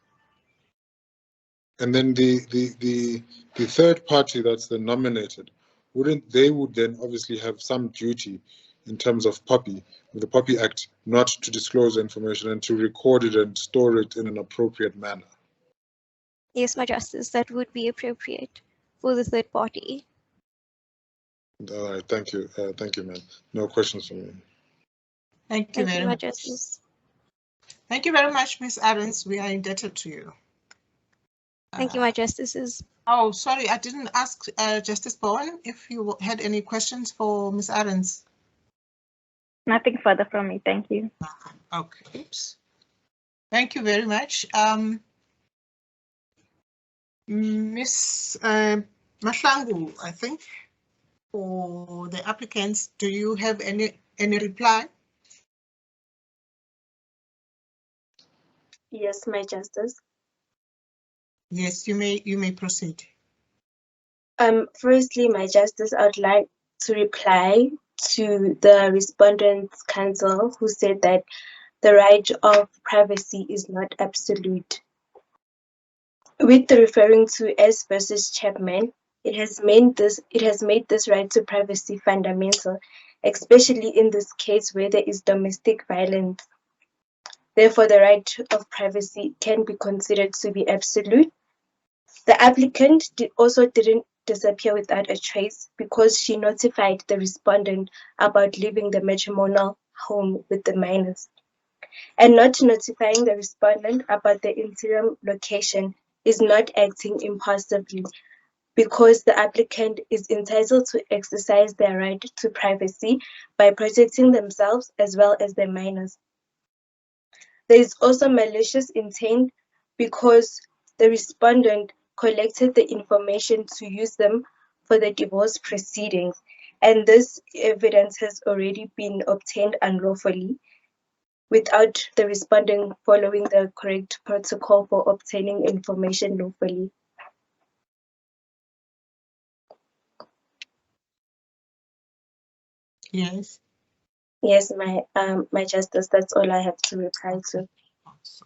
And then the third party that's the nominated, would then obviously have some duty in terms of the Poppy Act, not to disclose information and to record it and store it in an appropriate manner? Yes, my Justice, that would be appropriate for the third party. All right, thank you, ma'am. No questions from me. Thank you very much. Justice. Thank you very much, Ms. Ahrens. We are indebted to you. Thank you, my Justices. Oh, sorry, I didn't ask Justice Bowan if you had any questions for Ms. Ahrens. Nothing further from me, thank you. Okay, oops. Thank you very much. Ms. Mahlangu, I think, for the applicants, do you have any reply? Yes, my Justice. Yes, you may proceed. Firstly, my Justice, I would like to reply to the respondent's counsel who said that the right of privacy is not absolute. With referring to S versus Chapman, it has made this right to privacy fundamental, especially in this case where there is domestic violence. Therefore, the right of privacy can be considered to be absolute. The applicant also didn't disappear without a trace because she notified the respondent about leaving the matrimonial home with the minors. And not notifying the respondent about the interim location is not acting impulsively because the applicant is entitled to exercise their right to privacy by protecting themselves as well as their minors. There is also malicious intent because the respondent collected the information to use them for the divorce proceedings, and this evidence has already been obtained unlawfully. without the respondent following the correct protocol for obtaining information lawfully. Yes. Yes, my Justice, that's all I have to reply to.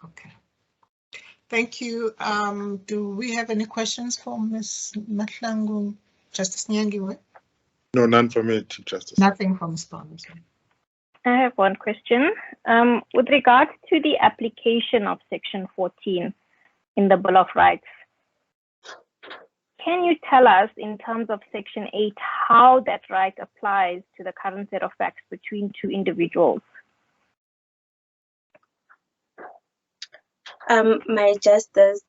Okay. Thank you. Do we have any questions for Ms. Mahlangu, Justice Nyangiwe? No, none for me, Chief Justice. Nothing from respondents. I have one question. With regards to the application of Section 14 in the Bill of Rights, can you tell us in terms of Section 8 how that right applies to the current set of facts between two individuals? My Justice,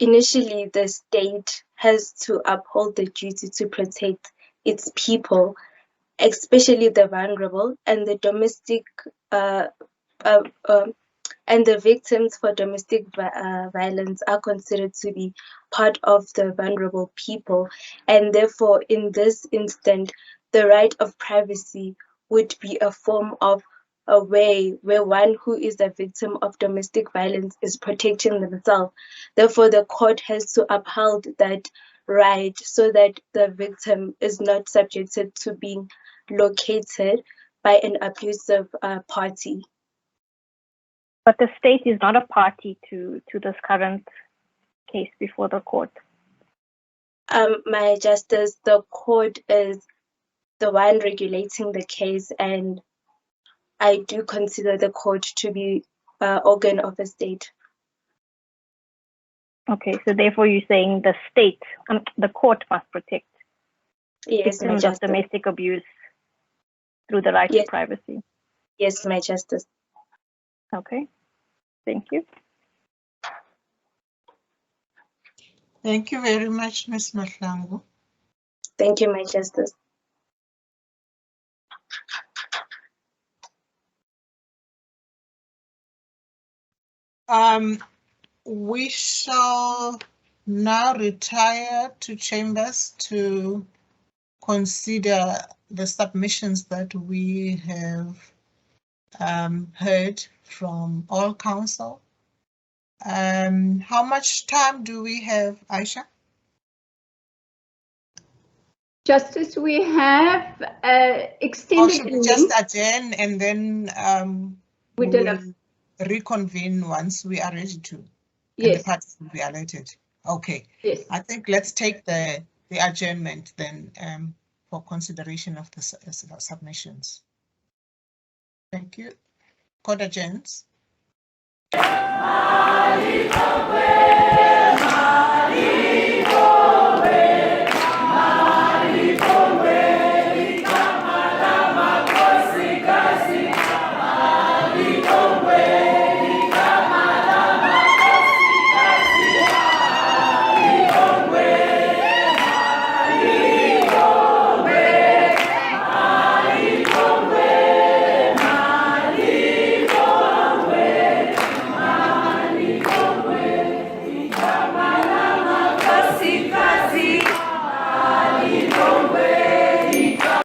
initially the state has to uphold the duty to protect its people, especially the vulnerable and the domestic and the victims for domestic violence are considered to be part of the vulnerable people, and therefore in this instant the right of privacy would be a form of a way where one who is the victim of domestic violence is protecting themselves. Therefore the court has to uphold that right so that the victim is not subjected to being located by an abusive party. But the state is not a party to this current case before the court. My Justice, the court is the one regulating the case, and I do consider the court to be an organ of a state. Okay, so therefore you're saying the state, the court must protect victims of domestic abuse through the right to privacy. Yes, my Justice. Okay, thank you. Thank you very much, Ms. Mahlangu. Thank you, my Justice. We shall now retire to chambers to consider the submissions that we have heard from all counsel. How much time do we have, Aisha? Justice, we have extended. Or should we just adjourn and then we'll reconvene once we are ready to? Yes. And the parties will be alerted. Okay. Yes. I think let's take the adjournment then for consideration of the submissions. Thank you. Court adjourns.